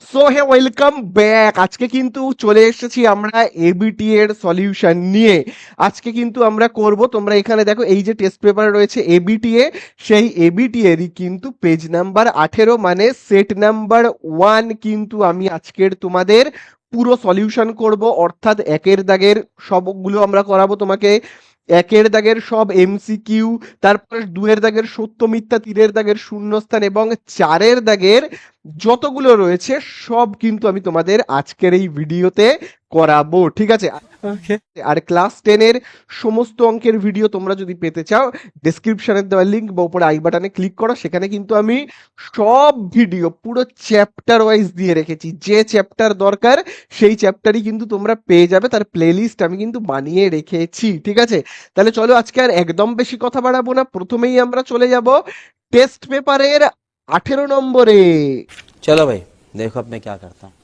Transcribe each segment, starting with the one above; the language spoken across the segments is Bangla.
So hey welcome back. আজকে কিন্তু চলে এসেছি আমরা এবিটি এর সলিউশন নিয়ে। আজকে কিন্তু আমরা করব, তোমরা এখানে দেখো এই যে টেস্ট পেপার রয়েছে এবিটি এ, সেই এবিটি এরই কিন্তু পেজ নাম্বার 18 মানে সেট নাম্বার 1 কিন্তু আমি আজকের তোমাদের পুরো সলিউশন করব, অর্থাৎ একের দাগের সবগুলো আমরা করাবো তোমাকে। একের দাগের সব এমসিকিউ, তারপরে দুয়ের দাগের সত্য মিথ্যা, তিনের দাগের শূন্যস্থান এবং চারের দাগের যতগুলো রয়েছে সব কিন্তু আমি তোমাদের আজকের এই ভিডিওতে করাবো, ঠিক আছে? Okay. আর ক্লাস 10 এর সমস্ত অঙ্কের ভিডিও তোমরা যদি পেতে চাও, ডেসক্রিপশনে দেওয়া লিংক বা উপরে আই বাটনে ক্লিক করো, সেখানে কিন্তু আমি সব ভিডিও পুরো চ্যাপ্টার ওয়াইজ দিয়ে রেখেছি। যে চ্যাপ্টার দরকার সেই চ্যাপ্টারই কিন্তু তোমরা পেয়ে যাবে, তার প্লেলিস্ট আমি কিন্তু বানিয়ে রেখেছি, ঠিক আছে? তাহলে চলো আজকে আর একদম বেশি কথা বাড়াবো না, প্রথমেই আমরা চলে যাব টেস্ট পেপারের 18 নম্বরে। चलो भाई, देखो अब मैं क्या करता हूँ।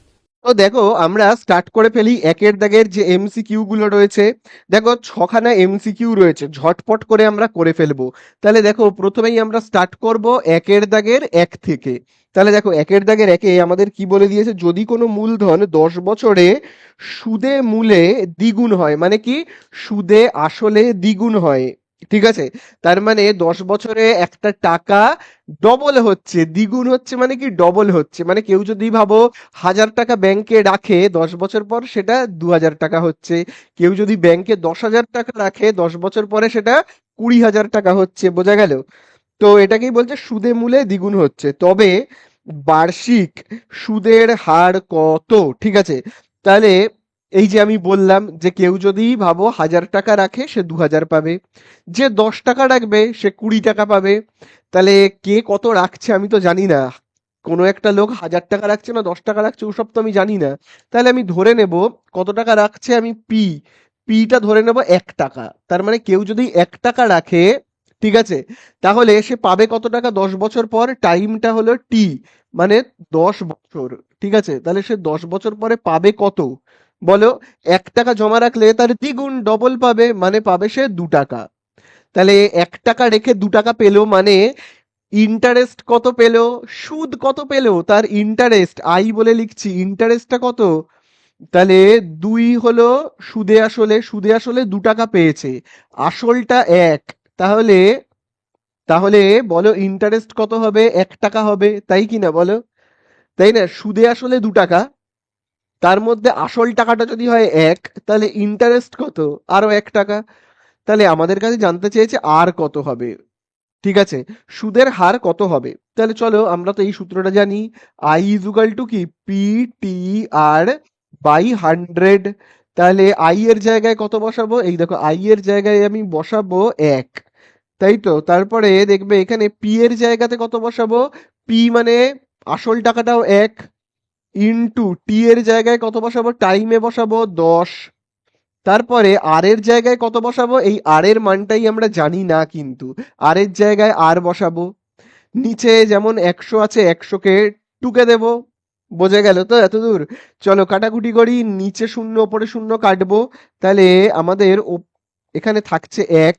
তো দেখো আমরা স্টার্ট করে ফেলি একের দাগের যে এমসিকিউ গুলো রয়েছে। দেখো ছখানা এমসিকিউ রয়েছে, ঝটপট করে আমরা করে ফেলবো। তাহলে দেখো প্রথমেই আমরা স্টার্ট করব একের দাগের এক থেকে। তাহলে দেখো একের দাগের একে আমাদের কি বলে দিয়েছে, যদি কোনো মূলধন 10 বছরে সুদে মূলে দ্বিগুণ হয়, মানে কি সুদে আসলে দ্বিগুণ হয়, ঠিক আছে? তার মানে 10 বছরে একটা টাকা ডবল হচ্ছে, দ্বিগুণ হচ্ছে মানে কি ডবল হচ্ছে, মানে কেউ যদি ভাবো 1000 টাকা ব্যাংকে রাখে 10 বছর পর সেটা 2000 টাকা হচ্ছে। কেউ যদি ব্যাংকে 10,000 টাকা রাখে 10 বছর পরে সেটা 20,000 টাকা হচ্ছে, বোঝা গেল? তো এটাকেই বলছে সুদে মূলে দ্বিগুণ হচ্ছে। তবে বার্ষিক সুদের হার কত, ঠিক আছে? তাহলে এই যে আমি বললাম যে কেউ যদি ভাবো 1000 টাকা রাখে সে 2000 পাবে, যে 10 টাকা রাখবে সে 20 টাকা পাবে। তাহলে কে কত রাখছে আমি তো জানি না, কোনো একটা লোক 1000 টাকা রাখছে না 10 টাকা রাখছে ওসব তো আমি জানি না। তাহলে আমি ধরে নেব কত টাকা রাখছে, আমি পিটা ধরে নেব 1 টাকা। তার মানে কেউ যদি 1 টাকা রাখে, ঠিক আছে, তাহলে সে পাবে কত টাকা 10 বছর পর, টাইমটা হলো টি, মানে 10 বছর, ঠিক আছে? তাহলে সে 10 বছর পরে পাবে কত বলো? 1 টাকা জমা রাখলে তার দ্বিগুণ ডবল পাবে, মানে পাবে সে 2 টাকা। তাহলে 1 টাকা রেখে 2 টাকা পেলো, মানে ইন্টারেস্ট কত পেলো, সুদ কত পেলো, তার ইন্টারেস্ট আই বলে লিখছি, ইন্টারেস্টটা কত? তাহলে 2 হলো সুদে আসলে 2 টাকা পেয়েছে, আসলটা 1। তাহলে তাহলে বলো ইন্টারেস্ট কত হবে, 1 টাকা হবে, তাই কি না বলো? তাই না? সুদে আসলে 2 টাকা, তার মধ্যে আসল টাকাটা যদি হয় 1, তাহলে ইন্টারেস্ট কত? আরো 1 টাকা। তাহলে আমাদের কাছে জানতে চেয়েছে আর কত হবে, ঠিক আছে? সুদের হার কত হবে? তাহলে চলো আমরা তো এই সূত্রটা জানি, আই ইজুকাল টু কি পি টি আর বাই 100। তাহলে আই এর জায়গায় কত বসাবো, এই দেখো আই এর জায়গায় আমি বসাবো 1, তাই তো? তারপরে দেখবে এখানে পি এর জায়গাতে কত বসাবো, পি মানে আসল টাকাটাও 1, ইনটু টি এর জায়গায় কত বসাবো, টাইমে বসাবো 10। তারপরে আর এর জায়গায় কত বসাবো, এই আর এর মানটাই আমরা জানি না, কিন্তু আর এর জায়গায় আর বসাবো। নিচে যেমন 100 আছে 100 কে টুকে দেব, বোঝা গেল তো এতদূর? চলো কাটাকুটি করি, নিচে শূন্য ওপরে শূন্য কাটবো। তাহলে আমাদের এখানে থাকছে 1,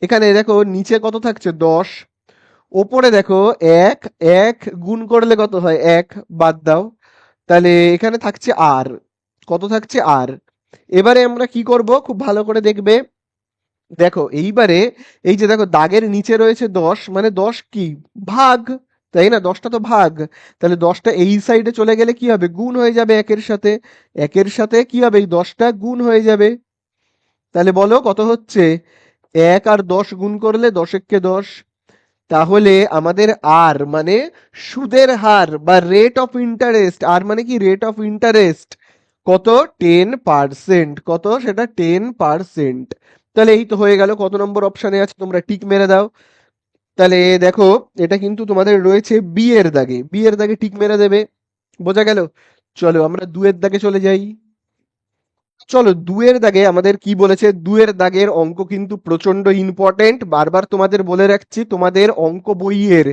এখানে দেখো নিচে কত থাকছে 10, ওপরে দেখো 1, 1 গুণ করলে কত হয় 1, বাদ দাও। তাহলে এখানে থাকছে আর, কত থাকছে আর। এবারে আমরা কি করব খুব ভালো করে দেখবে, দেখো এইবারে এই যে দেখো দাগের নিচে রয়েছে 10, মানে 10 কি ভাগ, তাই না? 10টা তো ভাগ। তাহলে 10টা এই সাইডে চলে গেলে কি হবে, গুণ হয়ে যাবে একের সাথে, একের সাথে কি হবে, এই 10টা গুণ হয়ে যাবে। তাহলে বলো কত হচ্ছে, 1 আর 10 গুণ করলে 10 একে 10। তাহলে আমাদের আর মানে সুদের হার বা রেট অফ ইন্টারেস্ট, আর মানে কি রেট অফ ইন্টারেস্ট, কত 10%, কত সেটা 10%। তাহলে এই তো হয়ে গেল। কত নম্বর অপশানে আছে তোমরা টিক মেরে দাও। তাহলে দেখো এটা কিন্তু তোমাদের রয়েছে বি এর দাগে, বি এর দাগে টিক মেরে দেবে, বোঝা গেল? চলো আমরা দুয়ের দাগে চলে যাই। চলো দুয়ের দাগে আমাদের কি বলেছে, দুয়ের দাগের অঙ্ক কিন্তু প্রচন্ড ইম্পর্টেন্ট, বারবার তোমাদের বলে রাখছি, তোমাদের অঙ্ক বইয়ের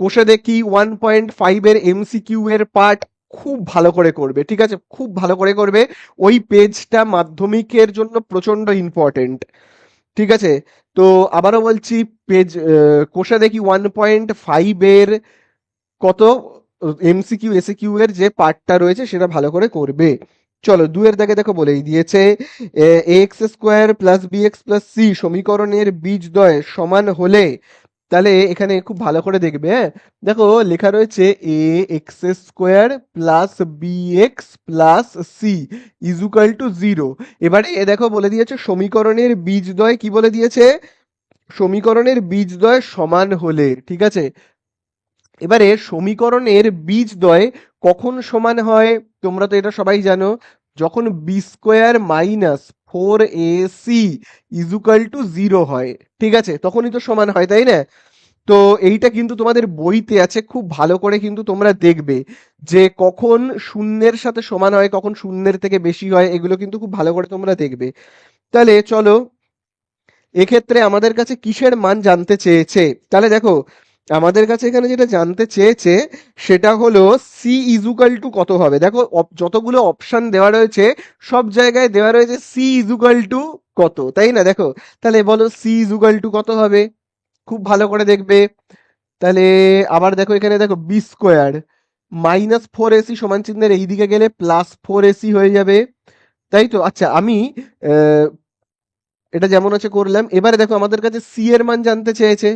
কোষে দেখি 1.5 এর এমসিকিউ এর পার্ট খুব ভালো করে করবে, ঠিক আছে? খুব ভালো করে করবে, ওই পেজটা মাধ্যমিকের জন্য প্রচন্ড ইম্পর্টেন্ট, ঠিক আছে? তো আবারও বলছি, পেজ কোষে দেখি 1.5 এর কত এমসিকিউ এসিকিউ এর যে পার্টটা রয়েছে সেটা ভালো করে করবে। চলো 2 এর দাগে দেখো বলেই দিয়েছে x square plus B x plus c সমীকরণের বীজদ্বয় সমান হলে, তাহলে এখানে খুব ভালো করে দেখবে, হ্যাঁ। দেখো লেখা রয়েছে A X square plus B x plus C equal to 0। এবারে দেখো বলে দিয়েছে সমীকরণের বীজদ্বয় কি বলে দিয়েছে, সমীকরণের বীজদ্বয় সমান হলে, ঠিক আছে। এবারে সমীকরণের বীজদ্বয় কখন সমান হয়, তোমরা তো এটা সবাই জানো, যখন b square minus 4ac equal to 0 হয়, ঠিক আছে, তখনই তো সমান হয়, তাই না? তো এইটা কিন্তু তোমাদের বইতে আছে, খুব ভালো করে কিন্তু তোমরা দেখবে যে কখন শূন্যের সাথে সমান হয়, কখন শূন্যের থেকে বেশি হয়, এগুলো কিন্তু খুব ভালো করে তোমরা দেখবে। তাহলে চলো, এক্ষেত্রে আমাদের কাছে কিসের মান জানতে চেয়েছে, তাহলে দেখো আমাদের কাছে এখানে যেটা জানতে চেয়েছে সেটা হলো সি ইজুকাল টু কত হবে। দেখো যতগুলো অপশন দেওয়া রয়েছে সব জায়গায় দেওয়া রয়েছে সি ইজুকাল টু কত, তাই না? দেখো তাহলে বলো সি ইজুকাল টু কত হবে, খুব ভালো করে দেখবে। তাহলে আবার দেখো এখানে দেখো বি স্কোয়ার মাইনাস 4ac সমান চিহ্নের এইদিকে গেলে প্লাস 4ac হয়ে যাবে, তাই তো? আচ্ছা আমি আহ, এটা যেমন আছে করলাম। এবারে দেখো আমাদের কাছে সি এর মান জানতে চেয়েছে,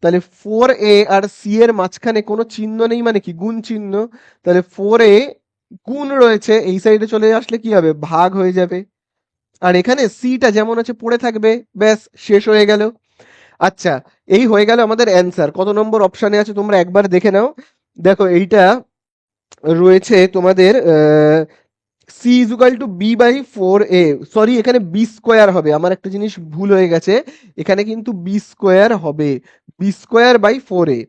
তাহলে 4a আর সি এর মাঝখানে কোনো চিহ্ন নেই, মানে কি গুণ চিহ্ন, তাহলে 4a গুণ রয়েছে, এই সাইডে চলে আসলে কি হবে, ভাগ হয়ে যাবে। আর এখানে সিটা যেমন আছে পড়ে থাকবে, ব্যাস শেষ হয়ে গেল। আচ্ছা, এই হয়ে গেল আমাদের অ্যান্সার। কত নম্বর অপশানে আছে তোমরা একবার দেখে নাও। দেখো এইটা রয়েছে তোমাদের c equal to b by 4a, sorry এখানে বি স্কোয়ার হবে, আমার একটা জিনিস ভুল হয়ে গেছে, এখানে কিন্তু বি স্কোয়ার হবে, বি স্কোয়ার বাই 4a,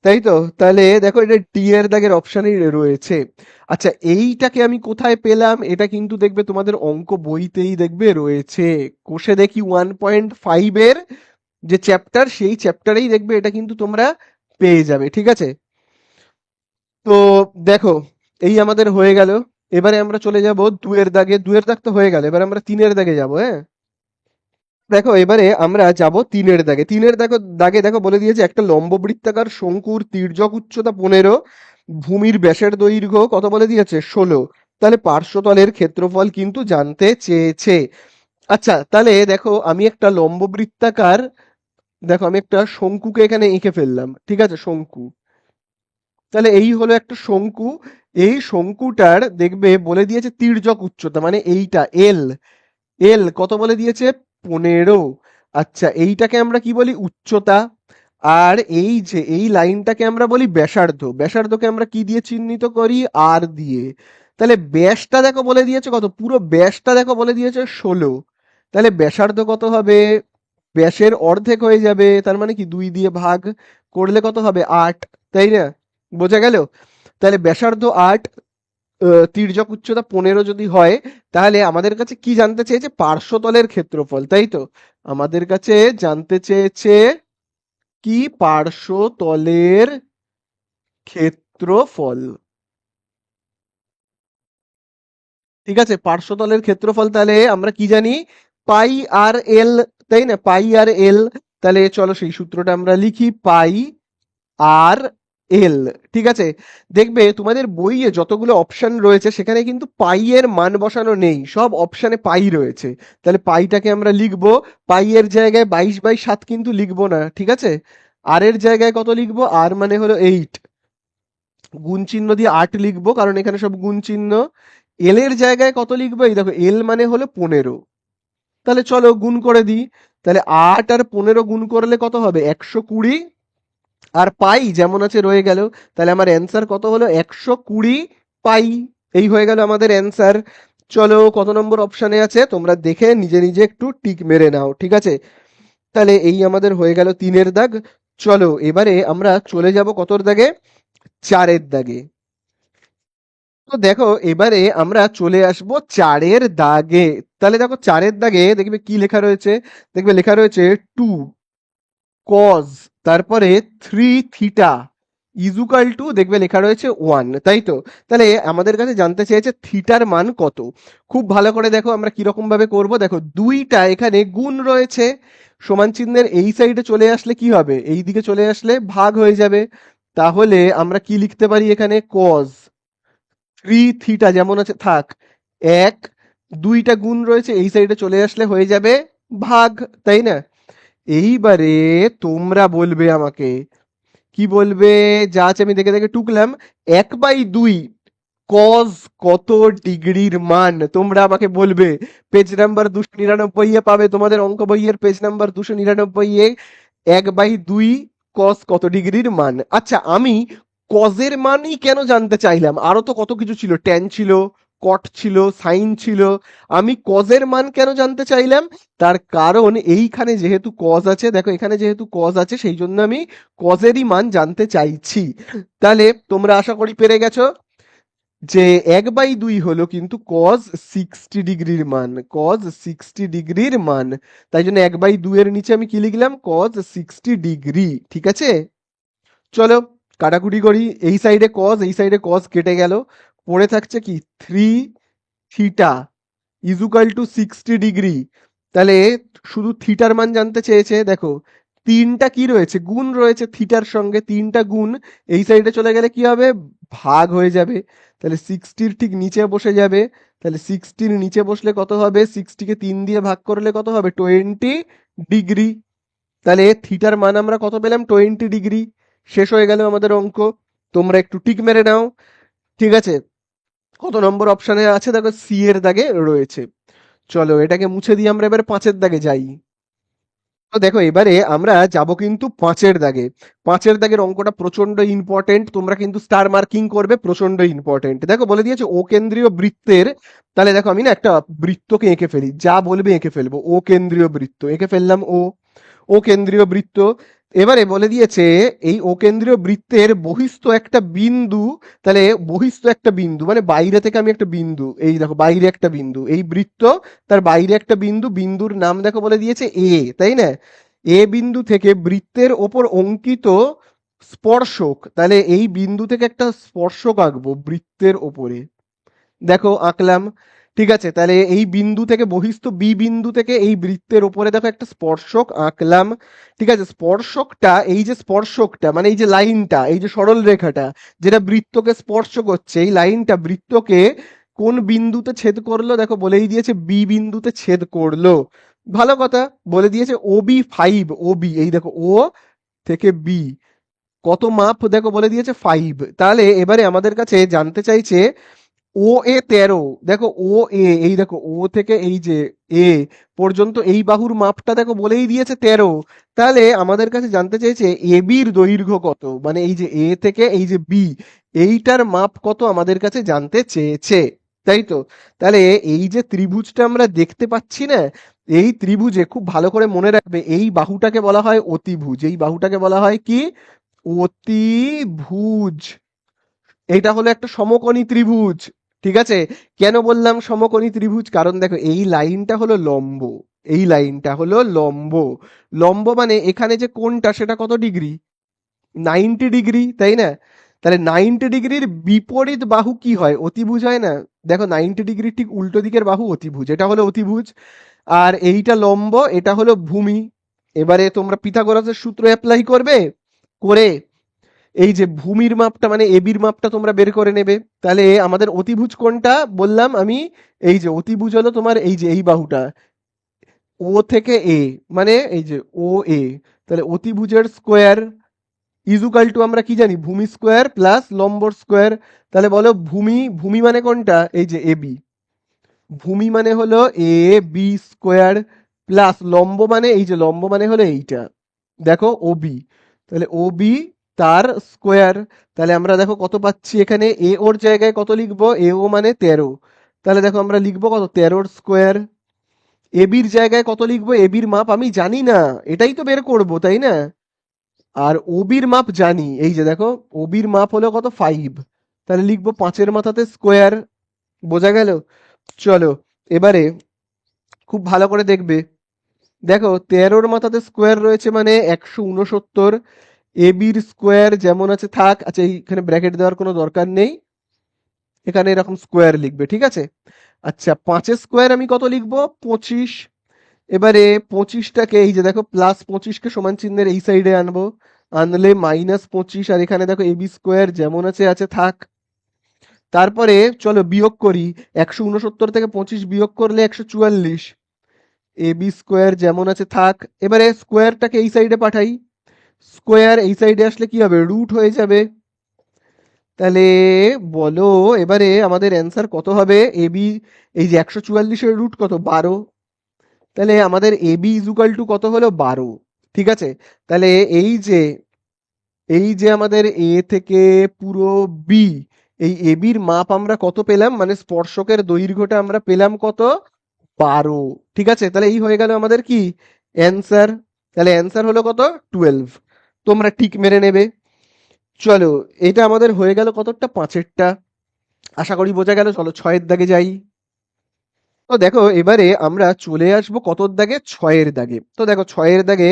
তাই তো? তাহলে দেখো এটা ডি এর দাগের অপশানই রয়েছে। আচ্ছা এইটাকে আমি কোথায় পেলাম, এটা কিন্তু দেখবে তোমাদের অঙ্ক বইতেই দেখবে রয়েছে, কোষে দেখি 1.5 এর যে চ্যাপ্টার, সেই চ্যাপ্টারেই দেখবে এটা কিন্তু তোমরা পেয়ে যাবে, ঠিক আছে। তো দেখো এই আমাদের হয়ে গেল। এবারে আমরা চলে যাব 2 এর দাগে, 2 এর দাগ তো হয়ে গেল, এবার আমরা 3-এর দাগে যাব, হ্যাঁ। দেখো এবারে আমরা যাব 3-এর দাগে। 3-এর দাগে দেখো বলে দিয়েছে একটা লম্ববৃত্তাকার শঙ্কুর তির্যক উচ্চতা 15, ভূমির ব্যাসের দৈর্ঘ্য কত বলে দিয়েছে 16, তাহলে পার্শ্বতলের ক্ষেত্রফল কিন্তু জানতে চেয়েছে। আচ্ছা তাহলে দেখো আমি একটা লম্ববৃত্তাকার, দেখো আমি একটা শঙ্কুকে এখানে এঁকে ফেললাম, ঠিক আছে, শঙ্কু। তাহলে এই হলো একটা শঙ্কু, এই শঙ্কুটার দেখবে বলে দিয়েছে তির্যক উচ্চতা, মানে এইটা এল, এল কত বলে দিয়েছে 15। আচ্ছা এইটাকে আমরা কি বলি, উচ্চতা। আর এই যে এই লাইনটাকে আমরা বলি ব্যাসার্ধ, ব্যাসার্ধকে আমরা কি দিয়ে চিহ্নিত করি, আর দিয়ে। তাহলে ব্যাসটা দেখো বলে দিয়েছে কত, পুরো ব্যাসটা দেখো বলে দিয়েছে 16, তাহলে ব্যাসার্ধ কত হবে, ব্যাসের অর্ধেক হয়ে যাবে, তার মানে কি 2 দিয়ে ভাগ করলে কত হবে 8, তাই না? বোঝা গেল? তাহলে ব্যাসার্ধ 8, তির্যক উচ্চতা 15 যদি হয়, তাহলে আমাদের কাছে কি জানতে চেয়েছে, পার্শ্বতলের ক্ষেত্রফল, তাই তো? আমাদের কাছে জানতে চেয়েছে কি, পার্শ্বতলের ক্ষেত্রফল, ঠিক আছে, পার্শ্বতলের ক্ষেত্রফল। তাহলে আমরা কি জানি, পাই আর এল, তাই না, পাই আর এল। তাহলে চলো সেই সূত্রটা আমরা লিখি, পাই আর এল, ঠিক আছে। দেখবে তোমাদের বইয়ে যতগুলো অপশন রয়েছে সেখানে কিন্তু পাই এর মান বসানো নেই, সব অপশনে পাই রয়েছে। তাহলে পাইটাকে আমরা লিখবো, পাই এর জায়গায় 22/7 কিন্তু লিখবো না, ঠিক আছে। আর এর জায়গায় কত লিখবো, আর মানে হলো 8, গুণ চিহ্ন দিয়ে 8 লিখবো কারণ এখানে সব গুণ চিহ্ন। এল এর জায়গায় কত লিখবো, এই দেখো এল মানে হলো 15, তাহলে চলো গুণ করে দিই। তাহলে 8 আর 15 গুণ করলে কত হবে 120, আর পাই যেমন আছে রয়ে গেল। তাহলে আমার অ্যান্সার কত হলো 120 পাই, এই হয়ে গেল আমাদের অ্যান্সার। চলো কত নম্বর অপশানে আছে তোমরা দেখে নিজে নিজে একটু টিক মেরে নাও, ঠিক আছে। তাহলে এই আমাদের হয়ে গেল 3-এর দাগ। চলো এবারে আমরা চলে যাব কতর দাগে, 4-এর দাগে। তো দেখো এবারে আমরা চলে আসব 4-এর দাগে। তাহলে দেখো 4-এর দাগে দেখবে কি লেখা রয়েছে, দেখবে লেখা রয়েছে 2 কজ, তারপরে 3 থিটা ইজুকাল টু, দেখবে লেখা রয়েছে 1, তাই তো? তাহলে আমাদের কাছে জানতে চেয়েছে থিটার মান কত। খুব ভালো করে দেখো আমরা কিরকম ভাবে করব, দেখো দুইটা এখানে গুণ রয়েছে, সমান চিহ্নের এই সাইডে চলে আসলে কি হবে, এই দিকে চলে আসলে ভাগ হয়ে যাবে। তাহলে আমরা কি লিখতে পারি এখানে? কজ 3θ যেমন আছে থাক, এক দুইটা গুণ রয়েছে এই সাইডে চলে আসলে হয়ে যাবে ভাগ, তাই না? এইবারে তোমরা বলবে আমাকে, কি বলবে? যা আছে আমি দেখে দেখে টুকলাম। 1/2 কজ কত ডিগ্রির মান তোমরা আমাকে বলবে। পেজ নাম্বার 299 এ পাবে, তোমাদের অঙ্ক বইয়ের পেজ নাম্বার 299 এ 1/2 কজ কত ডিগ্রির মান। আচ্ছা, আমি কজের মানই কেন জানতে চাইলাম? আরো তো কত কিছু ছিল, ট্যান ছিল, কট ছিল, সাইন ছিল। আমি কজের মান কেন জানতে চাইলাম? তার কারণ এইখানে যেহেতু কজ আছে, দেখো এখানে যেহেতু কজ আছে, সেই জন্য আমি কজেরই মান জানতে চাইছি। তাহলে তোমরা আশা করি পেরে গেছো যে 1/2 হলো কিন্তু কজ 60 ডিগ্রির মান, কজ 60 ডিগ্রির মান। তাই জন্য 1/2 এর নিচে আমি কি লিখলাম? Cos 60 degree. ঠিক আছে, চলো কাটাকুটি করি। এই সাইডে কজ, এই সাইডে কজ কেটে গেল, পড়ে থাকছে কি? 3θ ইজুকাল টু 60 ডিগ্রি। তাহলে শুধু থিটার মান জানতে চেয়েছে। দেখো তিনটা কি রয়েছে? গুণ রয়েছে থিটার সঙ্গে, তিনটা গুণ এই সাইডে চলে গেলে কি হবে? ভাগ হয়ে যাবে। তাহলে 60-র ঠিক নিচে বসে যাবে। তাহলে 60-র নিচে বসলে কত হবে? 60-কে 3 দিয়ে ভাগ করলে কত হবে? 20 ডিগ্রি। তাহলে থিটার মান আমরা কত পেলাম? 20 ডিগ্রি। শেষ হয়ে গেল আমাদের অঙ্ক। তোমরা একটু টিক মেরে নাও। ঠিক আছে, কত নম্বর অপশনে আছে? দেখো সি এর দাগে রয়েছে। চলো এটাকে মুছে দিয়ে আমরা এবারে 5-এর দাগে যাই। তো দেখো এবারে আমরা যাব কিন্তু 5-এর দাগে। 5-এর দাগের অঙ্কটা প্রচন্ড ইম্পর্টেন্ট, তোমরা কিন্তু স্টার মার্কিং করবে, প্রচন্ড ইম্পর্টেন্ট। দেখো বলে দিয়েছে ও কেন্দ্রীয় বৃত্তের। তাহলে দেখো আমি না একটা বৃত্তকে এঁকে ফেলি, যা বলবে এঁকে ফেলবো। ও কেন্দ্রীয় বৃত্ত এঁকে ফেললাম। ও কেন্দ্রীয় বৃত্ত। এবারে বলে দিয়েছে এই ও কেন্দ্রীয় বৃত্তের বহিস্থ একটা বিন্দু। তাহলে বহিস্থ একটা বিন্দু মানে বাইরে থেকে আমি একটা বিন্দু, এই দেখো বাইরে একটা বিন্দু, এই বৃত্ত তার বাইরে একটা বিন্দু, বিন্দুর নাম দেখো বলে দিয়েছে এ, তাই না? এ বিন্দু থেকে বৃত্তের ওপর অঙ্কিত স্পর্শক, তাহলে এই বিন্দু থেকে একটা স্পর্শক আঁকবো বৃত্তের ওপরে। দেখো আঁকলাম। ঠিক আছে, তাহলে এই বিন্দু থেকে বহিস্থ বি বিন্দু থেকে এই বৃত্তের ওপরে দেখো একটা স্পর্শক আঁকলাম। ঠিক আছে, স্পর্শকটা, এই যে স্পর্শকটা মানে এই যে লাইনটা, এই যে সরল রেখাটা যেটা বৃত্তকে স্পর্শ করছে, এই লাইনটা বৃত্তকে কোন বিন্দুতে ছেদ করলো? দেখো বলেই দিয়েছে বি বিন্দুতে ছেদ করলো। ভালো কথা, বলে দিয়েছে OB5, ওবি এই দেখো ও থেকে বি কত মাপ? দেখো বলে দিয়েছে 5। তাহলে এবারে আমাদের কাছে জানতে চাইছে OA13। দেখো ও এ, এই দেখো ও থেকে এই যে এ পর্যন্ত এই বাহুর মাপটা দেখো বলেই দিয়েছে 13। তাহলে আমাদের কাছে জানতে চাইছে বির দৈর্ঘ্য কত, মানে এই যে এ থেকে এই যে বি, এইটার মাপ কত আমাদের কাছে জানতে চেয়েছে, তাই তো? তাহলে এই যে ত্রিভুজটা আমরা দেখতে পাচ্ছি না, এই ত্রিভুজে খুব ভালো করে মনে রাখবে এই বাহুটাকে বলা হয় অতিভুজ। এই বাহুটাকে বলা হয় কি? অতিভুজ। এটা হলো একটা সমকোণী ত্রিভুজ। ঠিক আছে, কেন বললাম সমকোণী ত্রিভুজ? কারণ দেখো এই লাইনটা হলো লম্ব, এই লাইনটা হলো লম্ব। লম্ব মানে এখানে যে কোণটা সেটা কত ডিগ্রি? 90 ডিগ্রি, তাই না? তাহলে 90 ডিগ্রির বিপরীত বাহু কি হয়? অতিভুজ হয় না? দেখো 90 ডিগ্রির ঠিক উল্টো দিকের বাহু অতিভুজ, এটা হলো অতিভুজ। আর এইটা লম্ব, এটা হলো ভূমি। এবারে তোমরা পিথাগোরাসের সূত্র অ্যাপ্লাই করবে, করে এই যে ভূমির মাপটা মানে এবির মাপটা তোমরা বের করে নেবে। তাহলে আমাদের অতিভুজ কোনটা বললাম আমি? এই যে অতিভুজ হলো তোমার এই যে এই বাহুটা, ও থেকে এ, মানে এই যে ও এ। তাহলে অতিভুজের স্কোয়ার ইজুকাল টু আমরা কি জানি? ভূমি স্কোয়ার প্লাস লম্বর স্কোয়ার। তাহলে বলো ভূমি, ভূমি মানে কোনটা? এই যে এবি, ভূমি মানে হলো এ বি স্কোয়ার প্লাস লম্ব মানে এই যে লম্ব মানে হলো এইটা, দেখো ওবি। তাহলে ওবি তার স্কোয়ার। তাহলে আমরা দেখো কত পাচ্ছি এখানে? এ ওর জায়গায় কত লিখবো? এ ও মানে 13। তাহলে দেখো আমরা লিখবো কত? 13-র স্কোয়ার। এবির জায়গায় কত লিখবো? এবির মাপ আমি জানি না, এটাই তো বের করবো, তাই না? আর ওবির মাপ জানি, এই যে দেখো ওবির মাপ হলো কত? 5। তাহলে লিখবো 5-এর মাথাতে স্কোয়ার। বোঝা গেল? চলো এবারে খুব ভালো করে দেখবে। দেখো 13-র মাথাতে স্কোয়ার রয়েছে মানে 169। এবির স্কোয়ার যেমন আছে থাক। আচ্ছা এইখানে ব্র্যাকেট দেওয়ার কোনো দরকার নেই, এখানে এরকম স্কোয়ার লিখবে। ঠিক আছে, আচ্ছা 5-এর স্কোয়ার আমি কত লিখবো? 25। এবারে 25টাকে এই যে দেখো প্লাস 25কে সমান চিহ্নের এই সাইডে আনবো। আনলে -25, আর এখানে দেখো এবি স্কোয়ার যেমন আছে আছে থাক। তারপরে চলো বিয়োগ করি, 169 থেকে 25 বিয়োগ করলে 144। এবি স্কোয়ার যেমন আছে থাক। এবারে স্কোয়ারটাকে এই সাইডে পাঠাই, স্কোয়ার এই সাইডে আসলে কি হবে, রুট হয়ে যাবে। তাহলে বলো এবারে আমাদের অ্যান্সার কত হবে, এবি, এই যে 144-এর রুট কত, 12। তাহলে আমাদের এবি ইজুকাল টু কত হলো, 12। ঠিক আছে, তাহলে এই যে আমাদের এ থেকে পুরো বি, এই এবির মাপ আমরা কত পেলাম, মানে স্পর্শকের দৈর্ঘ্যটা আমরা পেলাম কত, 12। ঠিক আছে, তাহলে এই হয়ে গেল আমাদের কি অ্যান্সার। তাহলে অ্যান্সার হলো কত, 12। তোমরা টিক মেরে নেবে। চলো, এটা আমাদের হয়ে গেল কতটা, 5-এরটা। আশা করি বোঝা গেল। চলো 6-এর দাগে যাই। তো দেখো এবারে আমরা চলে আসবো কতর দাগে, 6-এর দাগে। তো দেখো 6-এর দাগে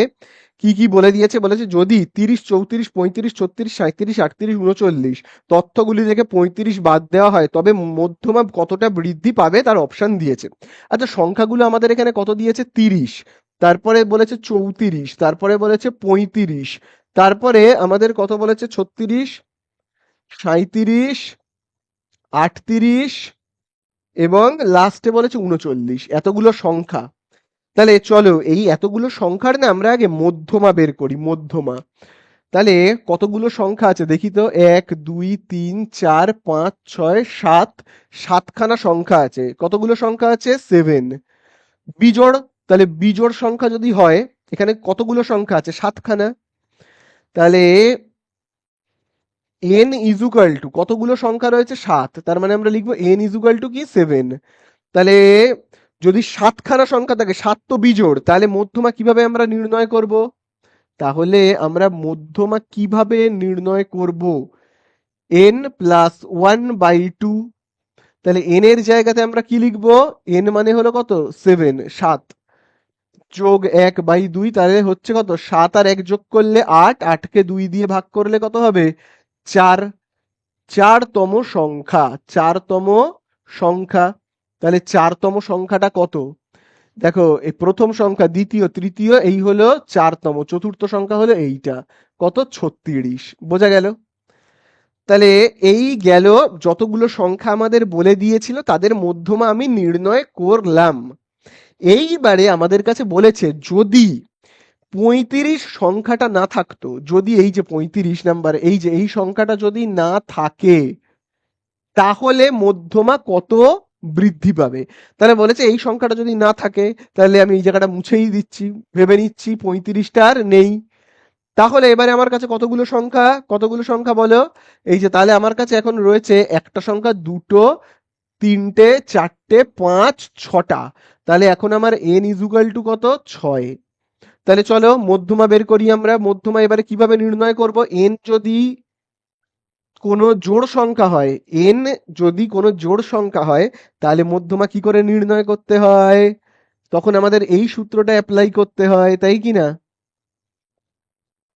কি কি বলে দিয়েছে, বলেছে যদি 30, 34, 35, 36, 37, 38, 39 তথ্যগুলি থেকে 35 বাদ দেওয়া হয় তবে মধ্যমা কতটা বৃদ্ধি পাবে তার অপশন দিয়েছে। আচ্ছা, সংখ্যাগুলো আমাদের এখানে কত দিয়েছে, 30, তারপরে বলেছে 34, তারপরে বলেছে 35, তারপরে আমাদের কত বলেছে, 36, 37, 38 এবং লাস্টে বলেছে 39। এতগুলো সংখ্যা। তাহলে চলো এই এতগুলো সংখ্যার না আমরা আগে মধ্যমা বের করি, মধ্যমা। তাহলে কতগুলো সংখ্যা আছে দেখি তো, 1 2 3 4 5 6 7, 7খানা সংখ্যা আছে। কতগুলো সংখ্যা আছে, 7। বিজোড়, তাহলে বিজোড় সংখ্যা যদি হয়, এখানে কতগুলো সংখ্যা আছে, 7খানা। তাহলে n ইজুকাল টু কতগুলো সংখ্যা রয়েছে, 7, তার মানে আমরা লিখবো n ইজুকাল টু কি, 7। তাহলে যদি 7খানা সংখ্যা থাকে, 7 তো বিজোড়, তাহলে মধ্যমা কিভাবে আমরা নির্ণয় করব, তাহলে আমরা মধ্যমা কিভাবে নির্ণয় করব, n প্লাস 1/2। তাহলে n এর জায়গাতে আমরা কি লিখবো, n মানে হলো কত, 7, 7 যোগ 1/2, তাহলে হচ্ছে কত, 7 আর 1 যোগ করলে 8, 8কে 2 দিয়ে ভাগ করলে কত হবে, 4। 4তম সংখ্যা, 4তম সংখ্যা। তাহলে 4তম সংখ্যাটা কত, দেখো এই প্রথম সংখ্যা, দ্বিতীয়, তৃতীয়, এই হলো 4তম, চতুর্থ সংখ্যা হলো এইটা, কত, 36। বোঝা গেল। তাহলে এই গেল যতগুলো সংখ্যা আমাদের বলে দিয়েছিল তাদের মধ্যমা আমি নির্ণয় করলাম। এইবারে আমাদের কাছে বলেছে যদি 35 সংখ্যাটা না থাকতো, যদি এই যে 35 নাম্বার, এই যে এই সংখ্যাটা যদি না থাকে তাহলে মধ্যমা কত বৃদ্ধি পাবে। তাহলে বলেছে এই সংখ্যাটা যদি না থাকে, তাহলে আমি এই জায়গাটা মুছেই দিচ্ছি, ভেবে নিচ্ছি 35টা আর নেই। তাহলে এবারে আমার কাছে কতগুলো সংখ্যা, কতগুলো সংখ্যা বলো, এই যে তাহলে আমার কাছে এখন রয়েছে একটা সংখ্যা, দুটো, তিনটে, চারটে, পাঁচ, ছটা। তাহলে এখন আমার n ইজুকাল টু কত, 6। তাহলে চলো মধ্যমা বের করি আমরা। মধ্যমা এবারে কিভাবে নির্ণয় করব, n যদি কোনো জোড় সংখ্যা হয়, n যদি কোনো জোড় সংখ্যা হয় তাহলে মধ্যমা কি করে নির্ণয় করতে হয়, তখন আমাদের এই সূত্রটা অ্যাপ্লাই করতে হয়, তাই কি না?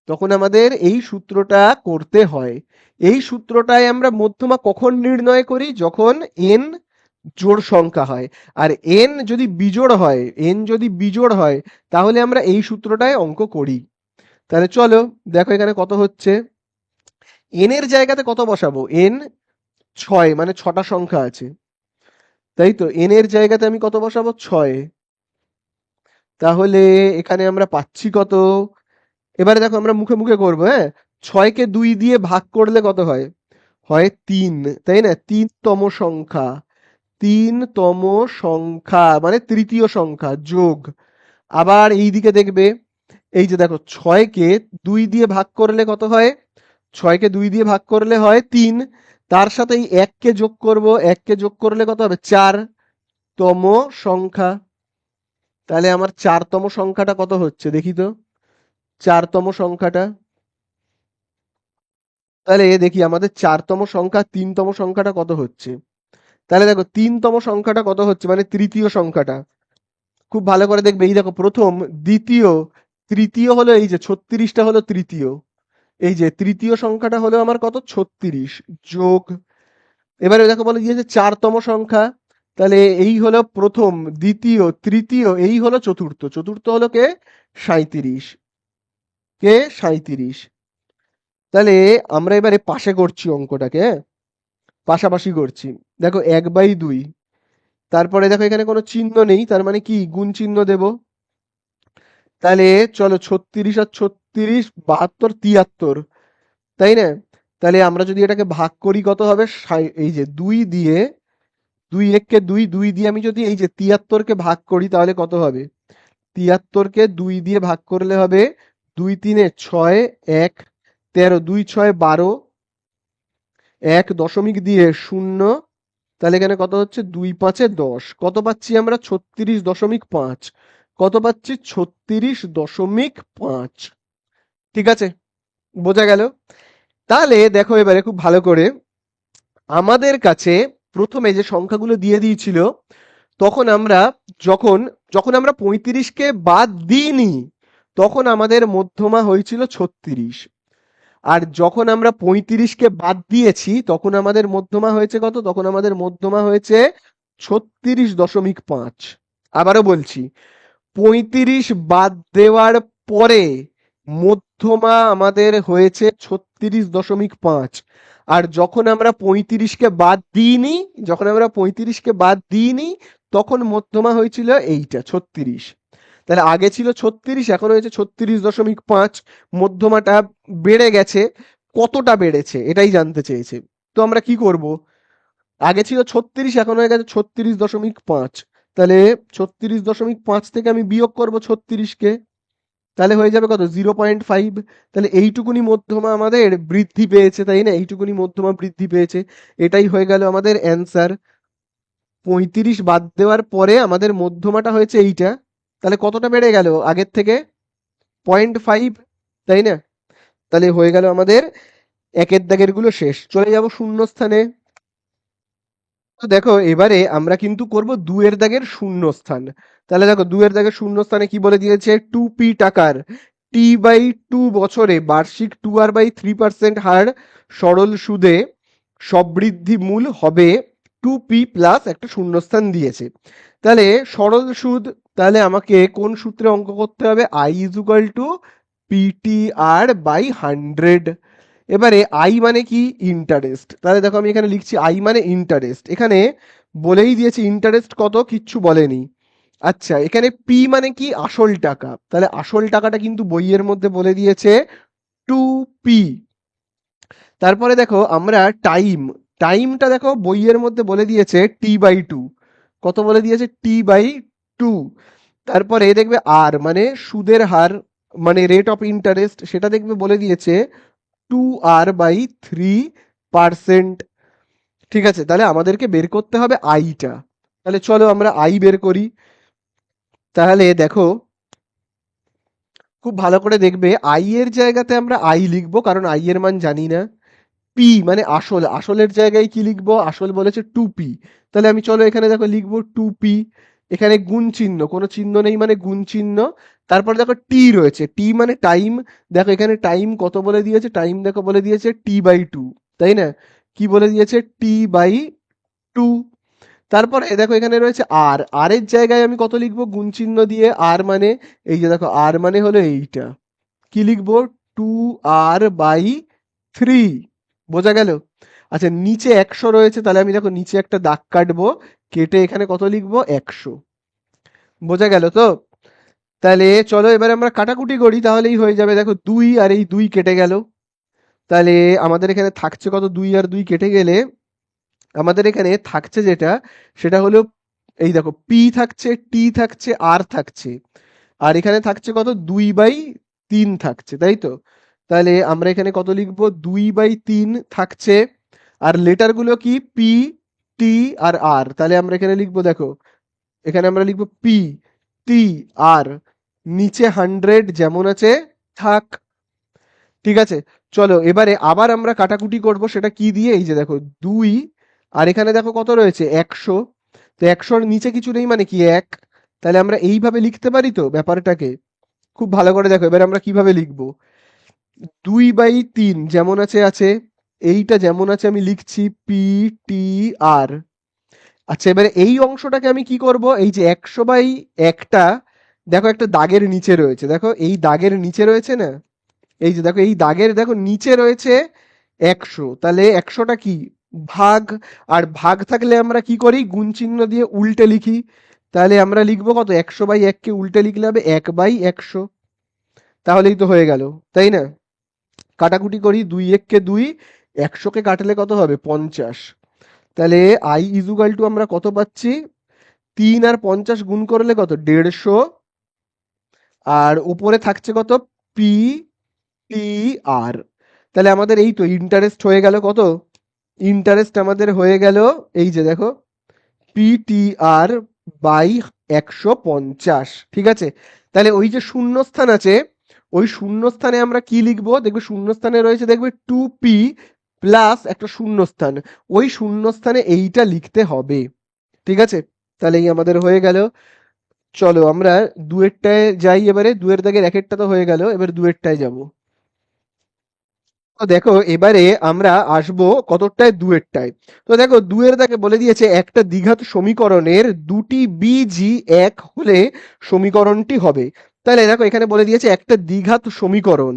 তখন আমাদের এই সূত্রটা করতে হয়। এই সূত্রটায় আমরা মধ্যমা কখন নির্ণয় করি, যখন n জোড় সংখ্যা হয়। আর n যদি বিজোড় হয়, n যদি বিজোড় হয় তাহলে আমরা এই সূত্রটায় অঙ্ক করি। তাহলে চলো দেখো এখানে কত হচ্ছে, n এর জায়গাতে কত বসাবো, n 6, মানে 6টা সংখ্যা আছে, তাই তো n এর জায়গাতে আমি কত বসাবো, 6। তাহলে এখানে আমরা পাচ্ছি কত, এবারে দেখো আমরা মুখে মুখে করবো, হ্যাঁ। 6কে 2 দিয়ে ভাগ করলে কত হয়, হয় 3, তাই না, 3তম সংখ্যা, 3তম সংখ্যা মানে তৃতীয় সংখ্যা যোগ। আবার এই দিকে দেখবে, এই যে দেখো 6কে 2 দিয়ে ভাগ করলে কত হয়, 6কে 2 দিয়ে ভাগ করলে হয় 3, তার সাথে এই 1কে যোগ করব, 1কে যোগ করলে কত হবে, 4তম সংখ্যা। তাহলে আমার 4তম সংখ্যাটা কত হচ্ছে দেখি তো, 4তম সংখ্যাটা, তাহলে দেখি আমাদের 4তম সংখ্যা 3তম সংখ্যাটা কত হচ্ছে। তাহলে দেখো 3তম সংখ্যাটা কত হচ্ছে, মানে তৃতীয় সংখ্যাটা, খুব ভালো করে দেখবে, এই দেখো প্রথম, দ্বিতীয়, তৃতীয় হলো এই যে 36টা হলো তৃতীয়, এই যে তৃতীয় সংখ্যাটা হলো আমার কত, 36 যোগ। এবারে দেখো বলে দিয়েছে 4তম সংখ্যা, তাহলে এই হলো প্রথম, দ্বিতীয়, তৃতীয়, এই হলো চতুর্থ, চতুর্থ হলো কে, 37, কে 37। তাহলে আমরা এবারে পাশে করছি অঙ্কটাকে, হ্যাঁ, পাশাপাশি করছি। দেখো 1/2, তারপরে দেখো এখানে কোনো চিহ্ন নেই, তার মানে কি গুণ চিহ্ন দেব। তাহলে চলো 36 আর 36, 72, 73, তাই না? তাহলে আমরা যদি এটাকে ভাগ করি কত হবে, এই যে 2 দিয়ে, 2 এককে 2, 2 দিয়ে আমি যদি এই যে 73কে ভাগ করি তাহলে কত হবে? 73কে 2 দিয়ে ভাগ করলে হবে 2 3 6, 1 13, 2 6 12, 1 দশমিক দিয়ে 0, তাহলে এখানে কত হচ্ছে 2 5 10, কত পাচ্ছি আমরা? 36.5। কত পাচ্ছি? 36.5। ঠিক আছে, বোঝা গেল? তাহলে দেখো এবারে খুব ভালো করে, আমাদের কাছে প্রথমে যে সংখ্যাগুলো দিয়ে দিয়েছিল, তখন আমরা যখন যখন আমরা 35কে বাদ দিইনি তখন আমাদের মধ্যমা হয়েছিল 36। আর যখন আমরা 35কে বাদ দিয়েছি তখন আমাদের মধ্যমা হয়েছে কত? তখন আমাদের মধ্যমা হয়েছে 36.5। আবারও বলছি, 35 বাদ দেওয়ার পরে মধ্যমা আমাদের হয়েছে 36.5। আর যখন আমরা 35কে বাদ দিইনি, তখন মধ্যমা হয়েছিল এইটা 36। তাহলে আগে ছিল 36, এখন হয়েছে 36.5। মধ্যমাটা বেড়ে গেছে, কতটা বেড়েছে এটাই জানতে চেয়েছে। তো আমরা কি করব? আগে ছিল 36, এখন হয়ে গেছে 36.5। তাহলে 36.5 থেকে আমি বিয়োগ করব 36কে, তাহলে হয়ে যাবে কত? 0.5। তাহলে এইটুকুনি মধ্যমা আমাদের বৃদ্ধি পেয়েছে, তাই না? এইটুকুনি মধ্যমা বৃদ্ধি পেয়েছে, এটাই হয়ে গেল আমাদের অ্যান্সার। 35 বাদ দেওয়ার পরে আমাদের মধ্যমাটা হয়েছে এইটা, তাহলে কতটা বেড়ে গেল আগের থেকে? 0.5, তাই না? তাহলে হয়ে গেল আমাদের একের দাগের গুলো শেষ। চলে যাব শূন্য স্থানে। তো দেখো এবারে আমরা কিন্তু করব 2 এর দাগের শূন্য স্থান। তাহলে দেখো 2 এর দাগের শূন্য স্থানে কি বলে দিয়েছে? 2p টাকার t/2 বছরে বার্ষিক 2r/3% হার সরল সুদে সবৃদ্ধি মূল হবে 2p প্লাস একটা শূন্যস্থান দিয়েছে। তাহলে সরল সুদ, তাহলে আমাকে কোন সূত্রে অঙ্ক করতে হবে? i is equal two PTR/100। এবারে আই মানে কি? ইন্টারেস্ট। তাহলে দেখো আমি এখানে লিখছি আই মানে ইন্টারেস্ট। এখানে বলেই দিয়েছে ইন্টারেস্ট কত, কিচ্ছু বলেনি। আচ্ছা, এখানে পি মানে কি? আসল টাকা। তাহলে আসল টাকাটা কিন্তু বইয়ের মধ্যে বলে দিয়েছে 2p। তারপরে দেখো আমরা টাইমটা দেখো বইয়ের মধ্যে বলে দিয়েছে t/2। কত বলে দিয়েছে? t/2। তারপরে দেখবে আর মানে সুদের হার, মানে রেট অফ ইন্টারেস্ট, সেটা দেখবে বলে দিয়েছে 2r/3%। ঠিক আছে, তাহলে আমাদেরকে বের করতে হবে আইটা। তাহলে চলো আমরা আই বের করি। তাহলে দেখো খুব ভালো করে দেখবে, আই এর জায়গাতে আমরা আই লিখবো, কারণ আই এর মান জানি না। পি মানে আসল, আসলের জায়গায় কি লিখবো? আসল বলেছে 2p। তাহলে আমি চলো এখানে দেখো লিখবো 2p। এখানে গুণ চিহ্ন, কোনো চিহ্ন নেই মানে গুণ চিহ্ন। তারপর দেখো টি রয়েছে, টি মানে টাইম। দেখো এখানে টাইম কত বলে দিয়েছে? টাইম দেখো বলে দিয়েছে t/2, তাই না? কি বলে দিয়েছে? t/2। তারপর দেখো এখানে রয়েছে আর, আর এর জায়গায় আমি কত লিখবো? গুণ চিহ্ন দিয়ে। আর মানে এই যে দেখো, আর মানে হলো এইটা, কি লিখবো? 2r/3। বোঝা গেল? আচ্ছা, নিচে 100 রয়েছে, তাহলে আমি দেখো নিচে একটা দাগ কাটবো, কেটে এখানে কত লিখবো? 100। বোঝা গেল তো? তাহলে চলো এবারে আমরা কাটাকুটি করি, তাহলেই হয়ে যাবে। দেখো 2 আর এই 2 কেটে গেল, তাহলে আমাদের এখানে থাকছে কত? 2 আর 2 কেটে গেলে আমাদের এখানে থাকছে যেটা, সেটা হলো এই দেখো পি থাকছে, টি থাকছে, আর থাকছে। আর এখানে থাকছে কত? 2/3 থাকছে, তাই তো? তাহলে আমরা এখানে কত লিখবো? 2/3 থাকছে। আর লেটার গুলো কি? পি, টি আর আর। তাহলে আমরা এখানে লিখবো, দেখো এখানে আমরা লিখবো পি, টি, আর। নিচে 100 যেমন আছে থাক। ঠিক আছে, চলো এবারে আবার আমরা কাটাকুটি করব, সেটা কি দিয়ে? এই যে দেখো 2 আর এখানে দেখো কত রয়েছে? 100। তো 100-র নিচে কিছু নেই মানে কি? 1। তাহলে আমরা এইভাবে লিখতে পারি তো ব্যাপারটাকে? খুব ভালো করে দেখো এবারে আমরা কিভাবে লিখবো। 2/3 যেমন আছে আছে, এইটা যেমন আছে আমি লিখছি পি, টি, আর। আচ্ছা, এবারে এই অংশটাকে আমি কি করব? এই যে 100/1টা দেখো একটা দাগের নিচে রয়েছে, দেখো এই দাগের নিচে রয়েছে না, এই যে দেখো এই দাগের দেখো নিচে রয়েছে 100, তাহলে 100টা কি ভাগ, আর ভাগ থাকলে আমরা কি করি গুণ চিহ্ন দিয়ে উল্টে লিখি, তাহলে আমরা লিখবো কত 100/1 কে উল্টে লিখলে হবে 1/100, তাহলেই তো হয়ে গেল, তাই না? কাটাকুটি করি, 2 1 কে 2, 100কে কাটলে কত হবে 50, তাহলে আই ইজুকাল টু আমরা কত পাচ্ছি 3 আর 50 গুণ করলে কত 150, আর উপরে থাকছে কত পি টি আর, তাহলে আমাদের এই তো ইন্টারেস্ট হয়ে গেল কত, ইন্টারেস্ট আমাদের হয়ে গেল এই যে দেখো পিটিআর বাই 150, ঠিক আছে? তাহলে ওই যে শূন্যস্থান আছে, ওই শূন্যস্থানে আমরা কি লিখবো দেখবে, শূন্যস্থানে রয়েছে দেখবে 2p প্লাস একটা শূন্যস্থান, ওই শূন্যস্থানে এইটা লিখতে হবে, ঠিক আছে? তাহলে এই আমাদের হয়ে গেল। চলো আমরা দুয়েরটায় যাই, এবারে দুয়ের দাগের একেরটা তো হয়ে গেল, এবার দুয়েরটায় যাবো। তো দেখো এবারে আমরা আসবো কতটায় দুয়েরটায়। তো দেখো দুয়ের দাগে বলে দিয়েছে একটা দ্বিঘাত সমীকরণের দুটি বীজই এক হলে সমীকরণটি হবে। তাহলে দেখো এখানে বলে দিয়েছে একটা দ্বিঘাত সমীকরণ,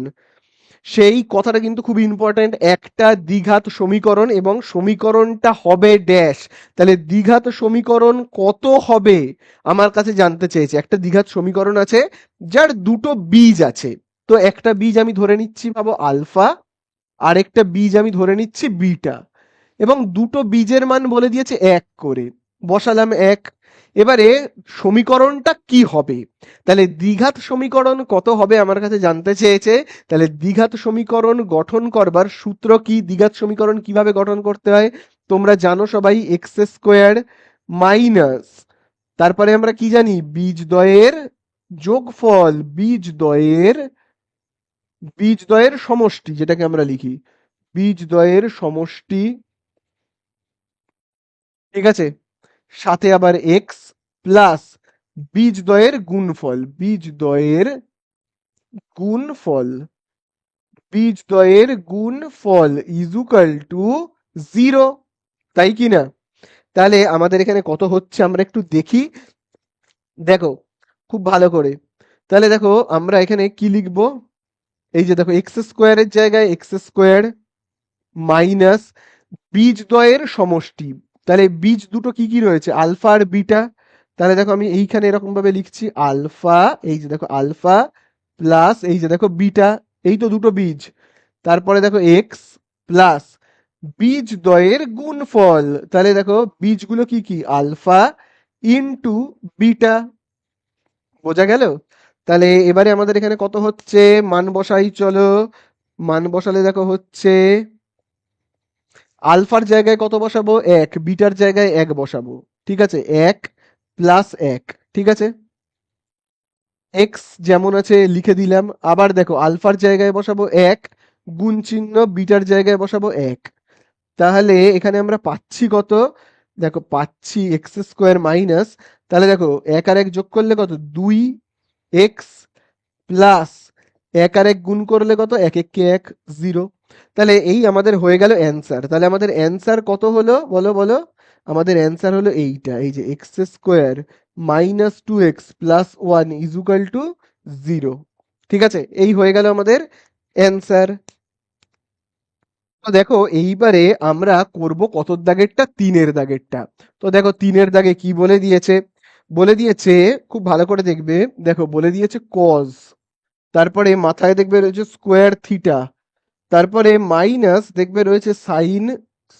সেই কথাটা কিন্তু খুব ইম্পর্ট্যান্ট, একটা দ্বিঘাত সমীকরণ এবং সমীকরণটা হবে ড্যাশ। তাহলে দ্বিঘাত সমীকরণ কত হবে আমার কাছে জানতে চেয়েছে। একটা দ্বিঘাত সমীকরণ আছে যার দুটো বীজ আছে, তো একটা বীজ আমি ধরে নিচ্ছি ভাবো আলফা, আরেকটা বীজ আমি ধরে নিচ্ছি বিটা, এবং দুটো বীজের মান বলে দিয়েছে 1 করে, বসালাম 1। এবারে সমীকরণটা কি হবে, তাহলে দ্বিঘাত সমীকরণ কত হবে আমার কাছে জানতে চেয়েছে। তাহলে দ্বিঘাত সমীকরণ গঠন করবার সূত্র কি, দ্বিঘাত সমীকরণ কিভাবে গঠন করতে হয় তোমরা জানো সবাই, এক্স স্কোয়ার মাইনাস, তারপরে আমরা কি জানি বীজদ্বয়ের যোগফল, বীজদ্বয়ের সমষ্টি, যেটাকে আমরা লিখি বীজদ্বয়ের সমষ্টি, ঠিক আছে? সাথে আবার এক্স প্লাস বীজদ্বয়ের গুণফল, গুণফল বীজদ্বয়ের গুণফল ইজুকাল টু 0, তাই কি না? তাহলে আমাদের এখানে কত হচ্ছে আমরা একটু দেখি, দেখো খুব ভালো করে। তাহলে দেখো আমরা এখানে কি লিখবো, এই যে দেখো এক্স স্কোয়ারের জায়গায় এক্স স্কোয়ার মাইনাস বীজদ্বয়ের সমষ্টি, তাহলে বীজ দুটো কি কি রয়েছে আলফা আর বিটা, তাহলে দেখো আমি এইখানে এরকম ভাবে লিখছি আলফা, এই যে দেখো আলফা প্লাস এই যে দেখো বিটা, এই তো দুটো বীজ, তারপরে দেখো এক্স প্লাস বীজদ্বয়ের গুণফল, তাহলে দেখো বীজগুলো কি কি আলফা ইনটু বিটা, বোঝা গেল? তাহলে এবারে আমাদের এখানে কত হচ্ছে মান বসাই, চলো মান বসালে দেখো হচ্ছে আলফার জায়গায় কত বসাবো 1, বিটার জায়গায় 1 বসাবো, ঠিক আছে? 1 প্লাস 1, ঠিক আছে? এক্স যেমন আছে লিখে দিলাম, আবার দেখো আলফার জায়গায় বসাবো 1, গুণ চিহ্ন বিটার জায়গায় বসাবো 1, তাহলে এখানে আমরা পাচ্ছি কত, দেখো পাচ্ছি এক্স স্কোয়ার মাইনাস, তাহলে দেখো 1 আর 1 যোগ করলে কত 2x প্লাস 1 আর 1 গুণ করলে কত 1 1 কে 1 0, তাহলে এই আমাদের হয়ে গেল অ্যান্সার। তাহলে আমাদের অ্যান্সার কত হলো বলো বলো, আমাদের অ্যান্সার হলো এইটা, এই যে x square minus 2x plus 1 equal to 0, ঠিক আছে? এই হয়ে গেল আমাদের অ্যান্সার। তো দেখো এইবারে আমরা করব কত দাগেরটা, 3-এর দাগেরটা। তো দেখো 3-এর দাগে কি বলে দিয়েছে, বলে দিয়েছে খুব ভালো করে দেখবে, দেখো বলে দিয়েছে কজ, তারপরে মাথায় দেখবে রয়েছে স্কোয়ার থিটা, তারপরে মাইনাস দেখবে রয়েছে sine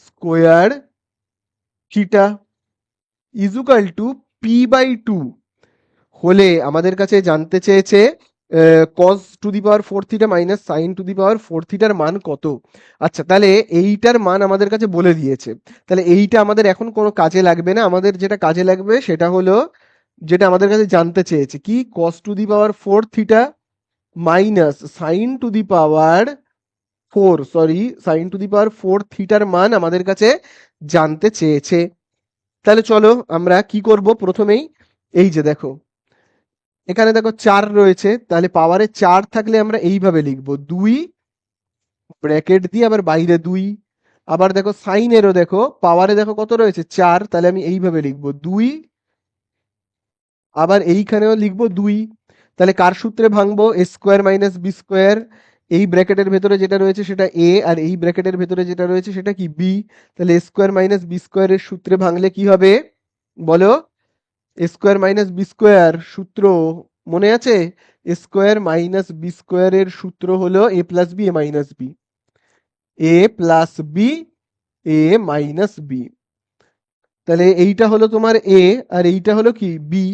square theta equal to p/2 হলে আমাদের কাছে জানতে চেয়েছে cos to the power 4 theta minus sine to the power 4 থিটার মান কত। আচ্ছা তাহলে এইটার মান আমাদের কাছে বলে দিয়েছে, তাহলে এইটা আমাদের এখন কোনো কাজে লাগবে না, আমাদের যেটা কাজে লাগবে সেটা হলো যেটা আমাদের কাছে জানতে চেয়েছে কি cos to the power 4 theta minus sine to the power 4, sorry sine to the power 4 থিটার মান আমাদের কাছে জানতে চেয়েছে। তাহলে চলো আমরা কি করব, প্রথমেই এই যে দেখো এখানে দেখো 4 রয়েছে, তাহলে পাওয়ারে 4 থাকলে আমরা এইভাবে লিখবো 2 ব্র্যাকেট দিয়ে আবার বাইরে 2, আবার দেখো সাইনেরও দেখো পাওয়ারে দেখো কত রয়েছে 4, তাহলে আমি এইভাবে লিখবো 2, আবার এইখানেও লিখবো 2, তাহলে কার সূত্রে ভাঙবো, এ স্কোয়ার মাইনাস বি স্কোয়ার, এই ব্র্যাকেটের ভেতরে যেটা রয়েছে সেটা এ, আর এই ব্র্যাকেটের ভেতরে যেটা রয়েছে সেটা কি বি। তাহলে এ স্কোয়ার মাইনাস বি স্কোয়ারের সূত্রে ভাঙলে কি হবে বলো? এ স্কোয়ার মাইনাস বি স্কোয়ার সূত্র মনে আছে? এ স্কোয়ার মাইনাস বি স্কোয়ারের সূত্র হলো এ plus B A minus B, A plus B A minus B. তাহলে এইটা হলো তোমার এ, আর এইটা হলো কি বি।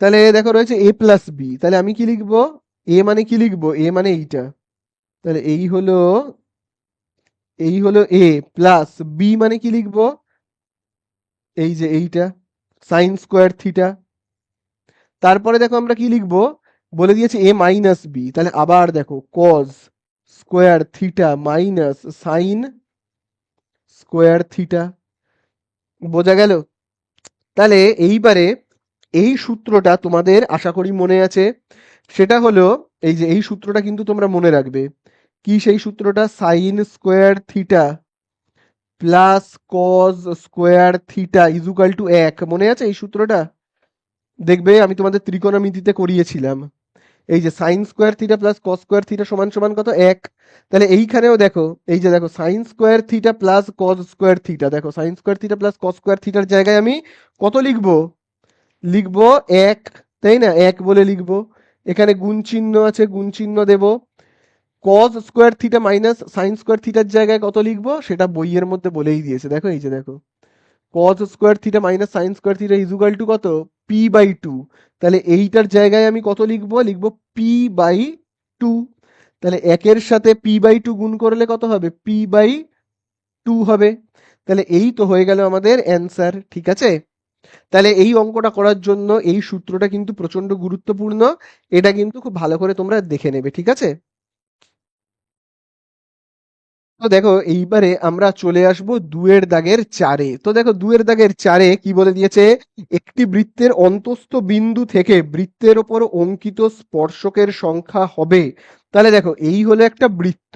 তাহলে দেখো রয়েছে এ প্লাস বি, তাহলে আমি কি লিখবো? এ মানে কি লিখবো? এ মানে এইটা। তাহলে এই হলো এ, প্লাস বি মানে কি লিখবো? এই যে এইটা, সাইন স্কোয়ার থিটা। তারপরে দেখো আমরা কি লিখবো, বলে দিয়েছে এ মাইনাস বি, তাহলে আবার দেখো cause square theta minus sine square theta. বোঝা গেল? তাহলে এইবারে এই সূত্রটা তোমাদের আশা করি মনে আছে। সেটা হলো এই যে এই সূত্রটা কিন্তু তোমরা মনে রাখবে। কি সেই সূত্রটা? Sine square theta plus cos square theta equal to 1। মনে আছে এই সূত্রটা? দেখবে আমি তোমাদের ত্রিকোণমিতিতে করিয়েছিলাম। এই যে sign square theta plus cos square theta সমান সমান কত? 1। তাহলে এইখানেও দেখো, এই যে দেখো sine square theta plus cos square theta, দেখো sine square theta plus cos square থিটার জায়গায় আমি কত লিখবো? লিখবো 1, তাই না? 1 বলে লিখবো। এখানে গুণ চিহ্ন আছে, গুণ চিহ্ন দেব। Cos square theta minus sine square থিটার জায়গায় কত লিখবো সেটা বইয়ের মধ্যে বলেই দিয়েছে। দেখো এই যে দেখো, cos square theta minus sine square theta equal to কত? Pi by two. তাহলে এইটার জায়গায় আমি কত লিখবো? লিখবো পি বাই টু। তাহলে একের সাথে পি বাই টু গুণ করলে কত হবে? পি বাই টু হবে। তাহলে এই তো হয়ে গেল আমাদের অ্যান্সার। ঠিক আছে? তাহলে এই অঙ্কটা করার জন্য এই সূত্রটা কিন্তু প্রচন্ড গুরুত্বপূর্ণ। এটা কিন্তু খুব ভালো করে তোমরা দেখে নেবে। ঠিক আছে? তো দেখো এইবারে আমরা চলে আসব দুয়ের দাগের চারে। তো দেখো দুয়ের দাগের চারে কি বলে দিয়েছে, একটি বৃত্তের অন্তস্থ বিন্দু থেকে বৃত্তের ওপর অঙ্কিত স্পর্শকের সংখ্যা হবে। তাহলে দেখো এই হলো একটা বৃত্ত,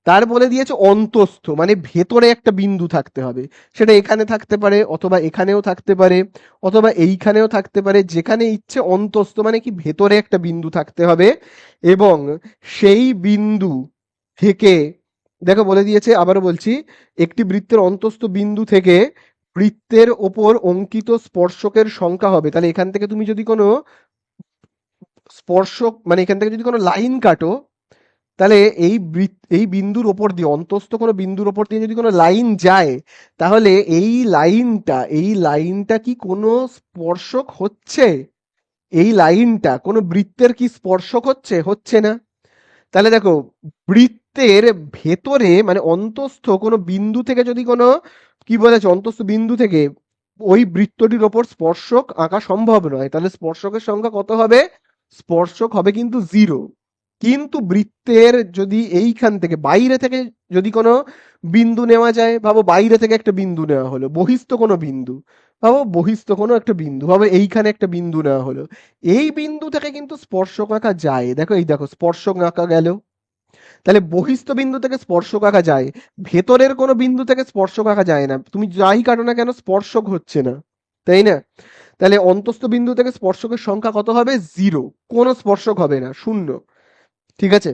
তার বলে দিয়েছে অন্তস্থ মানে ভেতরে একটা বিন্দু থাকতে হবে। সেটা এখানে থাকতে পারে, অথবা এখানেও থাকতে পারে, অথবা এইখানেও থাকতে পারে, যেখানে ইচ্ছে অন্তস্থ মানে কি ভেতরে একটা বিন্দু থাকতে হবে। এবং সেই বিন্দু থেকে দেখো বলে দিয়েছে, আবারও বলছি, একটি বৃত্তের অন্তস্থ বিন্দু থেকে বৃত্তের ওপর অঙ্কিত স্পর্শকের সংখ্যা হবে। তাহলে এখান থেকে তুমি যদি কোনো স্পর্শক মানে এখান থেকে যদি কোনো লাইন কাটো, তাহলে এই বিন্দুর ওপর দিয়ে অন্তস্থ কোনো বিন্দুর ওপর দিয়ে যদি কোনো লাইন যায়, তাহলে এই লাইনটা কি কোনো স্পর্শক হচ্ছে? এই লাইনটা কোনো বৃত্তের কি স্পর্শক হচ্ছে? হচ্ছে না। তাহলে দেখো বৃত্তের ভেতরে মানে অন্তস্থ কোনো বিন্দু থেকে যদি কোনো, কি বলেছে, অন্তস্থ বিন্দু থেকে ওই বৃত্তটির ওপর স্পর্শক আঁকা সম্ভব নয়। তাহলে স্পর্শকের সংখ্যা কত হবে? স্পর্শক হবে কিন্তু 0। কিন্তু বৃত্তের যদি এইখান থেকে বাইরে থেকে যদি কোনো বিন্দু নেওয়া যায়, ভাবো বাইরে থেকে একটা বিন্দু নেওয়া হলো, বহিস্থ কোনো বিন্দু, ভাবো বহিস্থ কোনো একটা বিন্দু, ভাবো এইখানে একটা বিন্দু নেওয়া হলো, এই বিন্দু থেকে কিন্তু স্পর্শক আঁকা যায়। দেখো এই দেখো স্পর্শক আঁকা গেল। তাহলে বহিস্থ বিন্দু থেকে স্পর্শক আঁকা যায়, ভেতরের কোনো বিন্দু থেকে স্পর্শক আঁকা যায় না। তুমি যাই কাটো না কেন স্পর্শক হচ্ছে না, তাই না? তাহলে অন্তস্থ বিন্দু থেকে স্পর্শকের সংখ্যা কত হবে? 0। কোনো স্পর্শক হবে না, শূন্য। ঠিক আছে?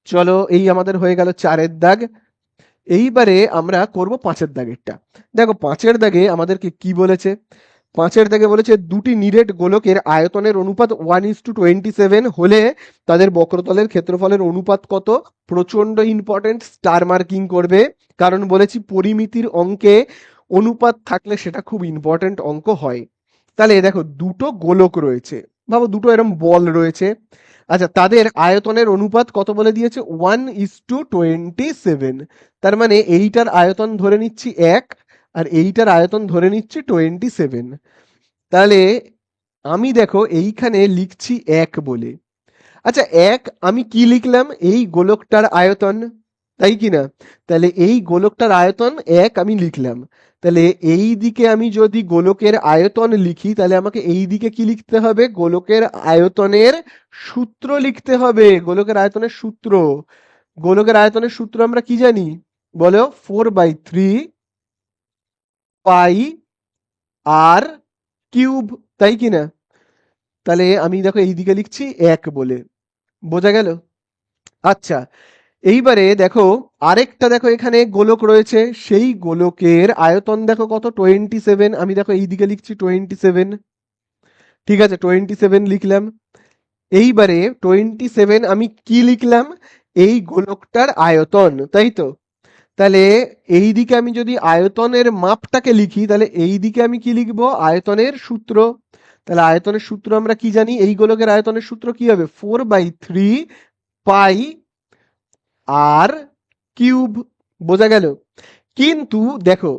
চলো এই আমাদের হয়ে গেল 4-এর দাগ। এইবারে আমরা করব 5-এর দাগেরটা। দেখো 5-এর দাগে আমাদেরকে কি বলেছে? 5-এর দাগে বলেছে দুটি নিরেট গোলকের আয়তনের অনুপাত 1:27 হলে তাদের বক্রতলের ক্ষেত্রফলের অনুপাত কত? প্রচন্ড ইম্পর্টেন্ট, স্টার মার্কিং করবে। কারণ বলেছি পরিমিতির অঙ্কে অনুপাত থাকলে সেটা খুব ইম্পর্টেন্ট অঙ্ক হয়। তাহলে দেখো দুটো গোলক রয়েছে, ভাবো দুটো এরকম বল রয়েছে। আচ্ছা, তাদের আয়তনের অনুপাত কত বলে দিয়েছে? 1:27। তার মানে এইটার আয়তন ধরে নিচ্ছি 1, আর এইটার আয়তন ধরে নিচ্ছি 27। তাহলে আমি দেখো এইখানে লিখছি 1 বলে। আচ্ছা, 1 আমি কি লিখলাম? এই গোলকটার আয়তন, তাই কি না? তাহলে এই গোলকটার আয়তন 1 আমি লিখলাম। তাহলে এই দিকে আমি যদি গোলকের আয়তন লিখি, তাহলে আমাকে এই দিকে কি লিখতে হবে? গোলকের আয়তনের সূত্র লিখতে হবে। গোলকের আয়তনের সূত্র, গোলকের আয়তনের সূত্র আমরা কি জানি বলো? 4/3 পাই আর কিউব, তাই কি না? তাহলে আমি দেখো এই দিকে লিখছি 1 বলে। বোঝা গেল? আচ্ছা, এইবারে দেখো আরেকটা দেখো এখানে গোলক রয়েছে, সেই গোলকের আয়তন দেখো কত, 27। আমি দেখো এইদিকে লিখছি 27, ঠিক আছে, 27 লিখলাম। এইবারে 27 আমি কি লিখলাম, এই গোলকটার আয়তন, তাই তো? তাহলে এইদিকে আমি যদি আয়তনের মাপটাকে লিখি, তাহলে এইদিকে আমি কি লিখবো, আয়তনের সূত্র। তাহলে আয়তনের সূত্র আমরা কি জানি, এই গোলকের আয়তনের সূত্র কি হবে, 4/3 পাই আর কিউব। বোঝা গেল? কিন্তু দেখো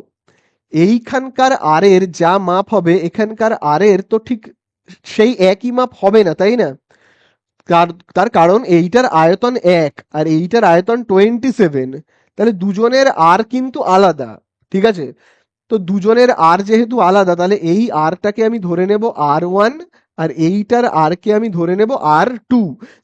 এইখানকার আর এর যা মাপ হবে এখানকার আর এর তো ঠিক সেই একই মাপ হবে না, তাই না? তার তার কারণ এইটার আয়তন 1 আর এইটার আয়তন 27। তাহলে দুজনের আর কিন্তু আলাদা, ঠিক আছে? তো দুজনের আর যেহেতু আলাদা, তাহলে এই আরটাকে আমি ধরে নেব R1 আর এইটার আর কে আমি ধরে নেব R2,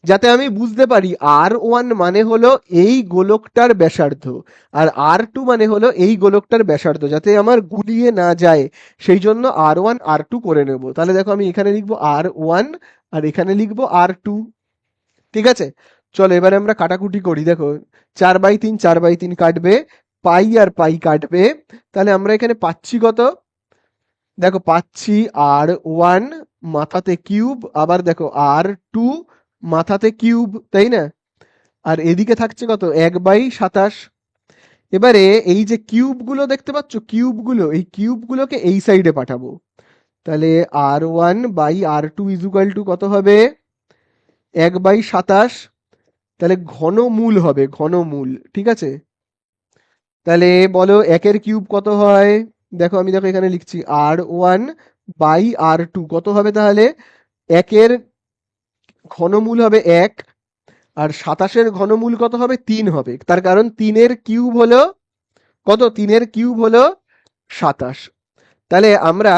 যাতে আমি বুঝতে পারি R1 মানে হলো এই গোলকটার ব্যাসার্ধ আর R2 মানে হলো এই গোলকটার ব্যাসার্ধ, যাতে আমার গুলিয়ে না যায়, সেই জন্য R1 R2 করে নেব। তাহলে দেখো আমি এখানে লিখবো R1 আর এখানে লিখবো R2, ঠিক আছে? চলো এবারে আমরা কাটাকুটি করি। দেখো 4/3 4/3 কাটবে, পাই আর পাই কাটবে, তাহলে আমরা এখানে পাচ্ছি কত, দেখো পাচ্ছি R1 মাথাতে কিউব, আবার দেখো R2 মাথাতে কিউব, তাই না? আর এদিকে থাকছে কত, 1/27। এবারে এই যে কিউবগুলো দেখতে পাচ্ছ, কিউবগুলো, এই কিউবগুলোকে এই সাইডে পাঠাবো। তাহলে R1/R2 ইজুকাল টু কত হবে, 1/27। তাহলে ঘনমূল হবে, ঘনমূল, ঠিক আছে? তাহলে বলো একের কিউব কত হয়, দেখো আমি দেখো এখানে লিখছি R1/R2 কত হবে, তাহলে একের ঘনমূল হবে 1 আর 27-এর ঘনমূল কত হবে, 3 হবে। তার কারণ 3-এর কিউব হলো কত, 3-এর কিউব হলো 27। তাহলে আমরা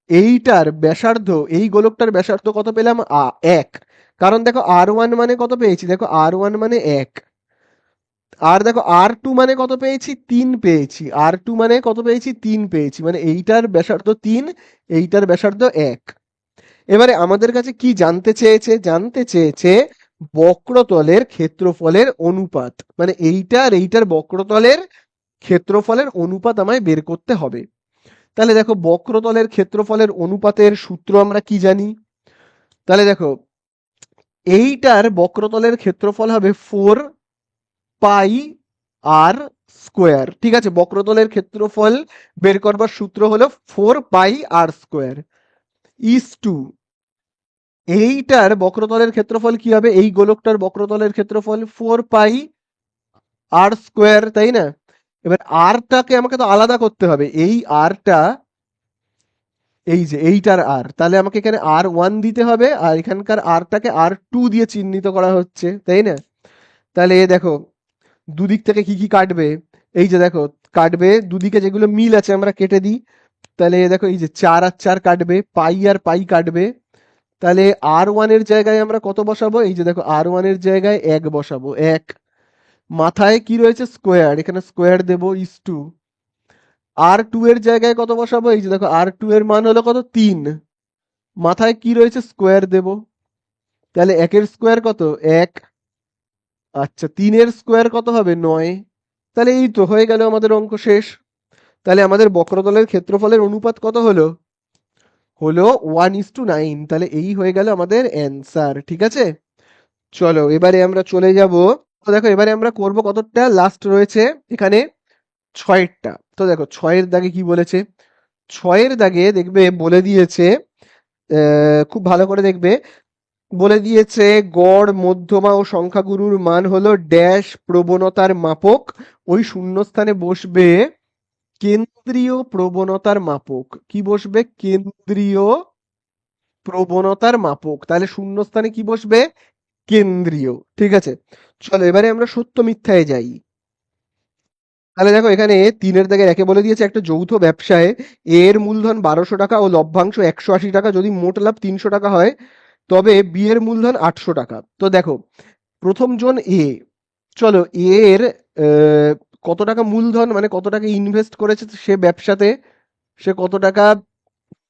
এইটার ব্যাসার্ধ, এই গোলকটার ব্যাসার্ধ কত পেলাম, 1। কারণ দেখো R1 মানে কত পেয়েছি, দেখো R1 মানে 1, আর দেখো R2 মানে কত পেয়েছি, 3 পেয়েছি। R2 মানে কত পেয়েছি, 3 পেয়েছি, মানে এইটার ব্যাসার্ধ 3, এইটার ব্যাসার্ধ 1। এবারে আমাদের কাছে কি জানতে চেয়েছে, জানতে চেয়েছে বক্রতলের ক্ষেত্রফলের অনুপাত, মানে এইটা আর এইটার বক্রতলের ক্ষেত্রফলের অনুপাত আমায় বের করতে হবে। তাহলে দেখো বক্রতলের ক্ষেত্রফলের অনুপাতের সূত্র আমরা কি জানি, তাহলে দেখো এইটার বক্রতলের ক্ষেত্রফল হবে 4πr², ঠিক আছে? বক্রতলের ক্ষেত্রফল বের করবার সূত্র হলো 4πr², ইস টু এইটার বক্রতলের ক্ষেত্রফল কি হবে, এই গোলকটার বক্রতলের ক্ষেত্রফল 4πr², তাই না? এবার আরটাকে আমাকে তো আলাদা করতে হবে, এই আরটা, এই যে এইটার আর, তাহলে আমাকে এখানে R1 দিতে হবে আর এখানকার আরটাকে R2 দিয়ে চিহ্নিত করা হচ্ছে, তাই না? তাহলে দেখো দুদিক থেকে কি কি কাটবে, এই যে দেখো কাটবে, দুদিকে যেগুলো মিল আছে আমরা কেটে দিই। তাহলে দেখো এই যে 4 আর 4 কাটবে, পাই আর পাই কাটবে। তাহলে R1 এর জায়গায় আমরা কত বসাবো, এই যে দেখো R1 এর জায়গায় 1 বসাবো, 1। মাথায় কি রয়েছে, স্কোয়ার, এখানে স্কোয়ার দেবো, ইস টু R2 এর জায়গায় কত বসাবো, এই যে দেখো R2 এর মান হলো কত, 3। মাথায় কি রয়েছে, স্কোয়ার দেবো। তাহলে 1 এর স্কোয়ার কত, 1। আচ্ছা 3 এর স্কোয়ার কত হবে, 9। তাহলে এই তো হয়ে গেল আমাদের অঙ্ক শেষ। তাহলে আমাদের বক্রতলের ক্ষেত্রফলের অনুপাত কত হলো, হলো 1:9। তাহলে এই হয়ে গেল আমাদের অ্যান্সার, ঠিক আছে? চলো এবারে আমরা চলে যাব, তো দেখো এবারে আমরা করব কতটা, লাস্ট রয়েছে এখানে 6-এরটা। তো দেখো 6-এর দাগে কি বলেছে, 6-এর দাগে দেখবে বলে দিয়েছে, খুব ভালো করে দেখবে, বলে দিয়েছে গড়, মধ্যমা ও সংখ্যাগুরুর মান হলো ড্যাশ প্রবণতার মাপক, ওই শূন্যস্থানে বসবে কেন্দ্রীয় প্রবণতার মাপক। কি বসবে, কেন্দ্রীয় প্রবণতার মাপক। তাহলে শূন্যস্থানে কি বসবে, কেন্দ্রীয়, ঠিক আছে? চলো এবারে আমরা সত্য মিথ্যায় যাই। তাহলে দেখো এখানে 3-এর দাগের একে বলে দিয়েছে একটা যৌথ ব্যবসায় এ এর মূলধন 1200 টাকা ও লভ্যাংশ 180 টাকা, যদি মোট লাভ 300 টাকা হয় তবে বি এর মূলধন 800 টাকা। তো দেখো প্রথম জন এ, চলো এ এর কত টাকা মূলধন, মানে কত টাকা ইনভেস্ট করেছে সে ব্যবসাতে, সে কত টাকা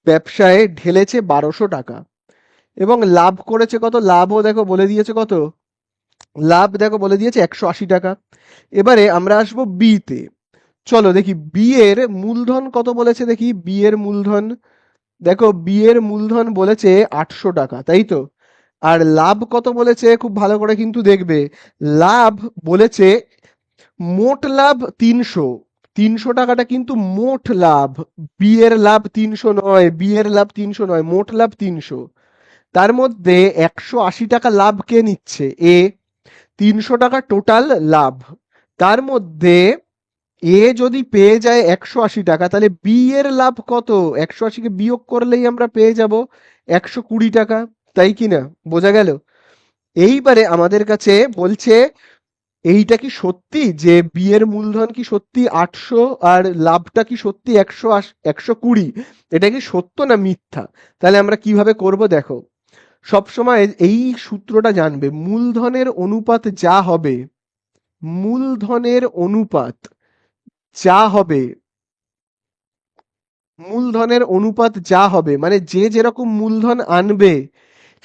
ব্যবসায় ঢেলেছে, 1200 টাকা, এবং লাভ করেছে কত, লাভও দেখো বলে দিয়েছে কত, লাভ দেখো বলে দিয়েছে 180 টাকা। এবারে আমরা আসবো বি তে। চলো দেখি বি এর মূলধন কত বলেছে, দেখি বি এর মূলধন। দেখো বি এর মূলধন বলেছে 800 টাকা, তাই তো। আর লাভ কত বলেছে, খুব ভালো করে কিন্তু দেখবে। লাভ বলেছে মোট লাভ 300। 300 টাকাটা কিন্তু মোট লাভ। বি এর লাভ 300 নয়, বি এর লাভ 300 নয়, মোট লাভ 300। তার মধ্যে 180 টাকা লাভ কে নিচ্ছে, এ। 300 টাকা টোটাল লাভ। তার মধ্যে এ যদি পেয়ে যায় 180 টাকা, তাহলে বি এর লাভ কত? 180কে বিয়োগ করলেই আমরা পেয়ে যাব 120 টাকা, তাই কি না? বোঝা গেল? এইবারে আমাদের কাছে বলছে এইটা কি সত্যি যে বি এর মূলধন কি সত্যি 800 আর লাভটা কি সত্যি 120? এটা কি সত্য না মিথ্যা? তাহলে আমরা কিভাবে করব দেখো। সবসময় এই সূত্রটা জানবে, মূলধনের অনুপাত যা হবে, মূলধনের অনুপাত যা হবে, মূলধনের অনুপাত যা হবে মানে যে যেরকম মূলধন আনবে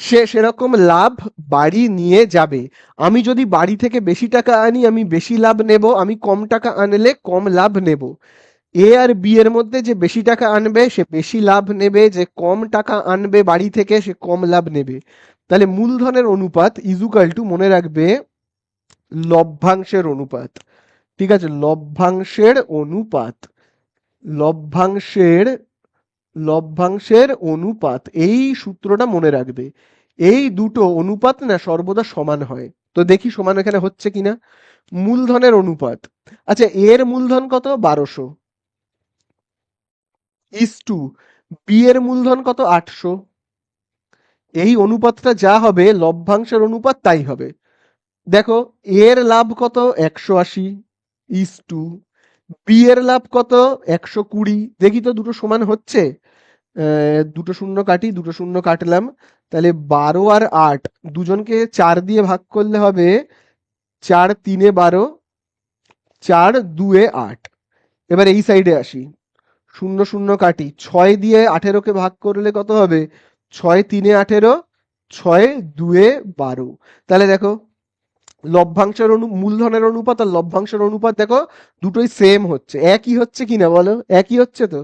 সে সেরকম লাভ বাড়ি নিয়ে যাবে। আমি যদি বাড়ি থেকে বেশি টাকা আনি আমি বেশি লাভ নেব, আমি কম টাকা আনলে কম লাভ নেব। এ আর বি এর মধ্যে যে বেশি টাকা আনবে সে বেশি লাভ নেবে, যে কম টাকা আনবে বাড়ি থেকে সে কম লাভ নেবে। তাহলে মূলধনের অনুপাত ইজুকাল টু, মনে রাখবে, লভ্যাংশের অনুপাত। ঠিক আছে, লভ্যাংশের অনুপাত, লভ্যাংশের লভ্যাংশের অনুপাত, এই সূত্রটা মনে রাখবে। এই দুটো অনুপাত না সর্বদা সমান হয়। তো দেখি সমান এখানে হচ্ছে কিনা। মূলধনের অনুপাত, আচ্ছা এর মূলধন কত? 1200 ইস টু বি এর মূলধন কত? 800। এই অনুপাতটা যা হবে লভ্যাংশের অনুপাত তাই হবে। দেখো এর লাভ কত? 180 ইস টু বি এর লাভ কত? 120। দেখি তো দুটো সমান হচ্ছে। দুটো শূন্য কাটি, দুটো শূন্য কাটলাম। তাহলে 12 আর 8 দুজনকে 4 দিয়ে ভাগ করলে হবে 4 3 12, 4 2 8। এবার এই সাইডে আসি, শূন্য শূন্য কাটি, 6 দিয়ে 18কে ভাগ করলে কত হবে? 6 3 18, 6 2 12। তাহলে দেখো লভ্যাংশের মূলধনের অনুপাত আর লভ্যাংশের অনুপাত দেখো দুটোই সেম হচ্ছে, একই হচ্ছে কিনা বলো? একই হচ্ছে তো।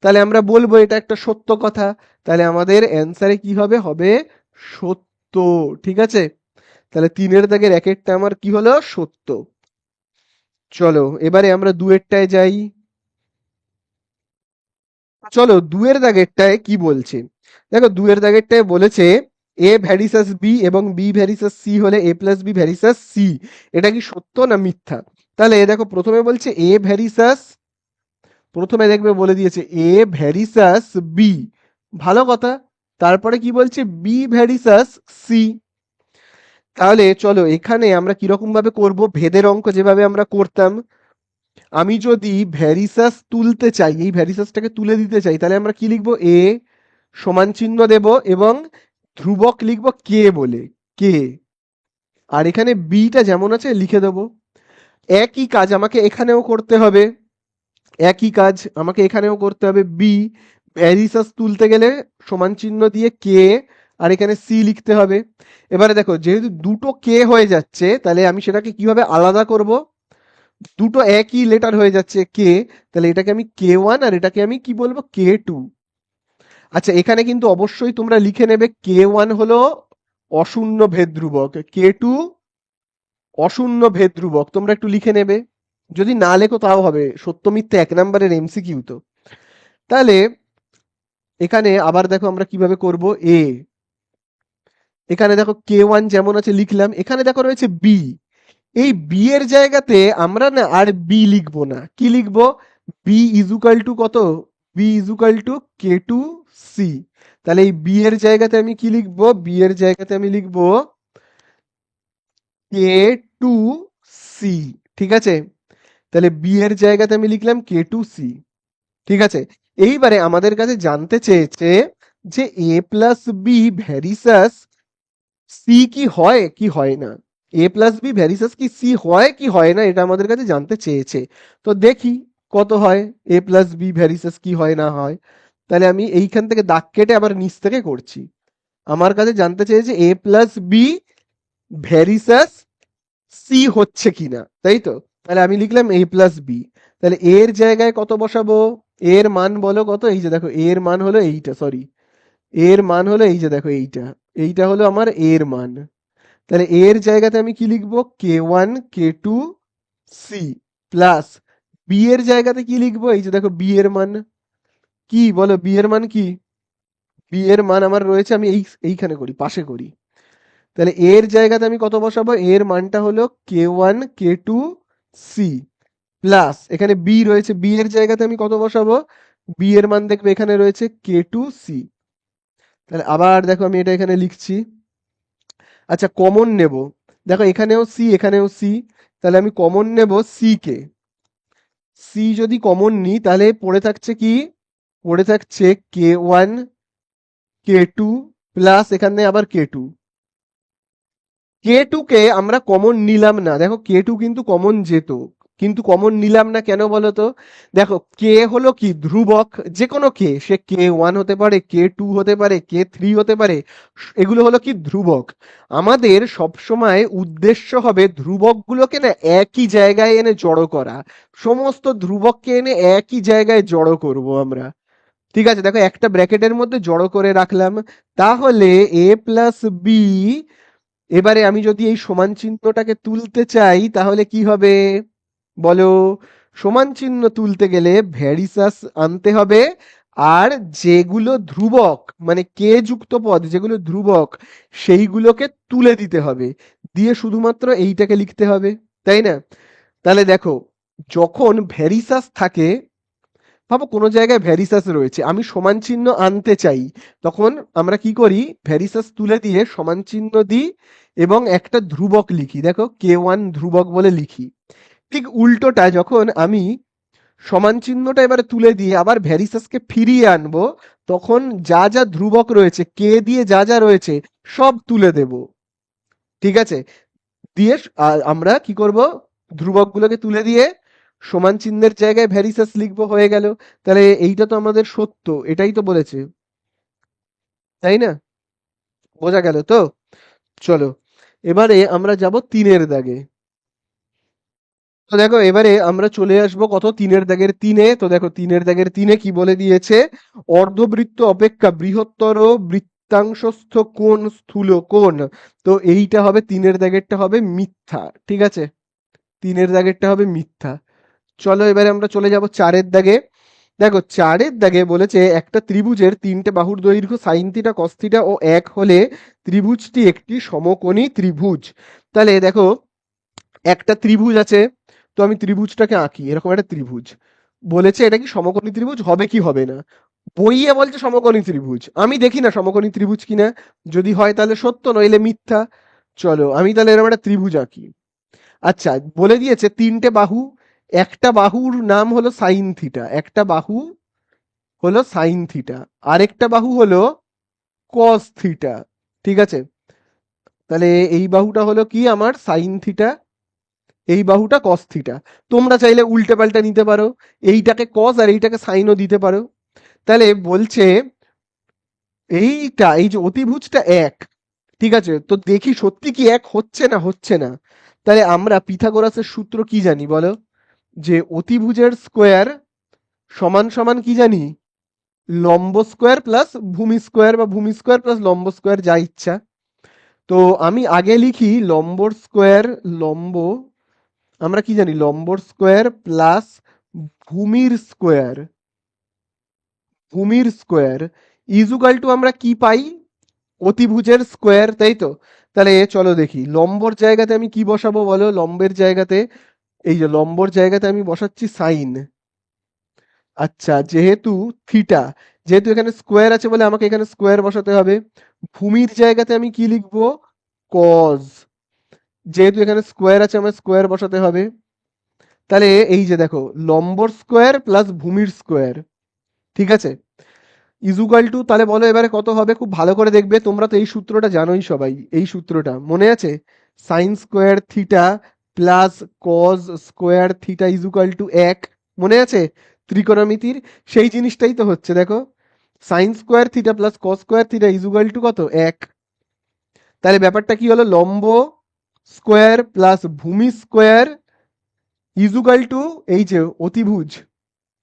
তাহলে আমরা বলবো এটা একটা সত্য কথা। তাহলে আমাদের অ্যান্সারে কি হবে? হবে সত্য। ঠিক আছে, তাহলে 3-এর দাগের একেরটা আমার কি হলো? সত্য। চলো এবারে আমরা 2-এরটায় যাই। চলো 2-এর দাগেরটায় কি বলছে দেখো। 2-এর দাগেরটায় বলেছে এ ভ্যারিসাস বি এবং বি ভ্যারিসাস সি হলে এ প্লাস বি ভ্যারিসাস সি। এটা কি সত্য না মিথ্যা? তাহলে দেখো প্রথমে বলছে এ ভ্যারিসাস, প্রথমে দেখবে বলে দিয়েছে এ ভ্যারিসাস বি, ভালো কথা। তারপরে কি বলছে? B varies as C. তাহলে চলো এখানে আমরা কিরকম ভাবে করব, ভেদের অঙ্ক যেভাবে আমরা করতাম। আমি যদি ভ্যারিসাস তুলতে চাই, এই ভ্যারিসাসটাকে তুলে দিতে চাই, তাহলে আমরা কি লিখবো? এ সমান চিহ্ন দেব এবং ধ্রুবক লিখবো কে বলে, কে। আর এখানে বিটা যেমন আছে লিখে দেবো। একই কাজ আমাকে এখানেও করতে হবে, একই কাজ আমাকে এখানেও করতে হবে। বি ভ্যারিসাস তুলতে গেলে সমান চিহ্ন দিয়ে কে, আর এখানে সি লিখতে হবে। এবারে দেখো যেহেতু দুটো কে হয়ে যাচ্ছে তাহলে আমি সেটাকে কিভাবে আলাদা করব? দুটো একই লেটার হয়ে যাচ্ছে কে, তাহলে এটাকে আমি K1 আর এটাকে আমি কি বলবো? K2। আচ্ছা এখানে কিন্তু অবশ্যই তোমরা লিখে নেবে K1 হলো অশূন্য ভেদ ধ্রুবক, K2 অশূন্য ভেদ ধ্রুবক, তোমরা একটু লিখে নেবে। যদি না লেখো তাও হবে, সত্য মিথ্যে 1 নম্বরের এমসিকিউ তো। তাহলে এখানে আবার দেখো আমরা কিভাবে করব। এ এখানে দেখো K1 যেমন আছে লিখলাম, এখানে দেখো রয়েছে বি। এই বি এর জায়গাতে আমরা না আর বি লিখবো না, কি লিখবো? বি ইজুকাল টু কত? B equal to K2 C. তাহলে এই বি এর জায়গাতে আমি কি লিখবো? বি এর জায়গাতে আমি লিখবো K2 সি। ঠিক আছে, তাহলে বি এর জায়গাতে আমি লিখলাম K2 সি। ঠিক আছে, এইবারে আমাদের কাছে জানতে চেয়েছে যে এ প্লাস বি ভ্যারিসাস সি কি হয় কি হয় না। এ প্লাস বি ভ্যারিসাস কি সি হয় কি হয় না, এটা আমাদের কাছে জানতে চেয়েছে। তো দেখি কত হয় এ প্লাস বি ভ্যারিসাস কি হয় না হয়। তাহলে আমি এইখান থেকে দাগ কেটে আবার নিচ থেকে করছি। আমার কাছে জানতে চেয়েছে এ প্লাস বি ভ্যারিসাস সি হচ্ছে কিনা, তাই তো? তাহলে আমি লিখলাম a প্লাস বি। তাহলে এর জায়গায় কত বসাবো? এর মান বলো কত? এই যে দেখো এর মান হলো এইটা, সরি, এর মান হলো এই যে দেখো এইটা, এইটা হলো আমার এর মান। তাহলে এর জায়গাতে আমি কি লিখবো? k1 k2 c plus B এর জায়গাতে কি লিখবো? এই যে দেখো বি এর মান কি, বলো বি এর মান কি? বি এর মান আমার রয়েছে, আমি এইখানে করি, পাশে করি। তাহলে এর জায়গাতে আমি কত বসাবো? এর মানটা হলো k1 k2 c প্লাস এখানে বি রয়েছে, বি এর জায়গাতে আমি কত বসাবো? বি এর মান দেখবে এখানে রয়েছে k2 c। তাহলে আবার দেখো আমি এটা এখানে লিখছি। আচ্ছা, কমন নেব। দেখো এখানেও সি এখানেও সি, তাহলে আমি কমন নেব সি কে। সি যদি কমন নিই তাহলে পড়ে থাকছে কি? পড়ে থাকছে k1 k2 প্লাস এখানে আবার k2। কে টু কে আমরা কমন নিলাম না, দেখো কে টু কিন্তু কমন যেত, কিন্তু কমন নিলাম না কেন বলো তো? দেখো কে হলো কি ধ্রুবক, যে কোনো কে, সে k1 হতে পারে, k2 হতে পারে, k3 হতে পারে, এগুলো হলো কি ধ্রুবক। আমাদের সব সময় উদ্দেশ্য হবে ধ্রুবকগুলোকে না একই জায়গায় এনে জড়ো করা, সমস্ত ধ্রুবককে এনে একই জায়গায় জড়ো করব আমরা। ঠিক আছে, দেখো একটা ব্র্যাকেটের মধ্যে জড়ো করে রাখলাম। তাহলে a প্লাস বি, এবারে আমি যদি এই সমান চিহ্নটাকে তুলতে চাই তাহলে কি হবে বলো? সমান চিহ্ন তুলতে গেলে ভ্যারিসাস আনতে হবে, আর যেগুলো ধ্রুবক মানে কে যুক্ত পদ যেগুলো ধ্রুবক সেইগুলোকে তুলে দিতে হবে, দিয়ে শুধুমাত্র এইটাকে লিখতে হবে, তাই না? তাহলে দেখো, যখন ভ্যারিসাস থাকে, ভাবো কোনো জায়গায় ভ্যারিসাস রয়েছে, আমি সমান চিহ্ন আনতে চাই, তখন আমরা কি করি? ভ্যারিসাস তুলে দিয়ে সমান চিহ্ন দিই এবং একটা ধ্রুবক লিখি, দেখো k1 ধ্রুবক বলে লিখি। ঠিক উল্টোটা, যখন আমি সমান চিহ্নটা এবারে তুলে দিয়ে আবার ভ্যারিসাসকে ফিরিয়ে আনবো, তখন যা যা ধ্রুবক রয়েছে কে দিয়ে যা যা রয়েছে সব তুলে দেব। ঠিক আছে, দিয়ে আমরা কি করব? ধ্রুবকগুলোকে তুলে দিয়ে সমান চিহ্নের জায়গায় ভ্যারিসাস লিখবো, হয়ে গেল। তাহলে এইটা তো আমাদের সত্য, এটাই তো বলেছে, তাই না? বোঝা গেল তো? চলো, এবারে আমরা যাব তিনের দাগে। তো দেখো এবারে আমরা চলে আসবো কত, তিনের দাগের তিনে। তো দেখো তিনের দাগের তিনে কি বলে দিয়েছে? অর্ধবৃত্ত অপেক্ষা বৃহত্তর বৃত্তাংশস্থ কোণ স্থূল কোণ। তো এইটা হবে, তিনের দাগেরটা হবে মিথ্যা, ঠিক আছে? তিনের দাগেরটা হবে মিথ্যা। চলো এবারে আমরা চলে যাব চারের দাগে। দেখো চারের দাগে বলেছে একটা ত্রিভুজের তিনটে বাহুর দৈর্ঘ্য সাইন থিটা কস থিটা ও এক হলে ত্রিভুজটি একটি সমকোণী ত্রিভুজ। তাহলে দেখো একটা ত্রিভুজ আছে, তো আমি ত্রিভুজটাকে আঁকি, এরকম একটা ত্রিভুজ বলেছে, এটা কি সমকোণী ত্রিভুজ হবে কি হবে না? বইয়ে বলছে সমকোণী ত্রিভুজ, আমি দেখি না সমকোণী ত্রিভুজ কিনা, যদি হয় তাহলে সত্য, নইলে মিথ্যা। চলো আমি তাহলে এরকম একটা ত্রিভুজ আঁকি। আচ্ছা, বলে দিয়েছে তিনটে বাহু, একটা বাহুর নাম হলো সাইন থিটা, একটা বাহু হলো সাইন থিটা, আরেকটা বাহু হলো কস থিটা। ঠিক আছে, তাহলে এই বাহুটা হলো কি আমার সাইন থিটা, এই বাহুটা কস থিটা। তোমরা চাইলে উল্টে পাল্টা নিতে পারো, এইটাকে কস আর এইটাকে সাইনও দিতে পারো। তাহলে বলছে এইটা, এই যে অতিভুজটা এক, ঠিক আছে, তো দেখি সত্যি কি এক হচ্ছে না হচ্ছে না। তাহলে আমরা পিথাগোরাসের সূত্র কি জানি বলো? যে অতিভুজের স্কোয়ার সমান সমান কি জানি? লম্ব স্কোয়ার প্লাস ভূমি স্কোয়ার, বা ভূমি স্কোয়ার প্লাস লম্ব স্কোয়ার, যা ইচ্ছা। তো আমি আগে লিখি লম্বর স্কোয়ার, লম্ব, আমরা কি জানি লম্বর স্কোয়ার প্লাস ভূমির স্কোয়ার, ভূমির স্কোয়ার ইজুকাল টু আমরা কি পাই? অতিভুজের স্কোয়ার, তাই তো? তাহলে চলো দেখি লম্বর জায়গাতে আমি কি বসাবো বলো? লম্বের জায়গাতে, এই যে লম্বর জায়গাতে আমি বসাচ্ছি সাইন। আচ্ছা, যেহেতু থিটা, যেহেতু এখানে স্কোয়ার আছে বলে আমাকে এখানে স্কোয়ার বসাতে হবে। ভূমির জায়গাতে আমি কি লিখবো? কজ, যেহেতু এখানে স্কোয়ার আছে আমার স্কোয়ার বসাতে হবে। তাহলে এই যে দেখো লম্বর স্কোয়ার প্লাস ভূমির স্কোয়ার, ঠিক আছে, ইজুকাল টু, তাহলে বলো এবারে কত হবে? খুব ভালো করে দেখবে, তোমরা তো এই সূত্রটা জানোই সবাই, এই সূত্রটা মনে আছে? Sine square theta plus cos square theta equal to এক, মনে আছে? ত্রিকোণমিতির সেই জিনিসটাই তো হচ্ছে, দেখো sine square theta plus cos square theta equal to কত? এক। তাহলে ব্যাপারটা কি হলো? লম্ব স্কোয়ার প্লাস ভূমি স্কোয়ার ইজুকাল টু এই যে অতিভুজ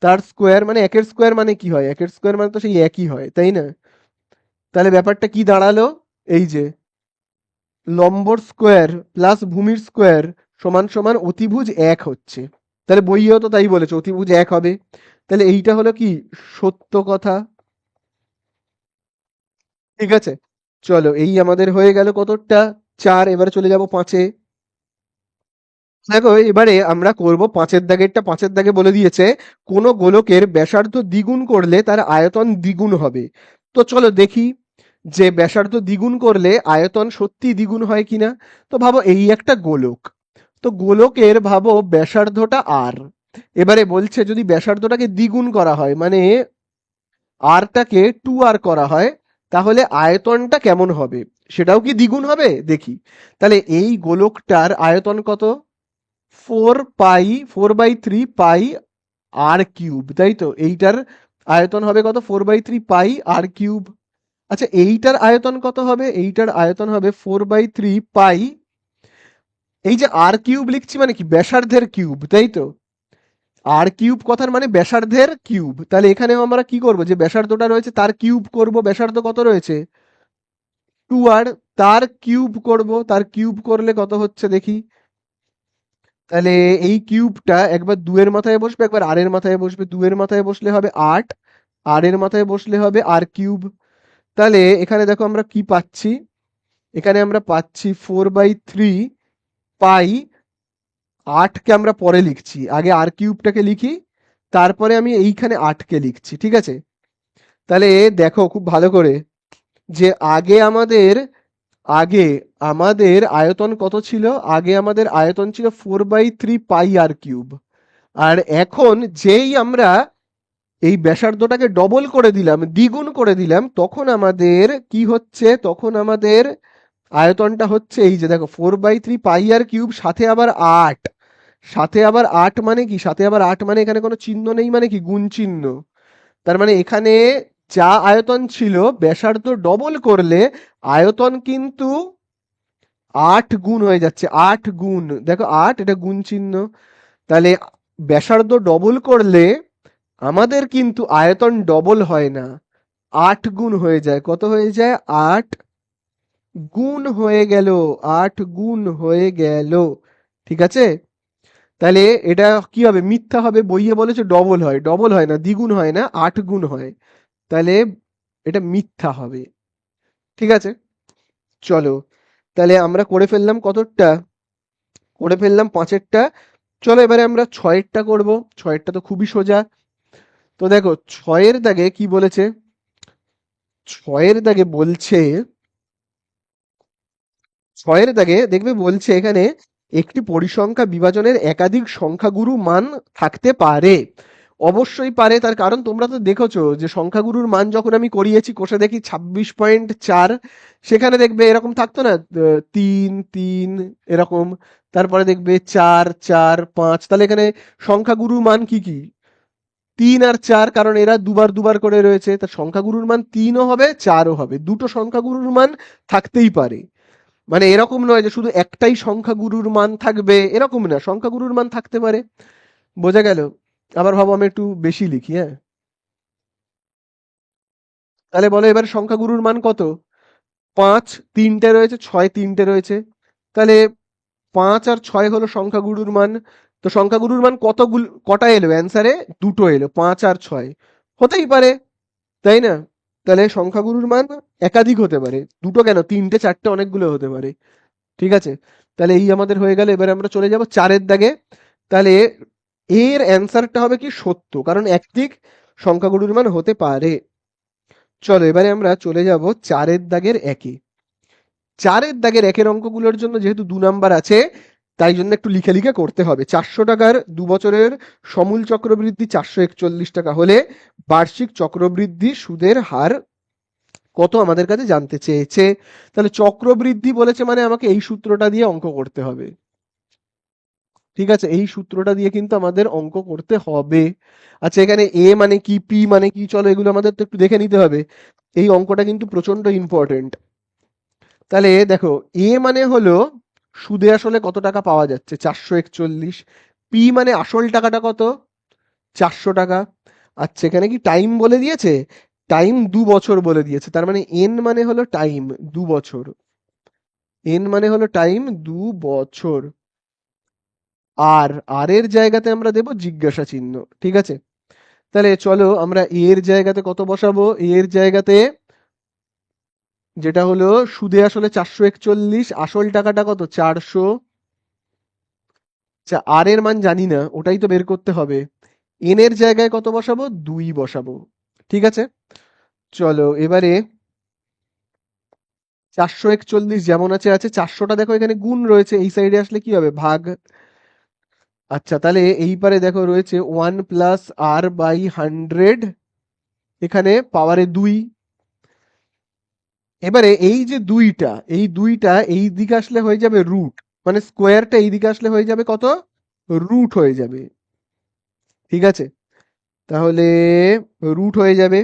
তার স্কোয়ার, মানে একের স্কোয়ার মানে কি হয়, একের স্কোয়ার মানে তো সেই একই হয়, তাই না? তাহলে ব্যাপারটা কি দাঁড়ালো, এই যে লম্বর স্কোয়ার প্লাস ভূমির স্কোয়ার সমান সমান অতিভুজ এক হচ্ছে। তাহলে বইয়েও তো তাই বলেছে অতিভুজ এক হবে। তাহলে এইটা হলো কি সত্য কথা। ঠিক আছে, চলো এই আমাদের হয়ে গেল কতটা, 4। এবারে চলে যাব 5-এ। দেখো এবারে আমরা করব 5-এর দাগেরটা। 5-এর দাগে বলে দিয়েছে কোনো গোলকের ব্যাসার্ধ দ্বিগুণ করলে তার আয়তন দ্বিগুণ হবে। তো চলো দেখি যে ব্যাসার্ধ দ্বিগুণ করলে আয়তন সত্যি দ্বিগুণ হয় কিনা। তো ভাবো এই একটা গোলক, তো গোলকের ভাবো ব্যাসার্ধটা আর, এবারে বলছে যদি ব্যাসার্ধটাকে দ্বিগুণ করা হয় মানে আরটাকে 2r করা হয়, তাহলে আয়তনটা কেমন হবে, সেটাও কি দ্বিগুণ হবে দেখি। তাহলে এই গোলকটার আয়তন কত, 4/3 পাই আর কিউব, তাই তো? এইটার আয়তন হবে কত, 4/3 পাই আর কিউব। আচ্ছা এইটার আয়তন কত হবে, এইটার আয়তন হবে 4/3 পাই, এই যে আর কিউব লিখছি মানে কি ব্যাসার্ধের কিউব, তাই তো? আর কিউব কথার মানে ব্যাসার্ধের কিউব। তাহলে এখানেও আমরা কি করব, যে ব্যাসার্ধটা রয়েছে তার কিউব করব, ব্যাসার্ধ কত রয়েছে 2r, তার কিউব করব, তার কিউব করলে কত হচ্ছে দেখি। তাহলে এই কিউবটা একবার 2 এর মাথায় বসবে, একবার আর এর মাথায় বসবে। 2 এর মাথায় বসলে হবে 8, আর এর মাথায় বসলে হবে আর কিউব। তাহলে এখানে দেখো আমরা কি পাচ্ছি, এখানে আমরা পাচ্ছি 4/3 পাই, 8কে আমরা পরে লিখছি, আগে আর কিউবটাকে লিখি, তারপরে আমি এইখানে 8কে লিখছি, ঠিক আছে? তাহলে দেখো খুব ভালো করে যে আগে আমাদের আয়তন কত ছিল, আগে আমাদের আয়তন ছিল 4/3 পাই আর কিউব। আর এখন যেই আমরা এই ব্যাসার্ধটাকে ডবল করে দিলাম, দ্বিগুণ করে দিলাম, তখন আমাদের কি হচ্ছে, তখন আমাদের আয়তনটা হচ্ছে এই যে দেখো 4/3 পাই আর কিউব, সাথে আবার 8, সাথে আবার 8 মানে কি, সাথে আবার 8 মানে এখানে কোনো চিহ্ন নেই মানে কি গুণ চিহ্ন। তার মানে এখানে যা আয়তন ছিল ব্যাসার্ধ ডবল করলে আয়তন কিন্তু 8 গুণ হয়ে যাচ্ছে, 8 গুণ, দেখো 8 এটা গুণ চিহ্ন। তাহলে ব্যাসার্ধ ডবল করলে আমাদের কিন্তু আয়তন ডবল হয় না, 8 গুণ হয়ে যায়। কত হয়ে যায়, 8 গুণ হয়ে গেল, 8 গুণ হয়ে গেল। ঠিক আছে, তাহলে এটা কি হবে, মিথ্যা হবে। বইয়ে বলেছে ডবল হয়, ডবল হয় না, দ্বিগুণ হয় না, 8 গুণ হয়। তাহলে এটা মিথ্যা হবে। ঠিক আছে, চলো তাহলে আমরা করে ফেললাম কতটা, করে ফেললাম 5-এরটা। চলো এবারে আমরা 6-এরটা করব। 6-এরটা তো খুবই সোজা। তো দেখো 6-এর দাগে কি বলেছে, 6-এর দাগে বলছে, 6-এর দাগে দেখবে বলছে এখানে একটি পরিসংখ্যা বিভাজনের একাধিক সংখ্যাগুরু মান থাকতে পারে। অবশ্যই পারে, তার কারণ তোমরা তো দেখেছো যে সংখ্যাগুরুর মান যখন আমি করিয়েছি কোষে দেখি 26.4, সেখানে দেখবে এরকম থাকতো না 3 3 এরকম, তারপরে দেখবে 4 4 5। তাহলে এখানে সংখ্যাগুরুর মান কি কি, 3 আর 4, কারণ এরা দুবার দুবার করে রয়েছে, তার সংখ্যাগুরুর মান 3ও হবে 4ও হবে, দুটো সংখ্যাগুরুর মান থাকতেই পারে। মানে এরকম নয় যে শুধু একটাই সংখ্যাগুরুর মান থাকবে, এরকম না, সংখ্যাগুরুর মান থাকতে পারে। বোঝা গেল? আবার ভাবো আমি একটু বেশি লিখি, হ্যাঁ, তাহলে বলো এবার সংখ্যাগুরুর মান কত, 5 তিনটে রয়েছে, 6 তিনটে রয়েছে, তাহলে 5 আর 6 হলো সংখ্যাগুরুর মান। তো সংখ্যাগুরুর মান কটা এলো অ্যান্সারে, দুটো এলো, 5 আর 6। হতেই পারে, তাই না? তাহলে সংখ্যাগুরুর মান একাধিক হতে পারে, দুটো কেন, তিনটে চারটে অনেকগুলো হতে পারে। ঠিক আছে, তাহলে এই আমাদের হয়ে গেল। এবারে আমরা চলে যাব 4-এর দাগে। তাহলে এর অ্যান্সারটা হবে কি সত্য, কারণ একদিক সংখ্যাগুরুর মান হতে পারে। চলো এবারে আমরা চলে যাব 4-এর দাগের 1-এ। 4-এর দাগের 1-এর অঙ্কগুলোর জন্য যেহেতু 2 নাম্বার আছে, তাই জন্য একটু লিখে লিখে করতে হবে। 400 টাকার 2 বছরের সমূল চক্রবৃদ্ধি 441 টাকা হলে বার্ষিক চক্রবৃদ্ধি সুদের হার কত আমাদের কাছে জানতে চেয়েছে। তাহলে চক্রবৃদ্ধি বলেছে মানে আমাকে এই সূত্রটা দিয়ে অঙ্ক করতে হবে। ঠিক আছে, এই সূত্রটা দিয়ে কিন্তু আমাদের অঙ্ক করতে হবে। আচ্ছা এখানে এ মানে কি, পি মানে কি, চলো এগুলো আমাদের তো একটু দেখে নিতে হবে। এই অঙ্কটা কিন্তু প্রচন্ড ইম্পর্টেন্ট। তাহলে দেখো এ মানে হলো সুদে আসলে কত টাকা পাওয়া যাচ্ছে? 441। পি মানে আসল টাকাটা কত? 400 টাকা। আচ্ছা, এখানে কি টাইম বলে দিয়েছে? টাইম 2 বছর বলে দিয়েছে, তার মানে এন মানে হলো টাইম 2 বছর। এন মানে হলো টাইম 2 বছর। আর আর এর জায়গাতে আমরা দেব জিজ্ঞাসা চিহ্ন। ঠিক আছে, তাহলে চলো আমরা এর জায়গাতে কত বসাবো? এর জায়গাতে যেটা হলো সুদে আসলে 441, আসল টাকাটা কত? 400। আচ্ছা, আর এর মান জানি না, ওটাই তো বের করতে হবে। এন এর জায়গায় কত বসাবো? 2 বসাবো। ঠিক আছে, চলো এবারে 441 যেমন আছে আছে, 400টা দেখো এখানে গুণ রয়েছে, এই সাইডে আসলে কি হবে? ভাগ। আচ্ছা, তাহলে এই পারে দেখো রয়েছে 1 + r/100, এখানে পাওয়ারে 2। এবারে এই যে দুইটা, এই দুইটা এই দিকে আসলে হয়ে যাবে রুট, মানে স্কোয়ারটা এই দিকে আসলে হয়ে যাবে কত? রুট হয়ে যাবে। ঠিক আছে, তাহলে রুট হয়ে যাবে।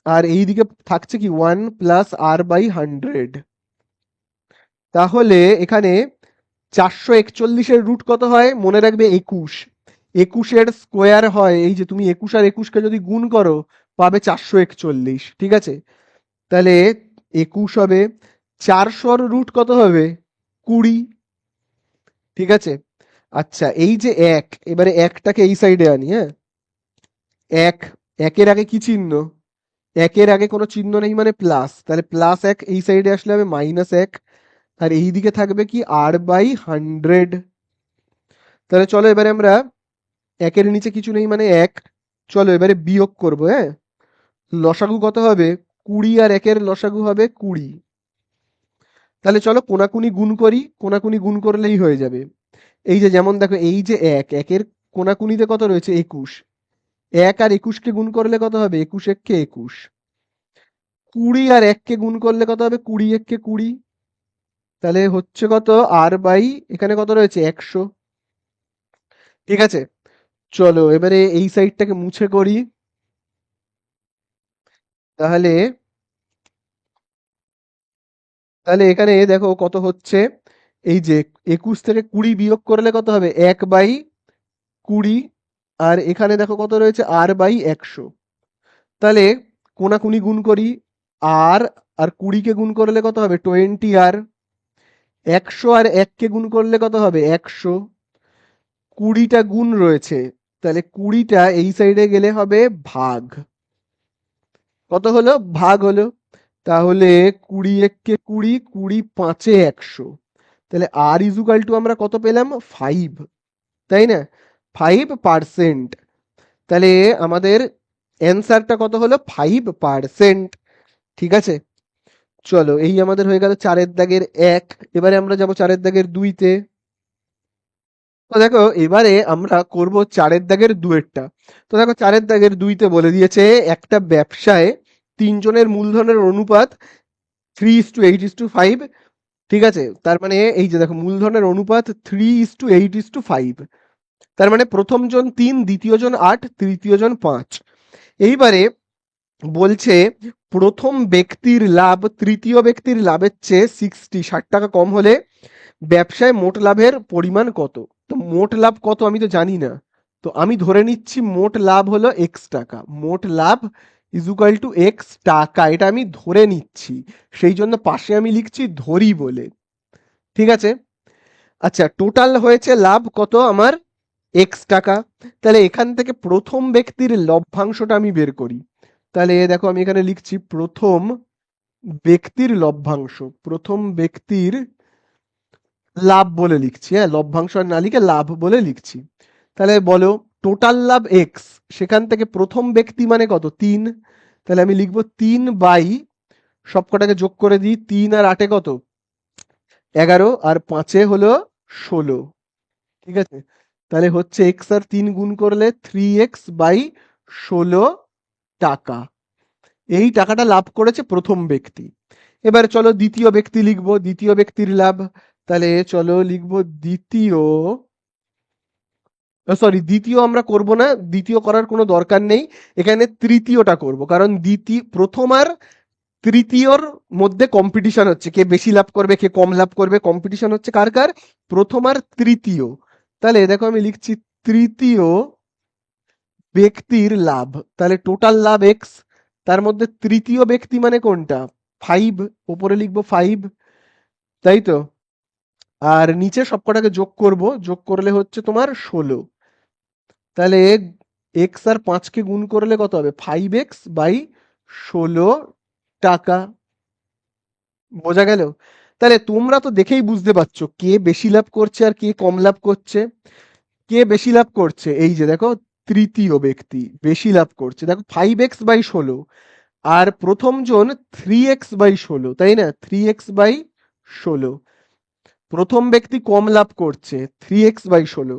আর এই দিকে থাকছে কি? 1 + r/100। তাহলে এখানে 441-এর রুট কত হয়? মনে রাখবে 21। 21-এর স্কোয়ার হয়, এই যে তুমি 21 আর 21কে যদি গুণ করো পাবে 441। ঠিক আছে, তাহলে 21 হবে। 400-র রুট কত হবে? 20। ঠিক আছে, আচ্ছা এই যে এক, এবারে একটাকে এই সাইডে আনি, হ্যাঁ। এক, একের আগে কি চিহ্ন? একের আগে কোনো চিহ্ন নেই মানে প্লাস, তাহলে +1 এই সাইডে আসলে হবে -1। আর এই দিকে থাকবে কি? r/100। তাহলে চলো এবারে আমরা একের নিচে কিছু নেই মানে এক, চলো এবারে বিয়োগ করব, হ্যাঁ। লসাগু কত হবে? 20 আর একের লসাগু হবে 20। তাহলে চলো কোনাকুনি গুণ করি, কোনাকুনি গুণ করলেই হয়ে যাবে। এই যে যেমন দেখো, এই যে একের কোনাকুনিতে কত রয়েছে? 21। 1 আর 21কে গুণ করলে কত হবে? 21 একে 21। 20 আর 1কে গুণ করলে কত হবে? 20 একে 20। তাহলে হচ্ছে কত? এখানে কত রয়েছে? 100। ঠিক আছে, চলো এবারে এই সাইডটাকে মুছে করি। তাহলে তাহলে এখানে দেখো কত হচ্ছে। এই যে 21 থেকে 20 বিয়োগ করলে কত হবে? 1/20। আর এখানে দেখো কত রয়েছে? r/100। তাহলে কোনাকুনি গুণ করি। আর আর 20কে গুণ করলে কত হবে? 20r। 100 আর 1কে গুণ করলে কত হবে? 100। 20টা গুণ রয়েছে, তাহলে 20টা এই সাইডে গেলে হবে ভাগ। কত হলো? ভাগ হলো। তাহলে 20 একে 20, 20 পাঁচে 100। তাহলে r আমরা কত পেলাম? 5, তাই না? 5%। তাহলে আমাদের অ্যান্সারটা কত হলো? 5%। ঠিক আছে, চলো এই আমাদের হয়ে গেল 4-এর দাগের 1। এবারে আমরা যাব 4-এর দাগের 2-তে। তো দেখো এবারে আমরা করব 4-এর দাগের 2-এরটা। তো দেখো 4-এর দাগের 2-তে বলে দিয়েছে একটা ব্যবসায় 3 জনের মূলধনের অনুপাত 3:8:5। ঠিক আছে, তার মানে এই যে দেখো মূলধনের অনুপাত 3:8:5। তার মানে প্রথম জন 3, দ্বিতীয় জন 8, তৃতীয় জন 5। এইবারে বলছে প্রথম ব্যক্তির লাভ তৃতীয় ব্যক্তির লাভের চেয়ে 60 কম হলে ব্যবসায় মোট লাভের পরিমাণ কত? তো মোট লাভ কত আমি তো জানি না, তো আমি ধরে নিচ্ছি মোট লাভ হলো x টাকা। মোট লাভ x টাকা, এটা আমি ধরে নিচ্ছি, সেই জন্য পাশে আমি লিখছি ধরি বলে। ঠিক আছে, আচ্ছা টোটাল হয়েছে লাভ কত আমার? x টাকা। তাহলে এখান থেকে প্রথম ব্যক্তির লভ্যাংশটা আমি বের করি। তাহলে দেখো আমি এখানে লিখছি প্রথম ব্যক্তির লভ্যাংশ, প্রথম ব্যক্তির লাভ বলে লিখছি, হ্যাঁ। লভ্যাংশ আর না লিখে লাভ বলে লিখছি। তাহলে বলো টোটাল লাভ এক্স, সেখান থেকে প্রথম ব্যক্তি মানে কত? 3। তাহলে আমি লিখবো 3 বাই, সব কটাকে যোগ করে দিই, 3 আর 8-এ কত? 11, আর 5-এ হলো 16। ঠিক আছে, তাহলে হচ্ছে এক্স আর 3 গুণ করলে 3x/16 টাকা। এই টাকাটা লাভ করেছে প্রথম ব্যক্তি। এবার চলো দ্বিতীয় ব্যক্তি লিখবো, দ্বিতীয় ব্যক্তির লাভ। তাহলে চলো লিখবো দ্বিতীয়, সরি দ্বিতীয় আমরা করব না, দ্বিতীয় করার কোনো দরকার নেই। এখানে তৃতীয়টা করব, কারণ প্রথম আর তৃতীয়র মধ্যে কম্পিটিশন হচ্ছে, কে বেশি লাভ করবে কে কম লাভ করবে, কম্পিটিশন হচ্ছে কার কার, প্রথম আর তৃতীয়। তাহলে দেখো আমি লিখছি তৃতীয় ব্যক্তির লাভ, তাহলে টোটাল লাভ এক্স, তার মধ্যে তৃতীয় ব্যক্তি মানে কোনটা, 5, উপরে লিখবো 5, তাই তো। আর নিচে সবকটাকে যোগ করব, যোগ করলে হচ্ছে তোমার 16। তাহলে এক্স আর 5কে গুণ করলে কত হবে, 5x/16 টাকা। বোঝা গেল? তাহলে তোমরা তো দেখেই বুঝতে পারছো কে বেশি লাভ করছে আর কে কম লাভ করছে। কে বেশি লাভ করছে, এই যে দেখো তৃতীয় ব্যক্তি বেশি লাভ করছে, দেখো 5x/16, আর প্রথম জন 3x/16, তাই না, 3x/16। প্রথম ব্যক্তি কম লাভ করছে 3x/16,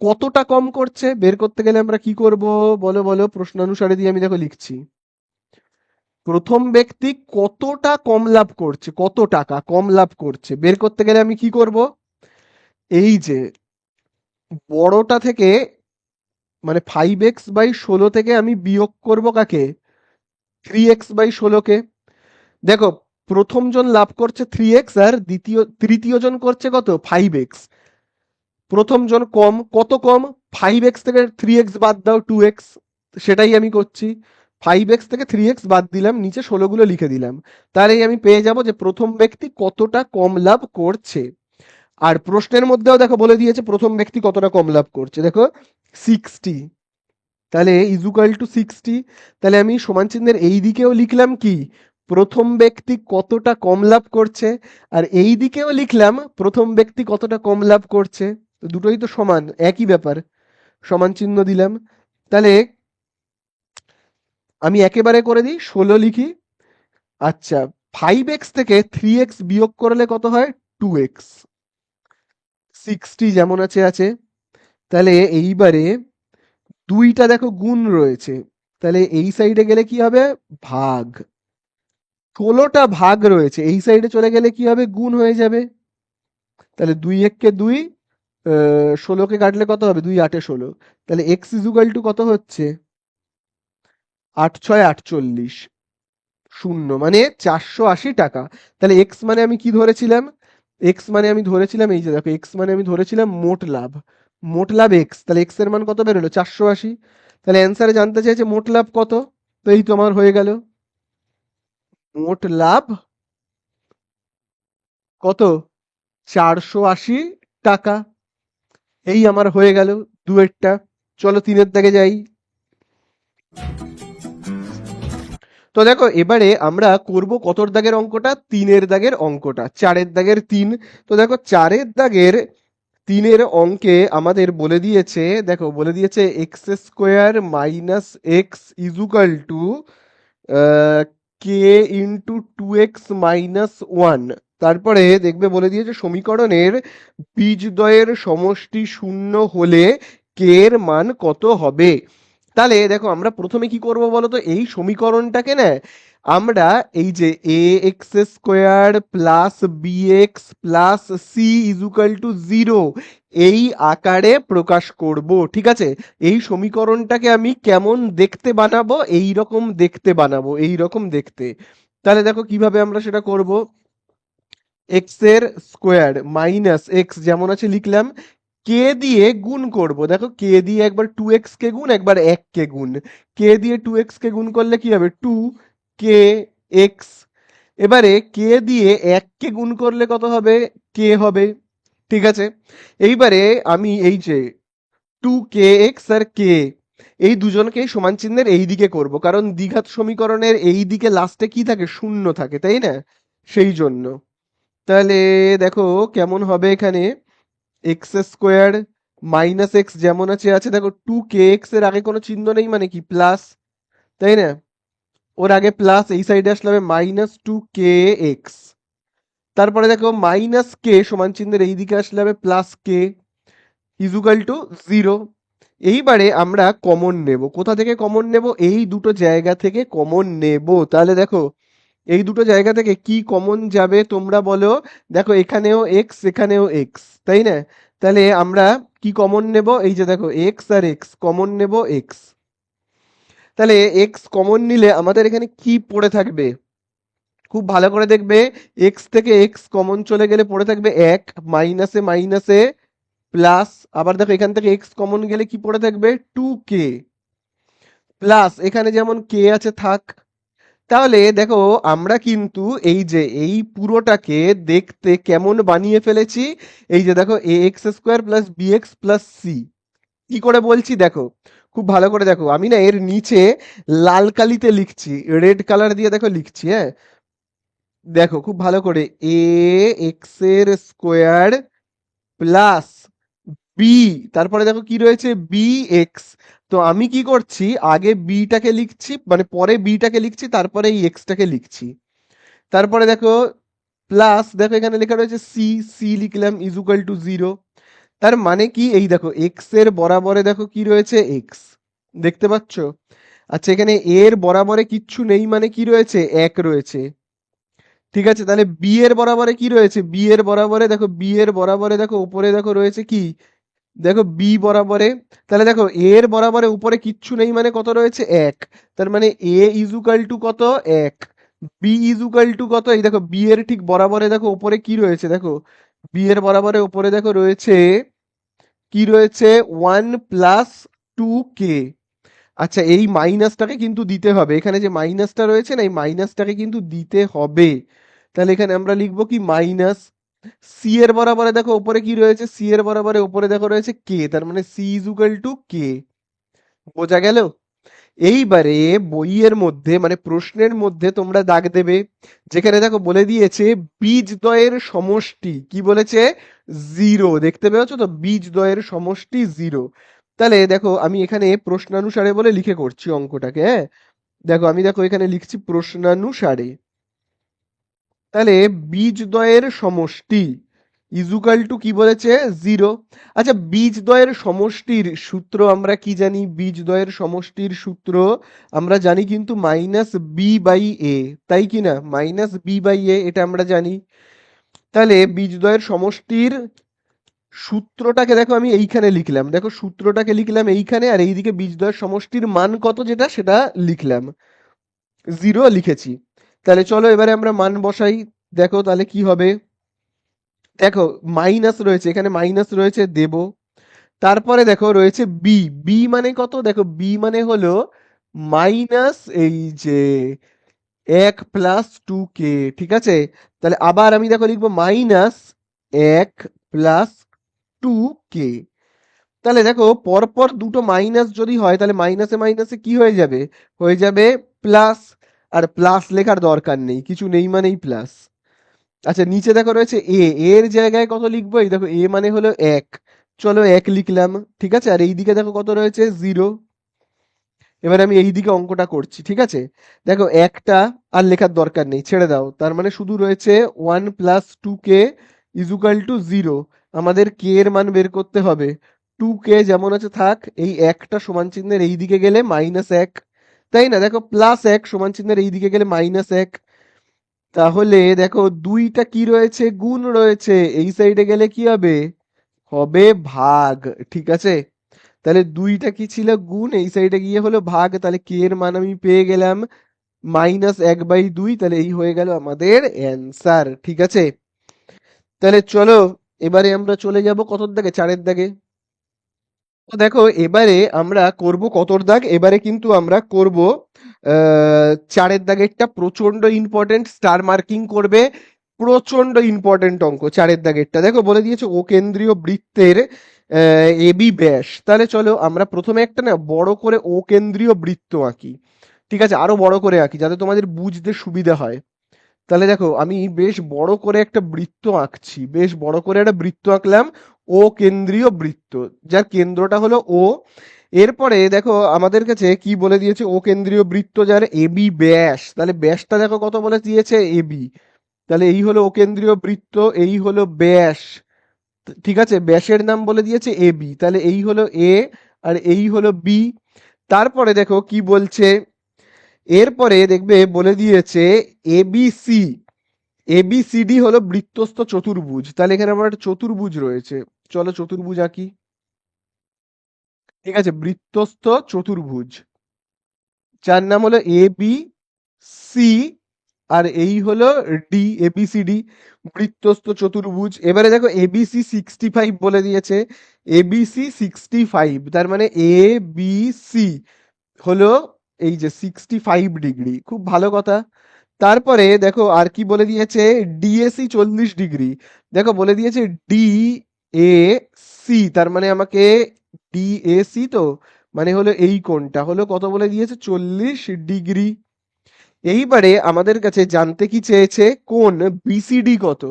কতটা কম করছে বের করতে গেলে আমরা কি করব, বলো বলো, প্রশ্নানুসারে দিয়ে আমি দেখো লিখছি। প্রথম ব্যক্তি কতটা কম লাভ করছে, কত টাকা কম লাভ করছে বের করতে গেলে আমি কি করব, এই যে বড়টা থেকে মানে 5x/16 থেকে আমি বিয়োগ করব কাকে, 3x/16 কে। দেখো প্রথম জন লাভ করছে 3x আর তৃতীয় জন করছে কত, 5x। প্রথম জন কম, কত কম, 5x থেকে 3x বাদ দাও, 2x, সেটাই আমি করছি। 5x থেকে 3x বাদ দিলাম, নিচে 16 গুলো লিখে দিলাম, তাহলেই আমি পেয়ে যাব যে প্রথম ব্যক্তি কতটা কম লাভ করছে। আর প্রশ্নের মধ্যেও দেখো বলে দিয়েছে প্রথম ব্যক্তি কতটা কম লাভ করছে, দেখো 60, তাহলে ইজুকাল টু 60। তাহলে আমি সমান চিহ্নের এই দিকেও লিখলাম কি, প্রথম ব্যক্তি কতটা কম লাভ করছে, আর এই দিকেও লিখলাম প্রথম ব্যক্তি কতটা কম লাভ করছে, তো দুটোই তো সমান, একই ব্যাপার, সমান চিহ্ন দিলাম। তাহলে আমি একেবারে করে দিই, 16 লিখি। আচ্ছা, 5x থেকে 3x বিয়োগ করলে কত হয়, 2x। 60 যেমন আছে আছে। তাহলে এইবারে দুইটা দেখো গুণ রয়েছে, তাহলে এই সাইডে গেলে কি হবে, ভাগ। 16টা ভাগ রয়েছে, এই সাইডে চলে গেলে কি হবে, গুণ হয়ে যাবে। তাহলে 2 1 কে 2, 16কে কাটলে কত হবে, 2 8 16। তাহলে এক্স ইজুকাল টু কত হচ্ছে, 8 6 48, শূন্য মানে 480 টাকা। তাহলে এক্স মানে আমি কি ধরেছিলাম, এক্স মানে আমি ধরেছিলাম, এই যে দেখো এক্স মানে আমি ধরেছিলাম মোট লাভ, মোট লাভ এক্স, তাহলে এক্স এর মান কত বেরোলো, 480। তাহলে অ্যান্সারে জানতে চাইছে মোট লাভ কত, তো এই তো আমার হয়ে গেল, মোট লাভ কত, 480 টাকা। এই আমার হয়ে গেল দুয়েরটা। চলো তিনের দাগে যাই। তো দেখো এবারে আমরা করব কতর দাগের অঙ্কটা, তিনের দাগের অঙ্কটা, 4-এর দাগের 3। তো দেখো 4-এর দাগের 3-এর অঙ্কে আমাদের বলে দিয়েছে, দেখো বলে দিয়েছে x² - x equal to k × 2x - 1। তারপরে দেখবে বলে দিয়েছে সমীকরণের বীজদ্বয়ের সমষ্টি শূন্য হলে কে এর মান কত হবে। তাহলে দেখো আমরা প্রথমে কি করব বলতো, এই সমীকরণটাকে না আমরা এই যে ax² + bx + c = 0 এই আকারে প্রকাশ করব, ঠিক আছে। এই সমীকরণটাকে আমি কেমন দেখতে বানাবো, এই রকম দেখতে বানাবো, এই রকম দেখতে। তাহলে দেখো কিভাবে আমরা সেটা করব, x² - x যেমন আছে লিখলাম, কে দিয়ে গুণ করব, দেখো কে দিয়ে একবার 2x কে গুণ, একবার 1 কে গুণ। কে দিয়ে 2x কে গুণ করলে কি হবে, 2kx। এবারে কে দিয়ে 1 কে গুণ করলে কত হবে, কে হবে, ঠিক আছে। এইবারে আমি এই যে 2kx আর কে, এই দুজনকেই সমান চিহ্নের এই দিকে করব, কারণ দ্বিঘাত সমীকরণের এই দিকে লাস্টে কি থাকে, শূন্য থাকে, তাই না, সেই জন্য। তাহলে দেখো কেমন হবে এখানে, x² - x যেমন আছে আছে, দেখো 2kx এর আগে কোনো চিহ্ন নেই মানে কি, প্লাস, তাই না, ওর আগে প্লাস, এই সাইডে আসলে হবে -2kx। তারপরে দেখো মাইনাস কে সমান চিহ্নের এই দিকে আসলে হবে প্লাস কে ইজুকাল টু 0। এইবারে আমরা কমন নেব, কোথা থেকে কমন নেব, এই দুটো জায়গা থেকে কমন নেব। তাহলে দেখো এই দুটো জায়গা থেকে কি কমন যাবে তোমরা বলো, দেখো এখানেও এক্স এখানেও এক্স, তাই না। তাহলে আমরা কি কমন নেব, এই যে দেখো এক্স আর এক্স কমন নেব, এক্স। তাহলে এক্স কমন নিলে আমাদের এখানে কি পড়ে থাকবে, খুব ভালো করে দেখবে, এক্স থেকে এক্স কমন চলে গেলে পড়ে থাকবে এক, মাইনাসে মাইনাসে প্লাস, আবার দেখো এখান থেকে এক্স কমন গেলে কি পড়ে থাকবে, 2k প্লাস এখানে যেমন কে আছে থাক। তাহলে দেখো আমরা কিন্তু এই যে এই পুরোটাকে দেখতে কেমন বানিয়ে ফেলেছি, এই যে দেখো A X square plus B x plus C. কি করে বলছি দেখো, খুব ভালো করে দেখো, আমি না এর নিচে লাল কালিতে লিখছি, রেড কালার দিয়ে দেখো লিখছি, হ্যাঁ। দেখো খুব ভালো করে, এ এক্স এর স্কোয়ার প্লাস বি, তারপরে দেখো কি রয়েছে, বি এক্স। তো আমি কি করছি, আগে বিটাকে লিখছি, মানে পরে বিটাকে লিখছি, তারপরে এই এক্সটাকে লিখছি। তারপরে দেখো প্লাস, দেখো এখানে লেখা রয়েছে সি, সি লিখলাম ইজুকাল টু 0। তার মানে কি, এই দেখো এক্স এর বরাবরে দেখো কি রয়েছে, এক্স, দেখতে পাচ্ছ? আচ্ছা এখানে এর বরাবরে কিচ্ছু নেই, মানে কি রয়েছে, এক রয়েছে। ঠিক আছে, তাহলে বি এর বরাবরে কি রয়েছে, বি এর বরাবরে দেখো, বি এর বরাবরে দেখো উপরে দেখো রয়েছে কি, দেখো বি বরাবরে। তাহলে দেখো এর বরাবরে উপরে কিচ্ছু নেই, মানে কত রয়েছে, এক। তার মানে এ ইজুকাল টু কত, এক। বি ইজুকাল টু কত, এই দেখো বি এর ঠিক বরাবরে দেখো উপরে কি রয়েছে, দেখো বি এর বরাবরে উপরে দেখো রয়েছে কি রয়েছে, 1 + 2k। আচ্ছা এই মাইনাসটাকে কিন্তু দিতে হবে, এখানে যে মাইনাসটা রয়েছে না, এই মাইনাসটাকে কিন্তু দিতে হবে। তাহলে এখানে আমরা লিখবো কি, মাইনাস সি এর বরাবরে দেখো উপরে কি রয়েছে, সি এর বরাবরে উপরে দেখো রয়েছে কে, তার মানে সি ইজুকাল টু কে। বোঝা গেল? এইবারে বইয়ের মধ্যে মানে প্রশ্নের মধ্যে তোমরা দাগ দেবে, যেখানে দেখো বলে দিয়েছে বীজদ্বয়ের সমষ্টি, কি বলেছে, 0। দেখতে পেয়েছো তো, বীজদ্বয়ের সমষ্টি 0। তাহলে দেখো আমি এখানে প্রশ্নানুসারে বলে লিখে করছি অঙ্কটাকে, হ্যাঁ। দেখো আমি দেখো এখানে লিখছি প্রশ্নানুসারে। তাহলে বীজদ্বয়ের সমষ্টি ইজুকাল টু কি বলেছে, 0। আচ্ছা বীজদ্বয়ের সমষ্টির সূত্র আমরা কি জানি, বীজদ্বয়ের সমষ্টির সূত্র আমরা জানি কিন্তু মাইনাস বি বাই এ, তাই কি না, মাইনাস বি বাই এ, এটা আমরা জানি। তাহলে বীজদ্বয়ের সমষ্টির সূত্রটাকে দেখো আমি এইখানে লিখলাম, দেখো সূত্রটাকে লিখলাম এইখানে, আর এইদিকে বীজদ্বয়ের সমষ্টির মান কত যেটা সেটা লিখলাম, 0 লিখেছি। তাহলে চলো এবারে আমরা মান বসাই, দেখো তাহলে কি হবে, দেখো মাইনাস রয়েছে, এখানে মাইনাস রয়েছে দেব। তারপরে দেখো রয়েছে বি, বি মানে কত, দেখো বি মানে হলো মাইনাস এই যে 1 + 2k। ঠিক আছে, তাহলে আবার আমি দেখো লিখবো মাইনাস 1 + 2k। তাহলে দেখো পরপর দুটো মাইনাস যদি হয়, তাহলে মাইনাসে মাইনাসে কি হয়ে যাবে, হয়ে যাবে প্লাস। আর প্লাস লেখার দরকার নেই, কিছু নেই মানেই প্লাস। আচ্ছা নিচে দেখো রয়েছে এ, এর জায়গায় কত লিখবো, এই দেখো এ মানে হলো এক, চলো এক লিখলাম। ঠিক আছে, আর এইদিকে দেখো কত রয়েছে, 0। এবার আমি এইদিকে অঙ্কটা করছি, ঠিক আছে। দেখো একটা আর লেখার দরকার নেই, ছেড়ে দাও, তার মানে শুধু রয়েছে 1 + 2k ইজুকাল টু 0। আমাদের কে এর মান বের করতে হবে, 2k যেমন আছে থাক, এই একটা সমান চিহ্নের এই দিকে গেলে -1, তাই না, দেখো +1 সমান চিহ্নের এই দিকে গেলে -1। তাহলে দেখো দুইটা কি রয়েছে, গুণ রয়েছে, এই সাইডে গেলে কি হবে, হবে ভাগ। ঠিক আছে, তাহলে দুইটা কি ছিল, গুণ, এই সাইডে গিয়ে হলো ভাগ, তাহলে কে এর মান আমি পেয়ে গেলাম -1/2। তাহলে এই হয়ে গেল আমাদের অ্যান্সার। ঠিক আছে, তাহলে চলো এবারে আমরা চলে যাব কতর দাগে, 4-এর দাগে। তো দেখো এবারে আমরা করব কতর দাগ, এবারে কিন্তু আমরা করব 4-এর দাগেরটা, প্রচন্ড ইম্পর্টেন্ট, স্টার মার্কিং করবে, প্রচন্ড ইম্পর্টেন্ট অঙ্ক 4-এর দাগেরটা। দেখো বলে দিয়েছে ও কেন্দ্রীয় বৃত্তের এবি ব্যাস। তাহলে চলো আমরা প্রথমে একটা না বড় করে ও কেন্দ্রীয় বৃত্ত আঁকি। ঠিক আছে, আরো বড় করে আঁকি যাতে তোমাদের বুঝতে সুবিধা হয়। তাহলে দেখো আমি বেশ বড় করে একটা বৃত্ত আঁকছি, বেশ বড় করে একটা বৃত্ত আঁকলাম, ও কেন্দ্রীয় বৃত্ত, যার কেন্দ্রটা হলো ও। এরপরে দেখো আমাদের কাছে কি বলে দিয়েছে, ও কেন্দ্রীয় বৃত্ত যার এবি ব্যাস, তাহলে ব্যাসটা দেখো কত বলে দিয়েছে, এবি। তাহলে এই হলো ও কেন্দ্রীয় বৃত্ত, এই হলো ব্যাস। ঠিক আছে, ব্যাসের নাম বলে দিয়েছে এবি, তাহলে এই হলো এ আর এই হলো বি। তারপরে দেখো কি বলছে, এরপরে দেখবে বলে দিয়েছে এবিসি, এবিসিডি হলো বৃত্তস্থ চতুর্ভুজ। তাহলে এখানে আমার একটা চতুর্ভুজ রয়েছে, চলো চতুর্ভুজ আঁকি। ঠিক আছে, বৃত্তস্থ চতুর্ভুজ, যার নাম হলো এ বি সি আর এই হলো ডি, এবিসিডি, বৃত্তস্থ চতুর্ভুজ। এবারে দেখো এবিসি 65 বলে দিয়েছে, এবিসি 65, তার মানে এ বি সি হলো এই যে 65 ডিগ্রি, খুব ভালো কথা। তারপরে দেখো আর কি বলে দিয়েছে, ডিএসি 40 ডিগ্রি। দেখো বলে দিয়েছে ডি এ সি, তার মানে আমাকে ডিএসি তো মানে হলো এই কোণটা হলো কত বলে দিয়েছে, 40 ডিগ্রি। এইবারে আমাদের কাছে জানতে কি চেয়েছে, কোণ বিসিডি কত।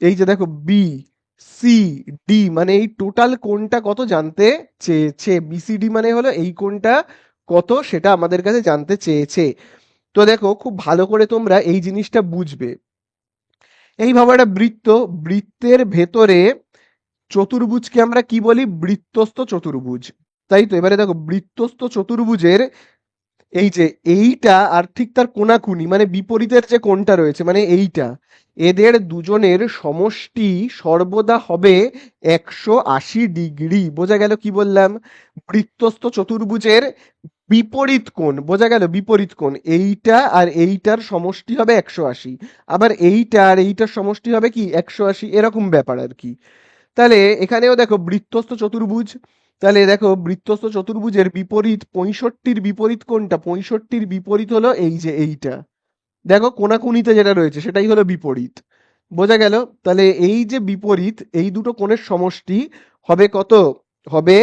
এই যে দেখো বি সি ডি মানে এই টোটাল কোণটা কত জানতে চেয়েছে, বিসিডি মানে হলো এই কোণটা কত সেটা আমাদের কাছে জানতে চেয়েছে। তো দেখো খুব ভালো করে তোমরা এই জিনিসটা বুঝবে। এই ভাবে একটা বৃত্ত, বৃত্তের ভেতরে চতুর্ভুজকে আমরা কি বলি, বৃত্তস্থ চতুর্ভুজ। তাই তো, এবারে দেখো বৃত্তস্থ চতুর্ভুজের এই যে এইটা আর ঠিক তার কোনাকুনি মানে বিপরীতের যে কোণটা রয়েছে মানে এইটা, এদের দুজনের সমষ্টি সর্বদা হবে 180 ডিগ্রি। বোঝা গেল কি বললাম, বৃত্তস্থ চতুর্ভুজের বিপরীত কোণ, বোঝা গেল বিপরীত কোণ, এইটা আর এইটার সমষ্টি হবে 180, আবার এইটা আর এইটার সমষ্টি হবে কি 180, এরকম ব্যাপার আর কি। তাহলে এখানেও দেখো বৃত্তস্থ চতুর্ভুজ, তাহলে দেখো বৃত্তস্থ চতুর্ভুজের বিপরীত 65-র বিপরীত কোনটা, 65-র বিপরীত হলো এই যে এইটা, দেখো কোনাকুনিতে যেটা রয়েছে সেটাই হলো বিপরীত। বোঝা গেল? তাহলে এই যে বিপরীত, এই দুটো কোণের সমষ্টি হবে কত, হবে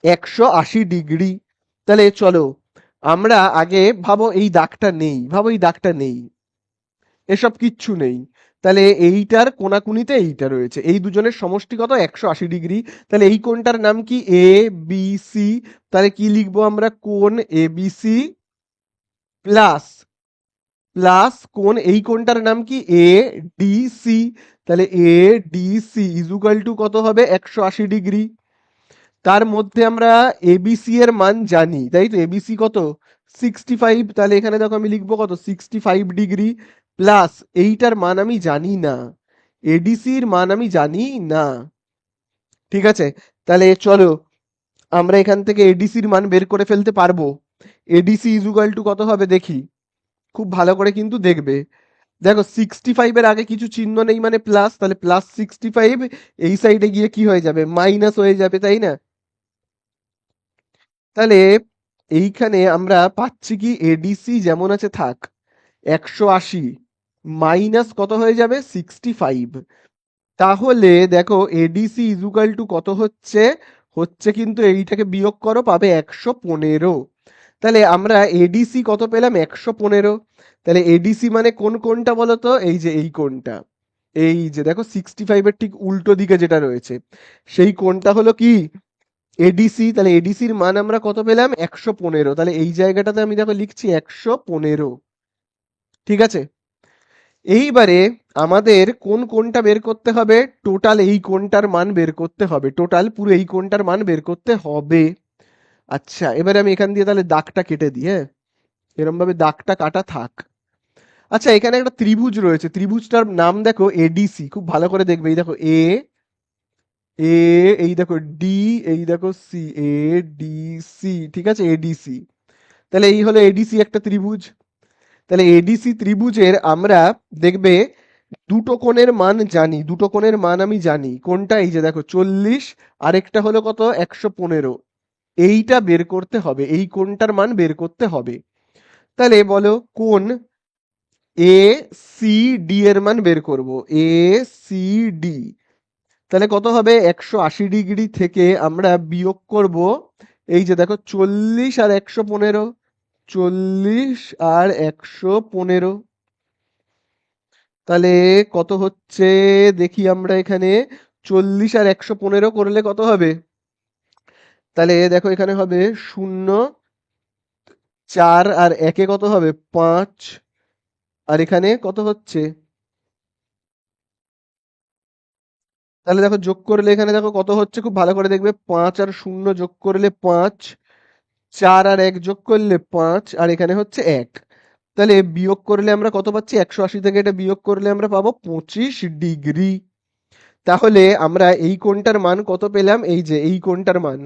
180 ডিগ্রি। তাহলে চলো আমরা আগে ভাবো এই দাগটা নেই, ভাবো এই দাগটা নেই, এসব কিচ্ছু নেই। তাহলে এইটার কোনাকুনিতে এইটা রয়েছে, এই দুজনের সমষ্টি কত, 180 ডিগ্রি। তাহলে এই কোণটার নাম কি, এ বি সি। তাহলে কি লিখবো আমরা, কোণ A B C plus plus কোণ, এই কোণটার নাম কি, এ ডি সি। তাহলে A D C equal to কত হবে, 180 ডিগ্রি। তার মধ্যে আমরা এবিসি এর মান জানি, তাই তো, এবিসি কত, 65। তাহলে এখানে দেখো আমি লিখবো কত, 65 ডিগ্রি প্লাস এইটার মান আমি জানি না, এডিসির মান আমি জানি না। ঠিক আছে, তাহলে চলো আমরা এখান থেকে এডিসির মান বের করে ফেলতে পারবো। এডিসি ইজুকাল টু কত হবে দেখি, খুব ভালো করে কিন্তু দেখবে। দেখো 65-এর আগে কিছু চিহ্ন নেই মানে প্লাস, তাহলে প্লাস 65 এই সাইডে গিয়ে কি হয়ে যাবে, মাইনাস হয়ে যাবে, তাই না? তাহলে এইখানে আমরা পাচ্ছি কি, এডিসি যেমন আছে থাক, 180 মাইনাস কত হয়ে যাবে, 65। তাহলে দেখো এডিসি ইজুকাল টু কত হচ্ছে, হচ্ছে কিন্তু এইটাকে বিয়োগ করো পাবে 115। তাহলে আমরা এডিসি কত পেলাম, 115। তাহলে এডিসি মানে কোন কোনটা বলো তো, এই যে এই কোনটা, এই যে দেখো 65-এর ঠিক উল্টো দিকে যেটা রয়েছে সেই কোনটা হলো কি, এডিসি। তাহলে এডিসির মান আমরা কত পেলাম, 115। তাহলে এই জায়গাটাতে আমি দেখো লিখছি 115। ঠিক আছে, এইবারে আমাদের কোন কোনটা বের করতে হবে, টোটাল এই কোনটার মান বের করতে হবে, টোটাল পুরো এই কোনটার মান বের করতে হবে। আচ্ছা এবারে আমি এখান দিয়ে তাহলে দাগটা কেটে দিই, হ্যাঁ, এরম ভাবে দাগটা কাটা থাক। আচ্ছা এখানে একটা ত্রিভুজ রয়েছে, ত্রিভুজটার নাম দেখো এডিসি, খুব ভালো করে দেখবে, এই দেখো এ এ এই দেখো ডি, এই দেখো সি, এ ডি সি, ঠিক আছে, এডিসি। তাহলে এই হলো এডিসি একটা ত্রিভুজ। তাহলে এডিসি ত্রিভুজের আমরা দেখবে দুটো কোণের মান জানি, দুটো কোণের মান আমি জানি, কোনটা, এই যে দেখো 40, আরেকটা হলো কত, 115। এইটা বের করতে হবে, এই কোণটার মান বের করতে হবে। তাহলে বলো কোণ এ সি ডি এর মান বের করব, এ সি ডি। তাহলে কত হবে, 180 ডিগ্রি থেকে আমরা বিয়োগ করব, এই যে দেখো 40 আর 115, 40 আর 115। তাহলে কত হচ্ছে দেখি আমরা এখানে, 40 আর 115 করলে কত হবে, তাহলে দেখো এখানে হবে 0, 4 আর একে কত হবে, 5, আর এখানে কত হচ্ছে, তাহলে দেখো যোগ করলে এখানে দেখো কত হচ্ছে, খুব ভালো করে দেখবে, 5 আর 0 যোগ করলে 5, 4 আর 1 যোগ করলে 5, আর এখানে হচ্ছে 1। তাহলে বিয়োগ করলে আমরা কত পাচ্ছি, 180 থেকে এটা বিয়োগ করলে আমরা পাবো 25 ডিগ্রি। তাহলে আমরা এই কোণটার মান কত পেলাম, এই যে এই কোণটার মান,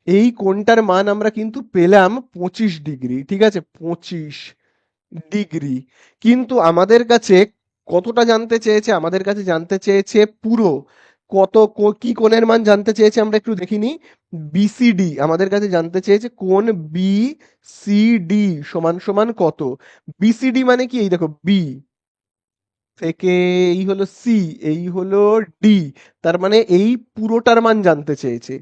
এই কোণটার মান আমরা কিন্তু পেলাম 25 ডিগ্রি। ঠিক আছে, 25 ডিগ্রি। কিন্তু আমাদের কাছে কতটা জানতে চেয়েছে? আমাদের কাছে জানতে চেয়েছে পুরো কি কোণের মান জানতে চেয়েছে আমরা একটু দেখিনি। বিসিডি আমাদের কাছে জানতে চেয়েছে কোণ বিসিডি সমান সমান কত। বিসিডি মানে কি? এই দেখো বি থেকে এই হলো সি, এই হলো ডি, তার মানে এই পুরোটার মান জানতে চেয়েছে।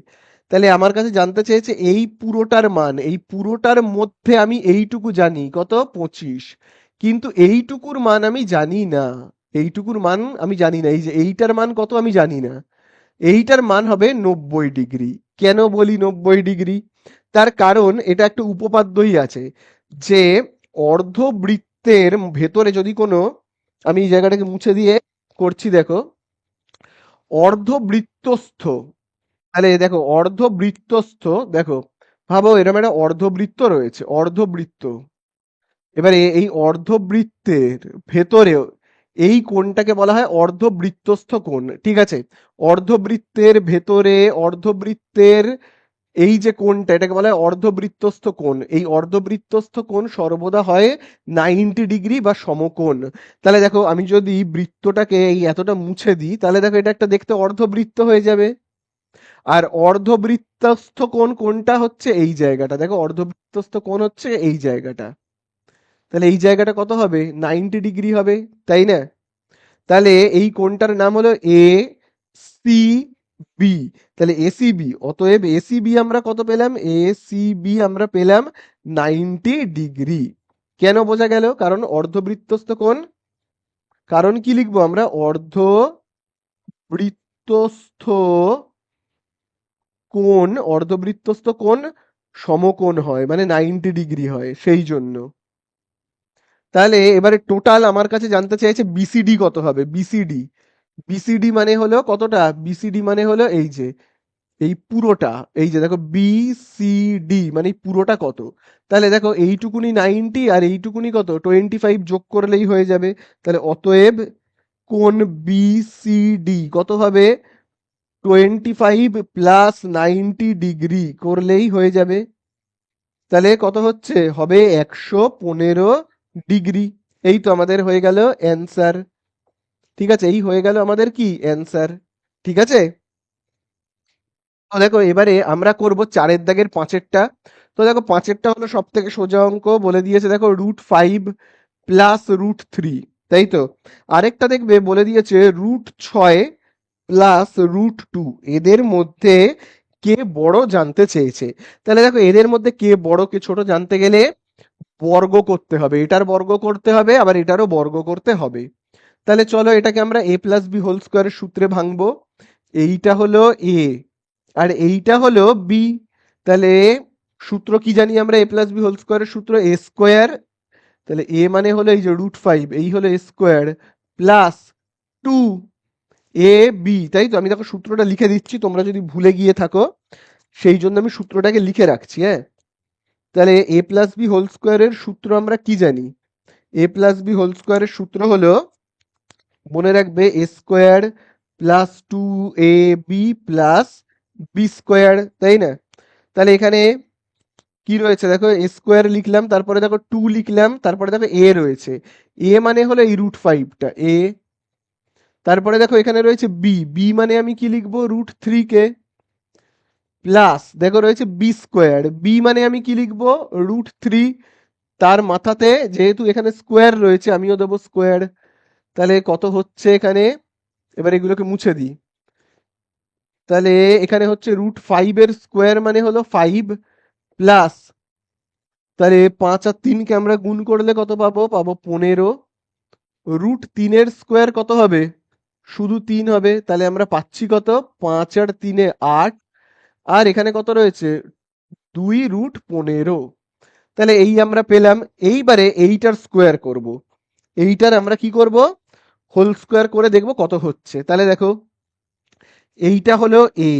তাহলে আমার কাছে জানতে চেয়েছে এই পুরোটার মান, এই পুরোটার মধ্যে আমি এইটুকু জানি কত 25, কিন্তু এইটুকুর মান আমি জানি না। এইটুকুর মান আমি জানি না, এই যে এইটার মান কত আমি জানি না। এইটার মান হবে 90 ডিগ্রি। কেন বলি 90 ডিগ্রি? তার কারণ এটা একটা উপপাদ্যই আছে যে অর্ধবৃত্তের ভেতরে যদি কোনো, আমি এই জায়গাটাকে মুছে দিয়ে করছি দেখো, অর্ধবৃত্তস্থ, তাহলে দেখো অর্ধবৃত্তস্থ, দেখো ভাবো এরকম একটা অর্ধবৃত্ত রয়েছে, অর্ধবৃত্ত। এবারে এই অর্ধবৃত্তের ভেতরেও এই কোণটাকে বলা হয় অর্ধবৃত্তস্থ কোণ, ঠিক আছে? অর্ধবৃত্তের ভেতরে অর্ধবৃত্তের এই যে কোণটা, এটাকে বলা হয় অর্ধবৃত্তস্থ কোণ। এই অর্ধবৃত্তস্থ কোণ সর্বদা হয় 90 ডিগ্রি বা সমকোণ। তাহলে দেখো আমি যদি বৃত্তটাকে এই এতটা মুছে দিই, তাহলে দেখো এটা একটা দেখতে অর্ধবৃত্ত হয়ে যাবে। আর অর্ধবৃত্তস্থ কোণ কোনটা? হচ্ছে এই জায়গাটা, দেখো অর্ধবৃত্তস্থ কোণ হচ্ছে এই জায়গাটা। তাহলে এই জায়গাটা কত হবে? 90 ডিগ্রি হবে, তাই না? তাহলে এই কোণটার নাম হলো এ সি বি। তাহলে এসিবি, অতএব এসিবি আমরা কত পেলাম? এসিবি আমরা পেলাম 90 ডিগ্রি। কেন? বোঝা গেল, কারণ অর্ধবৃত্তস্থ কোণ। কারণ কি লিখবো আমরা? অর্ধবৃত্তস্থ কোণ, অর্ধবৃত্তস্থ কোণ সমকোণ হয়, মানে 90 ডিগ্রি হয়, সেই জন্য। তাহলে এবারে টোটাল আমার কাছে জানতে চাইছে বিসিডি কত হবে। বিসিডি, বিসিডি মানে হলো কতটা? বিসিডি মানে হলো এই যে এই পুরোটা, এই যে দেখো বিসিডি মানে এই পুরোটা কত। তাহলে দেখো এইটুকুনি 90 আর এইটুকুনি কত 25 যোগ করলেই হয়ে যাবে। তাহলে অতএব কোণ বিসিডি কত হবে? 25 প্লাস 90 ডিগ্রি করলেই হয়ে যাবে। তাহলে কত হচ্ছে? হবে 115 ডিগ্রি। এই তো আমাদের হয়ে গেল অ্যান্সার। ঠিক আছে, এই হয়ে গেল আমাদের কি অ্যান্সার। ঠিক আছে, তো দেখো এবারে আমরা করব চারের দাগের পাঁচেরটা। তো দেখো পাঁচেরটা হলো সব থেকে সোজা অঙ্ক, বলে দিয়েছে দেখো √5 প্লাস √3, তাই তো। আরেকটা দেখবে বলে দিয়েছে √6 প্লাস √2, এদের মধ্যে কে বড় জানতে চেয়েছে। তাহলে দেখো এদের মধ্যে কে বড় কে ছোট জানতে গেলে বর্গ করতে হবে, এটার বর্গ করতে হবে, আবার এটারও বর্গ করতে হবে। তাহলে চলো এটাকে আমরা a প্লাস বি হোল স্কোয়ারের সূত্রে ভাঙবো। এইটা হলো এ আর এইটা হলো বি। তাহলে সূত্র কি জানি আমরা? a প্লাস বি হোল স্কোয়ারের সূত্র এ স্কোয়ার। তাহলে এ মানে হলো এই যে √5, এই হলো A square plus 2 A B, তাই তো। আমি দেখো সূত্রটা লিখে দিচ্ছি, তোমরা যদি ভুলে গিয়ে থাকো সেই জন্য আমি সূত্রটাকে লিখে রাখছি, হ্যাঁ। তাহলে এ প্লাস বি হোল স্কোয়ারের সূত্র আমরা কি জানি? এ প্লাস বি হোল স্কোয়ারের সূত্র হলো, মনে রাখবে, A square plus 2ab plus B square, তাই না? তাহলে এখানে কি রয়েছে দেখো, এ স্কোয়ার লিখলাম, তারপরে দেখো 2 লিখলাম, তারপরে দেখো এ রয়েছে। এ মানে হলো এই √5টা এ। তারপরে দেখো এখানে রয়েছে বি, বি মানে আমি কি লিখবো? √3 কে। প্লাস দেখো রয়েছে বি স্কোয়ার, বি মানে আমি কি লিখবো? √3। তার মাথাতে যেহেতু এখানে স্কোয়ার রয়েছে আমিও দেবো স্কোয়ার। তাহলে কত হচ্ছে এখানে? এবার এগুলোকে মুছে দিই। তাহলে এখানে হচ্ছে √5 এর স্কোয়ার মানে হলো 5 প্লাস, তাহলে 5 আর 3 কে আমরা গুণ করলে কত পাবো? পাবো 15। √3 এর স্কোয়ার কত হবে? শুধু 3 হবে। তাহলে আমরা পাচ্ছি কত? 5 আর 3 8। আর এখানে কত রয়েছে? 2√15। তাহলে এই আমরা পেলাম। এইবারে এইটার স্কোয়ার করব। এইটার আমরা কি করব? হোল স্কোয়ার করে দেখব কত হচ্ছে। তাহলে দেখো এইটা হলো এ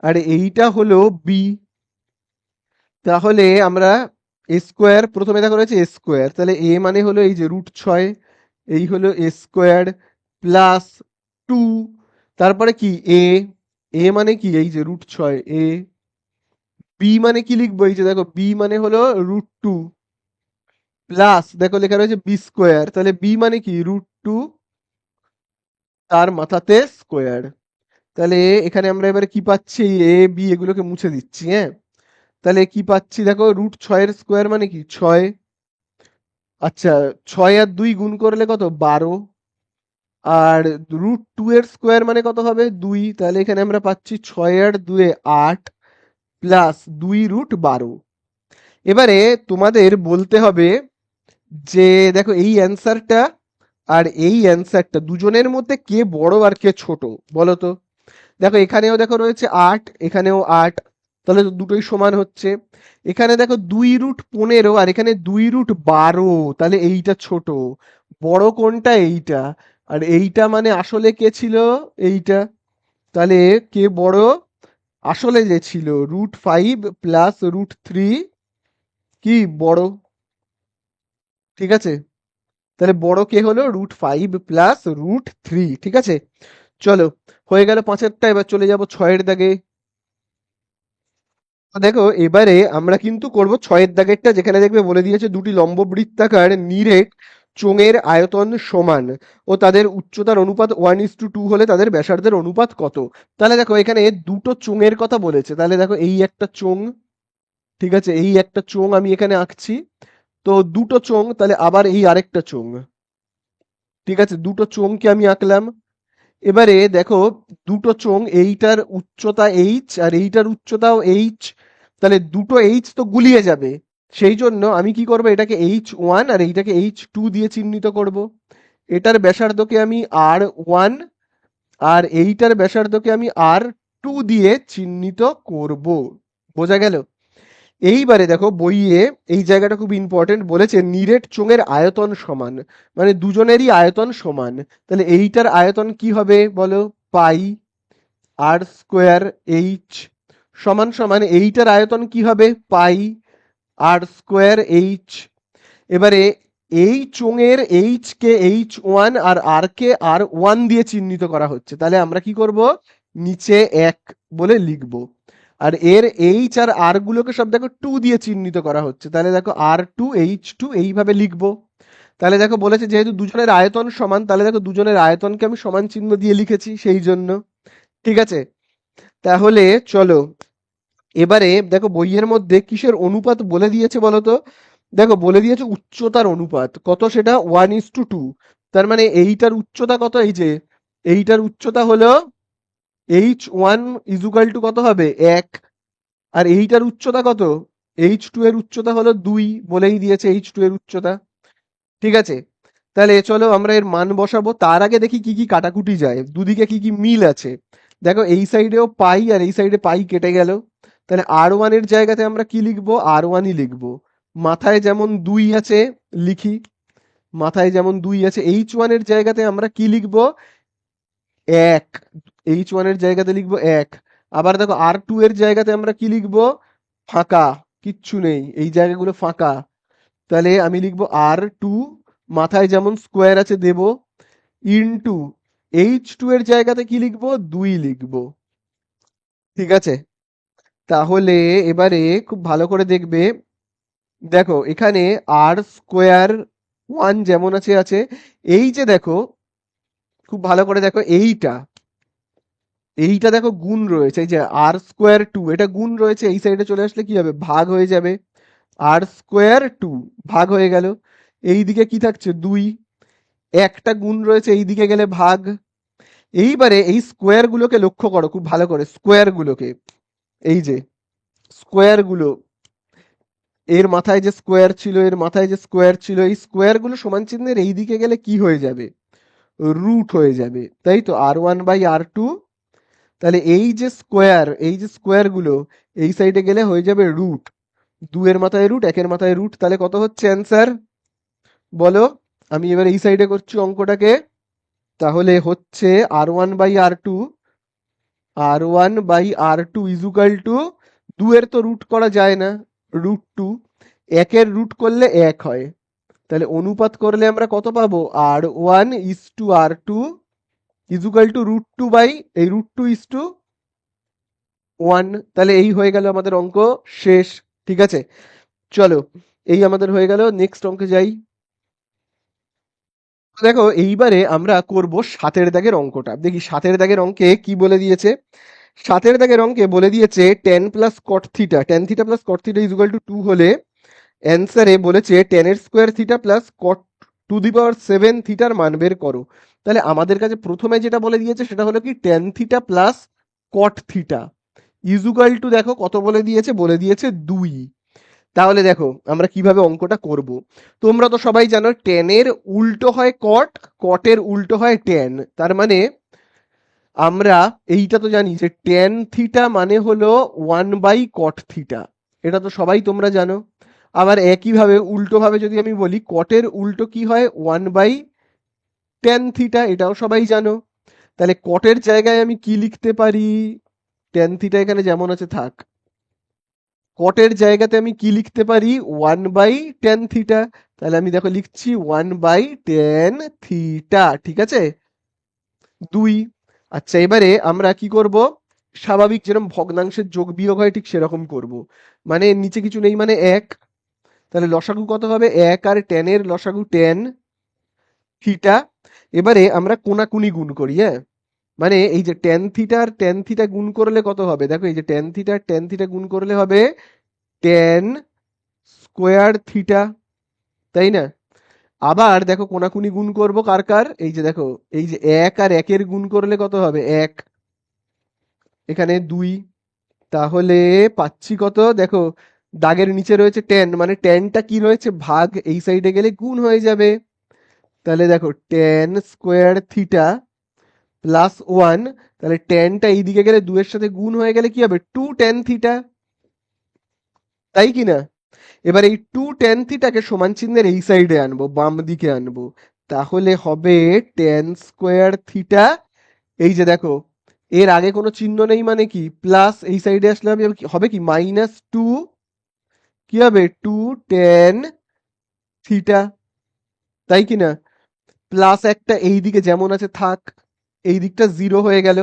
আর এইটা হলো বি। তাহলে আমরা এ স্কোয়ার, প্রথমে দেখো রয়েছে এ স্কোয়ার, তাহলে এ মানে হলো এই যে √6, এই হলো এ স্কোয়ার প্লাস 2, তারপরে কি এ, এ মানে কি? এই যে √6 এ। বি মানে কি লিখবো? এই যে দেখো বি মানে হলো √2 প্লাস দেখো লেখা রয়েছে বি স্কোয়ার, তাহলে বি মানে কি √2 তার মাথাতে স্কোয়ার। তাহলে এখানে আমরা এবারে কি পাচ্ছি, এ বি এগুলোকে মুছে দিচ্ছি, হ্যাঁ। তাহলে কি পাচ্ছি দেখো, √6 স্কোয়ার মানে কি 6। আচ্ছা, 6 আর 2 গুণ করলে কত, 12। আর √2 এর স্কোয়ার মানে কত হবে, 2। তাহলে এখানে আমরা পাচ্ছি 6 আর 2 8 প্লাস 2√12। এবারে তোমাদের বলতে হবে যে দেখো এই অ্যান্সারটা আর এই অ্যান্সারটা দুজনের মধ্যে কে বড় আর কে ছোট, বলো তো। দেখো এখানেও দেখো রয়েছে 8, এখানেও 8, তাহলে তো দুটোই সমান হচ্ছে। এখানে দেখো 2√15 আর এখানে 2√12, তাহলে এইটা ছোট। বড় কোনটা, এইটা। আর এইটা মানে আসলে কে ছিল, এইটা। তাহলে কে বড়, আসলে যে ছিল √5 প্লাস √3 কি বড়, ঠিক আছে। তাহলে বড় কে হলো √5 প্লাস √3, ঠিক আছে। চলো, হয়ে গেল পাঁচেরটা, এবার চলে যাব ছয়ের দাগে। তো দেখো এবারে আমরা কিন্তু করব ছয়ের দাগেরটা, যেখানে দেখবে বলে দিয়েছে দুটি লম্ব বৃত্তাকার নিরেট চোঙের আয়তন সমান ও তাদের উচ্চতার অনুপাত 1:2 হলে তাদের ব্যাসার্ধের অনুপাত কত। তাহলে দেখো এখানে দুটো চোঙের কথা বলেছে, তাহলে দেখো এই একটা চোঙ, ঠিক আছে, এই একটা চোঙ আমি এখানে আঁকছি। তো দুটো চোঙ, তাহলে আবার এই আরেকটা চোঙ, ঠিক আছে, দুটো চোঙকে আমি আঁকলাম। এবারে দেখো দুটো চোঙ, এইটার উচ্চতা এইচ আর এইটার উচ্চতাও এইচ, তাহলে দুটো এইচ তো গুলিয়ে যাবে। সেই জন্য আমি কি করব, এটাকে H1 আর এইটাকে H2 দিয়ে চিহ্নিত করব। এটার ব্যাসার্ধকে আমি R1 আর এইটার ব্যাসার্ধকে আমি R2 দিয়ে চিহ্নিত করব। বোঝা গেল? এইবারে দেখো বইয়ে এই জায়গাটা খুব ইম্পর্টেন্ট, বলেছে নিরেট চোঙের আয়তন সমান, মানে দুজনেরই আয়তন সমান। তাহলে এইটার আয়তন কি হবে বলো, পাই R² H সমান সমান এইটার আয়তন কি হবে, পাই R²H। এবারে এই চোঙের এইচ কে H1 আর আর কে R1 দিয়ে চিহ্নিত করা হচ্ছে, তাহলে আমরা কি করব, নিচে 1 বলে লিখব। আর এর এইচ আর আর গুলোকে সব দেখো 2 দিয়ে চিহ্নিত করা হচ্ছে, তাহলে দেখো R2 H2 এইভাবে লিখব। তাহলে দেখো বলেছে যেহেতু দুজনের আয়তন সমান, তাহলে দেখো দুজনের আয়তনকে আমি সমান চিহ্ন দিয়ে লিখেছি সেই জন্য, ঠিক আছে। তাহলে চলো এবারে দেখো বইয়ের মধ্যে কিসের অনুপাত বলে দিয়েছে বলো তো। দেখো বলে দিয়েছে উচ্চতার অনুপাত কত, সেটা 1:2। তার মানে এইটার উচ্চতা কত, এই যে এইটার উচ্চতা হলো H1 = কত হবে, 1। আর এইটার উচ্চতা কত, H2 এর উচ্চতা হলো 2, বলেই দিয়েছে H2 এর উচ্চতা, ঠিক আছে। তাহলে চলো আমরা এর মান বসাবো, তার আগে দেখি কি কি কাটাকুটি যায়, দুদিকে কি কি মিল আছে। দেখো এই সাইডেও পাই আর এই সাইডে পাই কেটে গেল, তাহলে R1 এর জায়গাতে আমরা কি লিখবো, R1ই লিখবো। মাথায় যেমন 2 আছে লিখি, মাথায় যেমন 2 আছে। H1 এর জায়গাতে আমরা কি লিখবো, 1। H1 এর জায়গাতে লিখবো 1। আবার দেখো R2 এর জায়গাতে আমরা কি লিখবো, ফাঁকা, কিচ্ছু নেই, এই জায়গাগুলো ফাঁকা। তাহলে আমি লিখবো R2, মাথায় যেমন স্কোয়ার আছে দেব, ইনটু H2 এর জায়গাতে কি লিখবো, 2 লিখবো, ঠিক আছে। তাহলে এবারে খুব ভালো করে দেখবে, দেখো এখানে R²1 যেমন আছে আছে, এই যে দেখো খুব ভালো করে দেখো, এইটা এইটা দেখো গুণ রয়েছে, এই যে R²2 এটা গুণ রয়েছে, এই সাইডে চলে আসলে কি হবে, ভাগ হয়ে যাবে। R²2 ভাগ হয়ে গেল, এই দিকে কি থাকছে, 2। একটা গুণ রয়েছে, এই দিকে গেলে ভাগ। এইবারে এই স্কোয়ার গুলোকে লক্ষ্য করো খুব ভালো করে, স্কোয়ার গুলোকে, এই যে স্কোয়ার গুলো, এর মাথায় যে স্কোয়ার ছিল, এর মাথায় যে স্কোয়ার ছিল, এই স্কোয়ার গুলো সমান চিহ্নের এই দিকে গেলে কি হয়ে যাবে, রুট হয়ে যাবে, তাই তো, R1/R2। তাহলে এই যে স্কোয়ার, এই যে স্কোয়ার গুলো এই সাইডে গেলে হয়ে যাবে রুট, 2 এর মাথায় রুট, 1 এর মাথায় রুট, তাহলে কত হচ্ছে অ্যান্সার বলো। আমি এবার এই সাইডে করছি অঙ্কটাকে, তাহলে হচ্ছে R1/R2, R1/R2 = 2 এর তো রুট করা যায় না, √2, 1 এর রুট করলে 1 হয়, তাহলে অনুপাত করলে আমরা কত পাবো, R1:R2 = এই √2:1। তাহলে এই হয়ে গেল আমাদের অঙ্ক শেষ, ঠিক আছে। চলো এই আমাদের হয়ে গেল। নেক্সট অঙ্কে যাই। দেখো এইবারে আমরা করব 7 দাগের অঙ্কটা। দেখি 7 দাগের অঙ্কে কি বলে দিয়েছে। 7 দাগের অঙ্কে বলে দিয়েছে tan plus cot theta, tan theta plus cot theta is equal to 2 হলে অ্যান্সারে বলেছে tan এর square theta plus cot to the power 7 থিটার মান বের করো। তাহলে আমাদের কাছে প্রথমে যেটা বলে দিয়েছে সেটা হলো কি tan theta plus cot theta is equal two, দেখো কত বলে দিয়েছে, বলে দিয়েছে 2। তাহলে দেখো আমরা কিভাবে অঙ্কটা করব। তোমরা তো সবাই জানো টেনের উল্টো হয় কট, কটের উল্টো হয় ট্যান। তার মানে আমরা এইটা তো জানি যে ট্যান থিটা মানে হলো 1/কট থিটা, এটা তো সবাই তোমরা জানো। আবার একইভাবে উল্টোভাবে যদি আমি বলি কটের উল্টো কি হয় 1/ট্যান থিটা, এটাও সবাই জানো। তাহলে কটের জায়গায় আমি কি লিখতে পারি, ট্যান থিটা এখানে যেমন আছে থাক, কটের জায়গাতে আমি কি লিখতে পারি 1/ট্যান থিটা। তাহলে আমি দেখো লিখছি 1/ট্যান থিটা, ঠিক আছে 2। আচ্ছা এবারে আমরা কি করব, স্বাভাবিক যেরকম ভগ্নাংশের যোগ বিয়োগ হয় ঠিক সেরকম করব। মানে নিচে কিছু নেই মানে 1, তাহলে লসাগু কত হবে 1 আর ট্যানের লসাগু ট্যান থিটা। এবারে আমরা কোনাকুনি গুণ করি, হ্যাঁ মানে এই যে ট্যান থিটা আর ট্যান থিটা গুণ করলে কত হবে, দেখো এই যে ট্যান থিটা আর ট্যান থিটা গুণ করলে হবে ট্যান স্কোয়ার থিটা, তাই না। আবার দেখো কোনাকুনি গুণ করব কার কার, এই যে দেখো এই যে 1 আর 1 গুণ করলে কত হবে 1, এখানে 2। তাহলে পাচ্ছি কত, দেখো দাগের নিচে রয়েছে ট্যান, মানে ট্যানটা কি রয়েছে ভাগ, এই সাইডে গেলে গুণ হয়ে যাবে। তাহলে দেখো ট্যান স্কোয়ার থিটা প্লাস 1, তাহলে ট্যানটা এইদিকে গেলে 2 এর সাথে গুণ হয়ে গেলে কি হবে 2 ট্যান থিটা, তাই কি না। এবার এই 2 ট্যান থিটাকে সমান চিহ্নের এই সাইডে আনবো, বাম দিকে আনবো। তাহলে হবে ট্যান স্কোয়ার থিটা, এই যে দেখো এর আগে কোনো চিহ্ন নেই মানে কি প্লাস, এই সাইডে আসলে হবে কি -2, কি হবে 2 ট্যান থিটা, তাই কি না। প্লাস একটা এই দিকে যেমন আছে থাক, এই দিকটা 0 হয়ে গেল।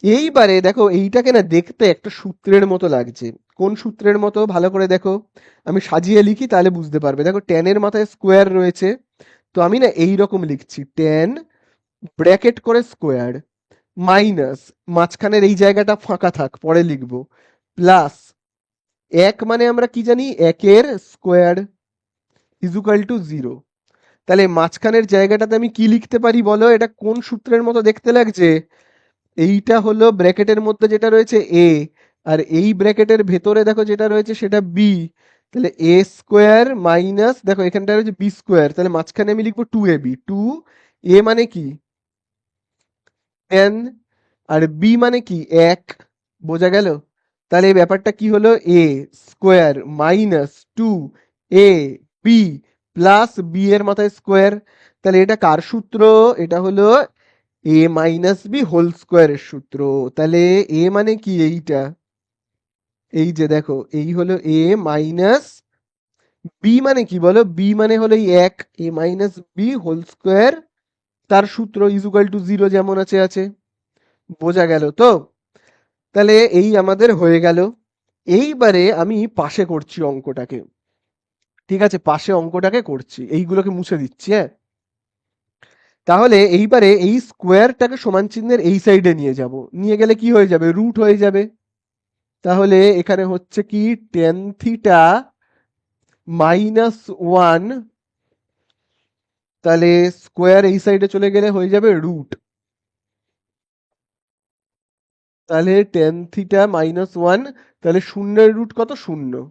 এইবারে দেখো এইটাকে না দেখতে একটা সূত্রের মতো লাগছে। কোন সূত্রের মতো ভালো করে দেখো, আমি সাজিয়ে লিখি তাহলে বুঝতে পারবে। দেখো ট্যানের মাথায় স্কোয়ার রয়েছে, তো আমি না এই রকম লিখছি ট্যান ব্র্যাকেট করে স্কোয়ার মাইনাস মাঝখানের এই জায়গাটা ফাঁকা থাক পরে লিখবো, প্লাস 1 মানে আমরা কি জানি 1 স্কোয়ার ইজুকাল টু 0। তাহলে মাঝখানের জায়গাটাতে আমি কি লিখতে পারি বলো, এটা কোন সূত্রের মতো দেখতে লাগছে। এইটা হলো ব্র্যাকেটের মধ্যে যেটা রয়েছে এ, আর এই ব্র্যাকেটের ভেতরে দেখো যেটা রয়েছে সেটা বি। তাহলে এ স্কোয়ার মাইনাস দেখো এখানটা রয়েছে বি স্কোয়ার, তাহলে মাঝখানে আমি লিখবো 2ab, 2 এ মানে কি 10 আর বি মানে কি 1, বোঝা গেল। তাহলে এই ব্যাপারটা কি হলো A square minus 2 B plus B এর মাথায় স্কোয়ার। তাহলে এটা কার সূত্র, এটা হলো এ মাইনাস বি হোল স্কোয়ারের সূত্র। তাহলে এ মানে কি এইটা, এই যে দেখো এই হলো এ মাইনাস বি মানে কি বলো, বি মানে হলো এই 1, এ মাইনাস বি হোল স্কোয়ার, তার সূত্র ইজুকাল টু 0 যেমন আছে আছে, বোঝা গেল তো। তাহলে এই আমাদের হয়ে গেল। এইবারে আমি পাশে করছি অঙ্কটাকে, ঠিক আছে পাশে অঙ্কটাকে করছি, এইগুলোকে মুছে দিচ্ছি, হ্যাঁ। তাহলে এইবারে এই স্কোয়ারটাকে সমান চিহ্নের এই সাইডে নিয়ে যাব, নিয়ে গেলে কি হয়ে যাবে রুট হয়ে যাবে। তাহলে এখানে হচ্ছে কি টেন থিটা -1, তাহলে স্কোয়ার এই সাইডে চলে গেলে হয়ে যাবে রুট। তাহলে টেন থিটা -1, তাহলে শূন্যের রুট কত 0।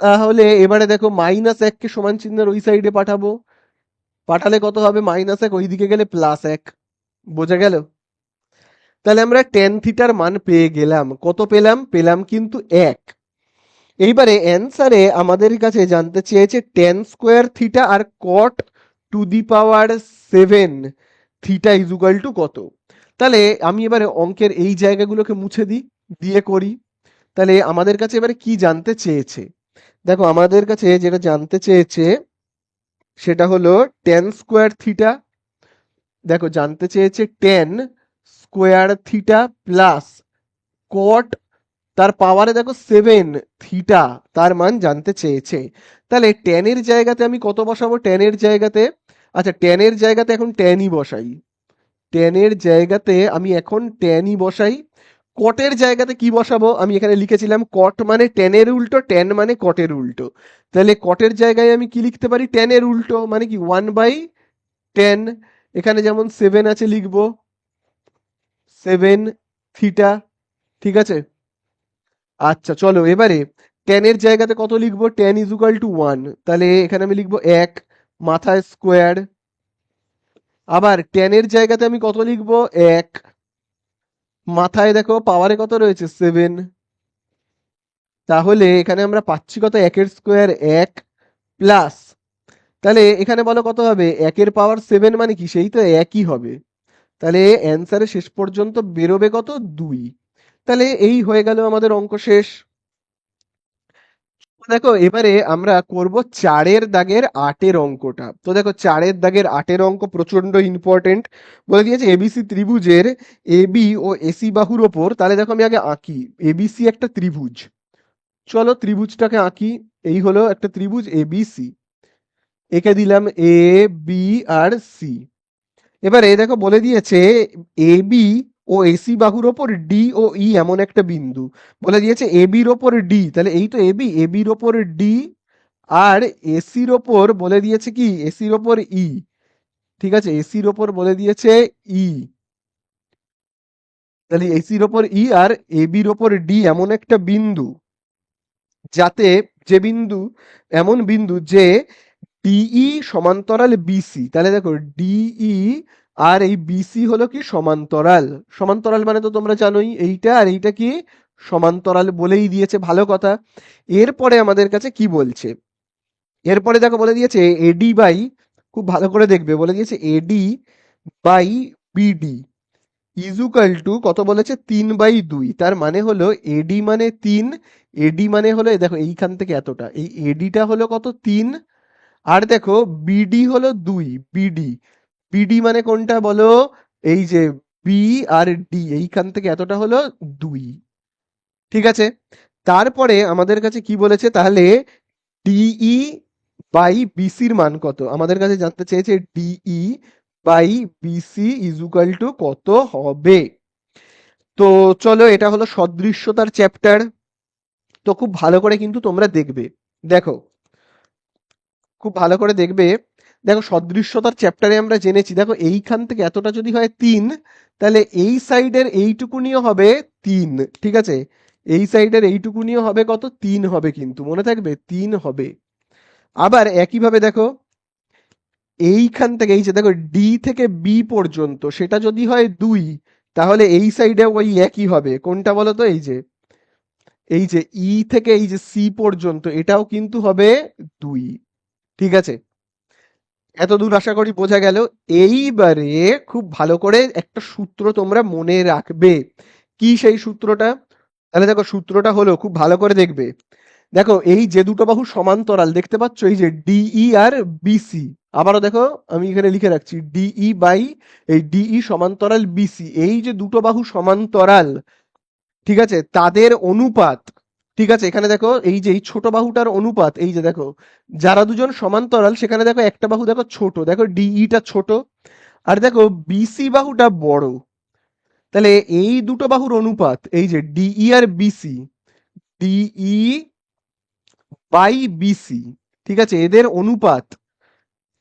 তাহলে এবারে দেখো -1কে সমান চিহ্নের ওই সাইডে পাঠাবো, পাঠালে কত হবে -1 ওইদিকে গেলে +1, বোঝা গেল। তাহলে আমরা টেন থিটার মান পেয়ে গেলাম, কত পেলাম, পেলাম কিন্তু 1। এইবারে অ্যান্সারে আমাদের কাছে জানতে চেয়েছে টেন স্কোয়ার থিটা আর cot to the power 7 theta equal to কত। তাহলে আমি এবারে অঙ্কের এই জায়গাগুলোকে মুছে দিই, দিয়ে করি। তাহলে আমাদের কাছে এবারে কি জানতে চেয়েছে, দেখো আমাদের কাছে যেটা জানতে চেয়েছে সেটা হলো টেন স্কোয়ার থিটা, দেখো জানতে চেয়েছে টেন স্কোয়ার থিটা প্লাস কট তার পাওয়ারে দেখো 7 থিটা তার মান জানতে চেয়েছে। তাহলে ট্যানের জায়গাতে আমি কত বসাবো? ট্যানের জায়গাতে, আচ্ছা ট্যানের জায়গাতে এখন ট্যানই বসাই। ট্যানের জায়গাতে আমি এখন ট্যানই বসাই। কটের জায়গাতে কি বসাবো? আমি এখানে লিখেছিলাম কট মানে ট্যানের উল্টো, ট্যান মানে কটের উল্টো। তাহলে কটের জায়গায় আমি কি লিখতে পারি? ট্যানের উল্টো মানে কি 1/10। এখানে যেমন 7 আছে লিখবো 7 থিটা। ঠিক আছে, আচ্ছা চলো এবারে ট্যানের জায়গাতে কত লিখবো? ট্যান ইজ ইকুয়াল টু 1, তাহলে এখানে আমি লিখবো 1 মাথায় স্কোয়ার। আবার ট্যানের জায়গাতে আমি কত লিখবো? 1 মাথায় দেখো পাওয়ারে কত রয়েছে? 7। তাহলে এখানে আমরা পাচ্ছি কত? 1 স্কোয়ার 1 প্লাস, তাহলে এখানে বলো কত হবে? 1 পাওয়ার 7 মানে কি? সেই তো একই হবে। তাহলে অ্যান্সারে শেষ পর্যন্ত বেরোবে কত? 2। তাহলে এই হয়ে গেল আমাদের অঙ্ক শেষ। দেখো এবারে আমরা করব 4 দাগের 8 অঙ্কটা। তো দেখো 4 দাগের 8 অঙ্ক প্রচন্ড ইম্পর্টেন্ট। বলে দিয়েছে এবিসি ত্রিভুজের এবি ও এসি বাহুর ওপর, তাহলে দেখো আমি আগে আঁকি। এবিসি একটা ত্রিভুজ, চলো ত্রিভুজটাকে আঁকি। এই হলো একটা ত্রিভুজ এবিসি, একে দিলাম এ বি আর সি। এবারে দেখো বলে দিয়েছে এবি ও এসি বাহুর ওপর ডি ও ই এমন একটা বিন্দু। বলে দিয়েছে এবির ওপর ডি, তাহলে এই তো এবি, এবির ওপর ডি, আর এসির ওপর বলে দিয়েছে কি? এসির ওপর ই। ঠিক আছে, এসির ওপর বলে দিয়েছে ই। তাহলে এসির ওপর ই আর এবির ওপর ডি এমন একটা বিন্দু, যাতে যে বিন্দু, এমন বিন্দু যে ডিই সমান্তরাল বিসি। তাহলে দেখো ডিই আর এই বিসি হলো কি? সমান্তরাল। সমান্তরাল মানে তো তোমরা জানোই, এইটা আর এইটা কি? সমান্তরাল বলেই দিয়েছে, ভালো কথা। এরপরে আমাদের কাছে কি বলছে? এরপরে দেখো বলে দিয়েছে এডি বাই, খুব ভালো করে দেখবে, বলে দিয়েছে AD by BD equal to কত বলেছে? 3/2। তার মানে হলো এডি মানে 3, এডি মানে হলো এই দেখো এইখান থেকে এতটা, এই এডিটা হলো কত? 3। আর দেখো বিডি হলো 2, বিডি, বিডি মানে কোনটা বলো? এই যে বি আর ডি, এইখান থেকে এতটা হলো 2। ঠিক আছে, তারপরে আমাদের কাছে কি বলেছে? তাহলে ডিই বাই বিসির মান কত? আমাদের কাছে জানতে চেয়েছে DE by BC equal to কত হবে। তো চলো, এটা হলো সদৃশ্যতার চ্যাপ্টার। তো খুব ভালো করে কিন্তু তোমরা দেখবে, দেখো খুব ভালো করে দেখবে। দেখো সদৃশ্যতার চ্যাপ্টারে আমরা জেনেছি, দেখো এইখান থেকে এতটা যদি হয় 3, তাহলে এই সাইডের এইটুকুনিও হবে 3। ঠিক আছে, এই সাইডের এইটুকুনিও হবে কত? 3 হবে, কিন্তু মনে থাকবে 3 হবে। আবার একইভাবে দেখো এইখান থেকে এই যে দেখো ডি থেকে বি পর্যন্ত সেটা যদি হয় 2, তাহলে এই সাইডে ওই একই হবে। কোনটা বলো তো? এই যে ই থেকে এই যে সি পর্যন্ত এটাও কিন্তু হবে 2। ঠিক আছে, এত দূর আশা করি বোঝা গেল। এইবারে খুব ভালো করে একটা সূত্র তোমরা মনে রাখবে। কি সেই সূত্রটা? তাহলে দেখো সূত্রটা হলো, খুব ভালো করে দেখবে। দেখো এই যে দুটো বাহু সমান্তরাল দেখতে পাচ্ছ, এই যে ডিই আর বিসি। আবারও দেখো আমি এখানে লিখে রাখছি ডিই বাই এই ডিই সমান্তরাল বিসি, এই যে দুটো বাহু সমান্তরাল, ঠিক আছে, তাদের অনুপাত। ঠিক আছে, এখানে দেখো এই যে এই ছোট বাহুটার অনুপাত, এই যে দেখো যারা দুজন সমান্তরাল সেখানে দেখো একটা বাহু দেখো ছোট, দেখো ডিইটা ছোট, আর দেখো বিসি বাহুটা বড়। তাহলে এই দুটো বাহুর অনুপাত, এই যে ডিই আর বিসি, ডিই বাই বিসি, ঠিক আছে, এদের অনুপাত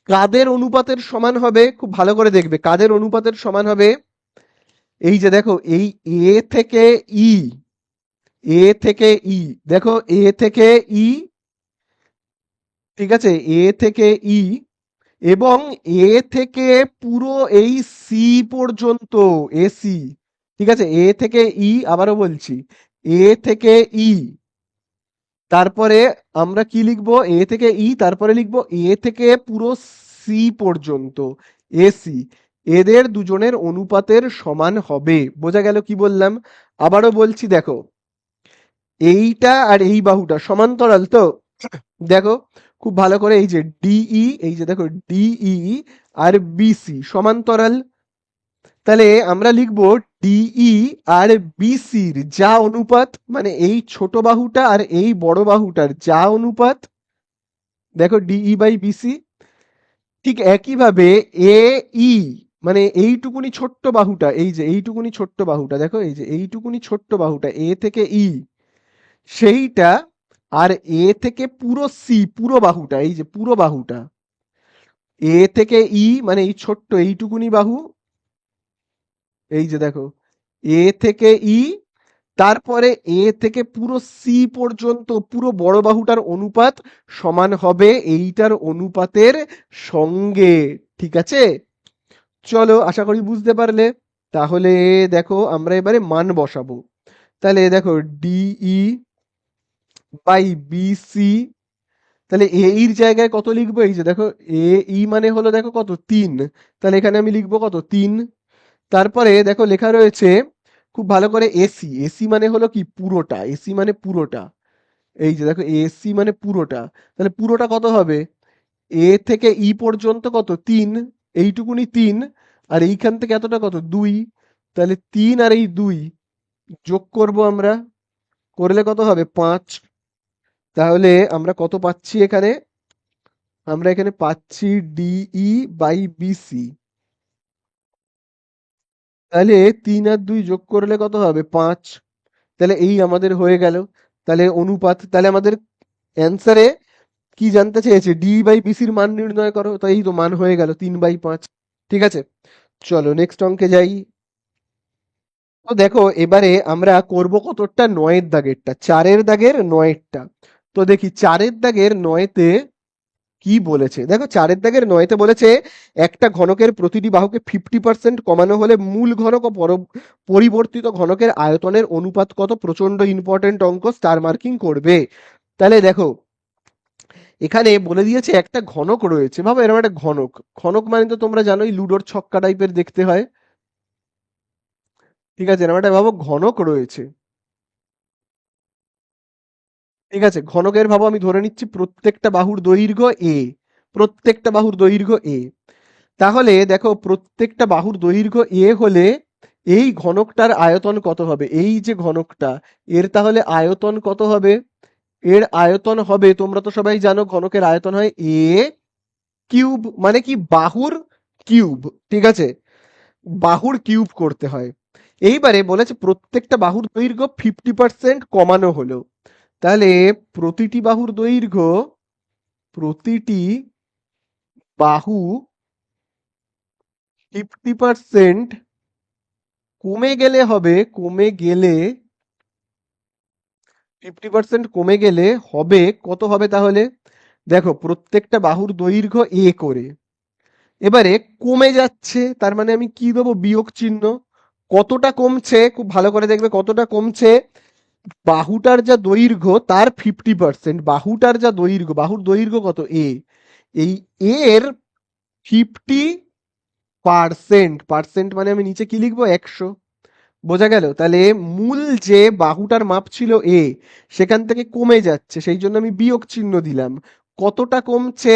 কাদের অনুপাতের সমান হবে? খুব ভালো করে দেখবে কাদের অনুপাতের সমান হবে। এই যে দেখো এই এ থেকে ই, এ থেকে ই, দেখো এ থেকে ই, ঠিক আছে, এ থেকে ই, এবং এ থেকে পুরো এই সি পর্যন্ত, এসি। ঠিক আছে, এ থেকে ই, আবারও বলছি এ থেকে ই, তারপরে আমরা কি লিখবো? এ থেকে ই, তারপরে লিখবো এ থেকে পুরো সি পর্যন্ত, এসি। এদের দুজনের অনুপাতের সমান হবে। বোঝা গেল কি বললাম? আবারও বলছি, দেখো এইটা আর এই বাহুটা সমান্তরাল তো, দেখো খুব ভালো করে, এই যে ডিই, এই যে দেখো ডিই আর বিসি সমান্তরাল। তাহলে আমরা লিখবো ডিই আর বিসির যা অনুপাত, মানে এই ছোট বাহুটা আর এই বড় বাহুটার যা অনুপাত, দেখো ডিই বাই বিসি। ঠিক একইভাবে এ ই, মানে এইটুকুনি ছোট্ট বাহুটা, এই যে এইটুকুনি ছোট্ট বাহুটা, দেখো এই যে এইটুকুনি ছোট্ট বাহুটা এ থেকে ই, সেইটা, আর এ থেকে পুরো সি, পুরো বাহুটা, এই যে পুরো বাহুটা এ থেকে ই, মানে এই ছোট্ট এইটুকুনি বাহু, এই যে দেখো এ থেকে ই, তারপরে এ থেকে পুরো সি পর্যন্ত পুরো বড় বাহুটার অনুপাত সমান হবে এইটার অনুপাতের সঙ্গে। ঠিক আছে, চলো আশা করি বুঝতে পারলে। তাহলে দেখো আমরা এবারে মান বসাবো। তাহলে দেখো ডিই বাই বিসি, তাহলে এ এর জায়গায় কত লিখবো, এই যে দেখো এ ই মানে হলো দেখো কত 3, তাহলে এখানে আমি লিখবো কত 3। তারপরে দেখো লেখা রয়েছে খুব ভালো করে এসি, এসি মানে হলো কি পুরোটা, এসি মানে পুরোটা, এই যে দেখো এসি মানে পুরোটা, তাহলে পুরোটা কত হবে, এ থেকে ই পর্যন্ত কত 3, এইটুকুনি 3, আর এইখান থেকে এতটা কত 2, তাহলে 3 আর এই 2 যোগ করব আমরা, করলে কত হবে 5। তাহলে আমরা কত পাচ্ছি এখানে, আমরা এখানে পাচ্ছি ডিই বাই বিসি, তাহলে 3 আর 2 যোগ করলে কত হবে 5। তাহলে এই আমাদের হয়ে গেল। তাহলে অনুপাত, তাহলে আমাদের অ্যান্সারে কি জানতে চেয়েছে, ডি বাই বিসির মান নির্ণয় করো, তো এই তো মান হয়ে গেল 3/5। ঠিক আছে, চলো নেক্সট অঙ্কে যাই। তো দেখো এবারে আমরা করব কতটা, 9-এর দাগেরটা, 4-এর দাগের 9-এরটা। তো দেখি 4-এর দাগের 9-তে কি বলেছে, দেখো 4-এর দাগের 9-তে বলেছে একটা ঘনকের প্রতিটি বাহুকে 50% কমানো হলে মূল ঘনক ও পরিবর্তিত ঘনকের আয়তনের অনুপাত কত, প্রচন্ড ইম্পর্টেন্ট অঙ্ক, স্টার মার্কিং করবে। তাহলে দেখো এখানে বলে দিয়েছে একটা ঘনক রয়েছে, ভাবো এরকম একটা ঘনক, ঘনক মানে তো তোমরা জানোই লুডোর ছক্কা টাইপের দেখতে হয়। ঠিক আছে, এরকম একটা ভাবো ঘনক রয়েছে। ঠিক আছে, ঘনকের ভাবো আমি ধরে নিচ্ছি প্রত্যেকটা বাহুর দৈর্ঘ্য এ, প্রত্যেকটা বাহুর দৈর্ঘ্য এ। তাহলে দেখো প্রত্যেকটা বাহুর দৈর্ঘ্য এ হলে এই ঘনকটার আয়তন কত হবে, এই যে ঘনকটা, এর তাহলে আয়তন কত হবে, এর আয়তন হবে, তোমরা তো সবাই জানো ঘনকের আয়তন হয় এ কিউব, মানে কি বাহুর কিউব। ঠিক আছে, বাহুর কিউব করতে হয়। এইবারে বলেছে প্রত্যেকটা বাহুর দৈর্ঘ্য 50% কমানো হলো, তাহলে প্রতিটি বাহুর দৈর্ঘ্য, প্রতিটি বাহু 50% কমে গেলে হবে, কমে গেলে 50% কমে গেলে হবে কত হবে তাহলে, দেখো প্রত্যেকটা বাহুর দৈর্ঘ্য এ করে, এবারে কমে যাচ্ছে, তার মানে আমি কি দেবো, বিয়োগ চিহ্ন। কতটা কমছে খুব ভালো করে দেখবে, কতটা কমছে, বাহুটার যা দৈর্ঘ্য তার 50%, বাহুটার যা দৈর্ঘ্য, বাহুর দৈর্ঘ্য কত এ, এই এর 50%, পার্সেন্ট মানে আমি নিচে কি লিখবো 100। বোঝা গেল, তাহলে মূল যে বাহুটার মাপ ছিল এ, সেখান থেকে কমে যাচ্ছে, সেই জন্য আমি বিয়োগ চিহ্ন দিলাম। কতটা কমছে,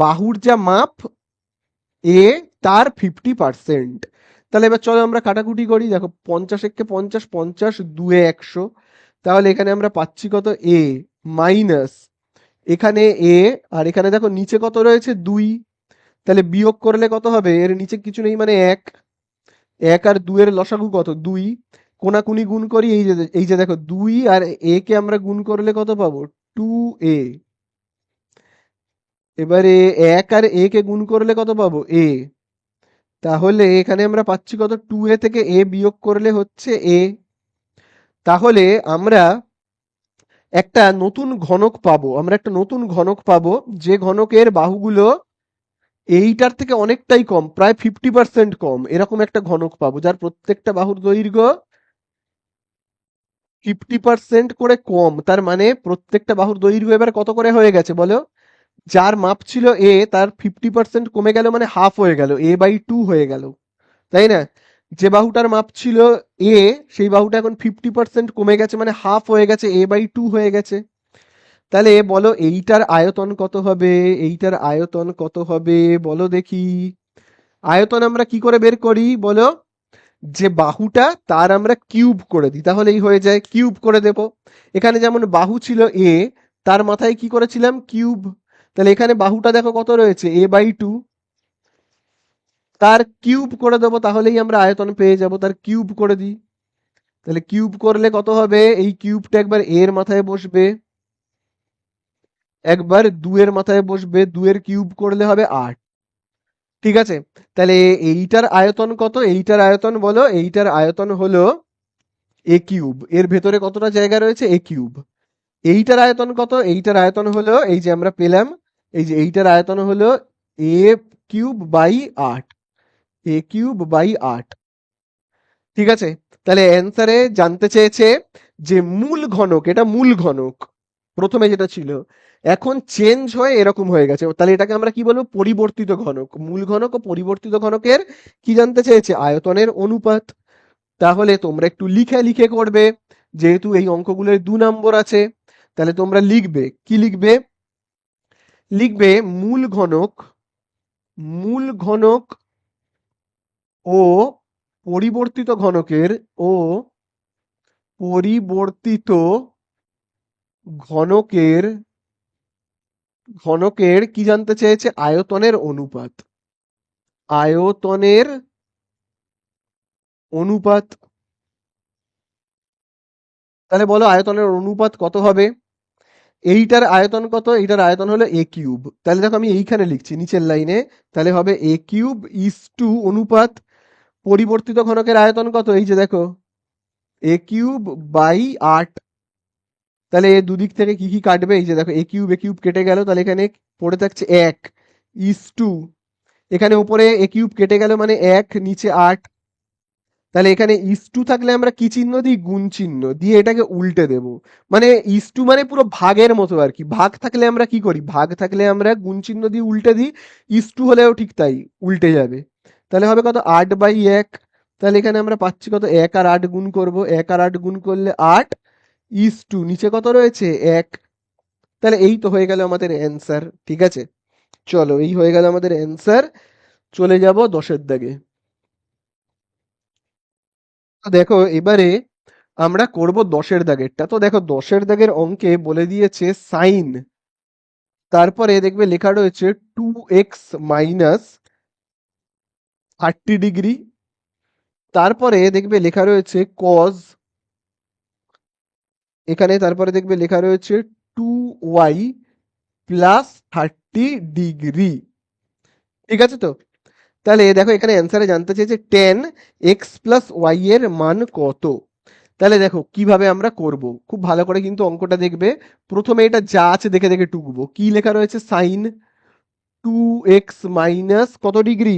বাহুর যা মাপ এ তার 50%। তাহলে এবার চলো আমরা কাটাকুটি করি, দেখো 50 50, 50 2 100, তাহলে এখানে আমরা পাচ্ছি কত এ মাইনাস, এখানে এ, আর এখানে দেখো নিচে কত রয়েছে 2, তাহলে বিয়োগ করলে কত হবে, এর নিচে কিছু নেই মানে 1, 1 আর 2 এর লসাগু কত 2, কোনাকুনি গুণ করি, এই যে দেখো 2 আর এ কে আমরা গুণ করলে কত পাবো 2a, এবারে 1 আর এ কে গুণ করলে কত পাবো এ, তাহলে এখানে আমরা পাচ্ছি কত 2a থেকে a বিয়োগ করলে হচ্ছে a। তাহলে আমরা একটা নতুন ঘনক পাবো, আমরা একটা নতুন ঘনক পাবো, যে ঘনকের বাহুগুলো এইটার থেকে অনেকটাই কম, প্রায় 50% কম, এরকম একটা ঘনক পাবো যার প্রত্যেকটা বাহুর দৈর্ঘ্য 50% করে কম, তার মানে প্রত্যেকটা বাহুর দৈর্ঘ্য এবার কত করে হয়ে গেছে বলো, যার মাপ ছিল এ তার 50% কমে গেল, মানে হাফ হয়ে গেল, a/2 হয়ে গেল, তাই না? যে বাহুটার মাপ ছিল এ, সেই বাহুটা এখন 50% কমে গেছে, মানে হাফ হয়ে গেছে, a/2 হয়ে গেছে। তাহলে বলো এইটার আয়তন কত হবে, এইটার আয়তন কত হবে বলো দেখি। আয়তন আমরা কি করে বের করি বলো, যে বাহুটা তার আমরা কিউব করে দিই, তাহলেই হয়ে যায়। কিউব করে দেব। এখানে যেমন বাহু ছিল এ, তার মাথায় কি করেছিলাম? কিউব। তাহলে এখানে বাহুটা দেখো কত রয়েছে, a/2, তার কিউব করে দেবো, তাহলেই আমরা আয়তন পেয়ে যাব। তার কিউব করে দিই, তাহলে কিউব করলে কত হবে? এই কিউবটা একবার এর মাথায় বসবে, একবার 2 এর মাথায় বসবে, 2 এর কিউব করলে হবে 8। ঠিক আছে, তাহলে এইটার আয়তন কত? এইটার আয়তন বলো। এইটার আয়তন হলো এ কিউব। এর ভেতরে কতটা জায়গা রয়েছে? এ কিউব। এইটার আয়তন কত? এইটার আয়তন হলো, এই যে আমরা পেলাম, এই যে এইটার আয়তন হলো A cube by 8। A cube by 8। ঠিক আছে, তাহলে অ্যান্সারে জানতে চেয়েছে যে মূল ঘনক, এটা মূল ঘনক প্রথমে যেটা ছিল, এখন চেঞ্জ হয়ে এরকম হয়ে গেছে, তাহলে এটাকে আমরা কি বলবো? পরিবর্তিত ঘনক। মূল ঘনক ও পরিবর্তিত ঘনকের কি জানতে চেয়েছে? আয়তনের অনুপাত। তাহলে তোমরা একটু লিখে লিখে করবে, যেহেতু এই অঙ্কগুলোর 2 নম্বর আছে। তাহলে তোমরা লিখবে, কি লিখবে? লিখবে মূল ঘনক, মূল ঘনক ও পরিবর্তিত ঘনকের, ও পরিবর্তিত ঘনকের, ঘনকের কি জানতে চেয়েছে? আয়তনের অনুপাত। আয়তনের অনুপাত। তাহলে বলো আয়তনের অনুপাত কত হবে? এইটার আয়তন কত? এইটার আয়তন হলো এ কিউব। তাহলে দেখো আমি এইখানে লিখছি নিচের লাইনে, তাহলে হবে এ কিউব ইস টু অনুপাত পরিবর্তিত ঘনকের আয়তন কত? এই যে দেখো এ কিউব বাই 8। তাহলে এ দুদিক থেকে কি কি কাটবে? এই যে দেখো এ কিউব কেটে গেল, তাহলে এখানে পড়ে থাকছে 1 ইস টু, এখানে উপরে এ কিউব কেটে গেল মানে 1, নিচে 8। তাহলে এখানে ইস টু থাকলে আমরা কি চিহ্ন দিই? গুণ চিহ্ন দিয়ে এটাকে উল্টে দেব। মানে ইস টু মানে পুরো ভাগের মতো আর কি। ভাগ থাকলে আমরা কি করি? ভাগ থাকলে আমরা গুণ চিহ্ন দিয়ে উল্টে দিই। ইস টু হলেও ঠিক তাই, উল্টে যাবে। তাহলে হবে কত? 8/1। তাহলে এখানে আমরা পাচ্ছি কত? 1 আর 8 গুণ করব, 1 আর 8 গুণ করলে 8 ইস টু নিচে কত রয়েছে? 1। তাহলে এই তো হয়ে গেল আমাদের অ্যান্সার। ঠিক আছে, চলো এই হয়ে গেল আমাদের অ্যান্সার। চলে যাব 10-এর দাগে। তো দেখো এবারে আমরা করব 10-এর দাগেরটা। তো দেখো 10-এর দাগের অঙ্কে বলে দিয়েছে সাইন, তারপরে দেখবে লেখা রয়েছে 2x মাইনাস 30 ডিগ্রি, তারপরে দেখবে লেখা রয়েছে কজ, এখানে তারপরে দেখবে লেখা রয়েছে 2y প্লাস 30 ডিগ্রি। ঠিক আছে তো? তাহলে দেখো এখানে অ্যান্সারে জানতে চেয়েছে টেন এক্স প্লাস ওয়াই এর মান কত। তাহলে দেখো কিভাবে আমরা করব, খুব ভালো করে কিন্তু অঙ্কটা দেখবে। প্রথমে এটা যা আছে দেখে দেখে টুকবো। কি লেখা রয়েছে? সাইন 2x মাইনাস কত ডিগ্রি?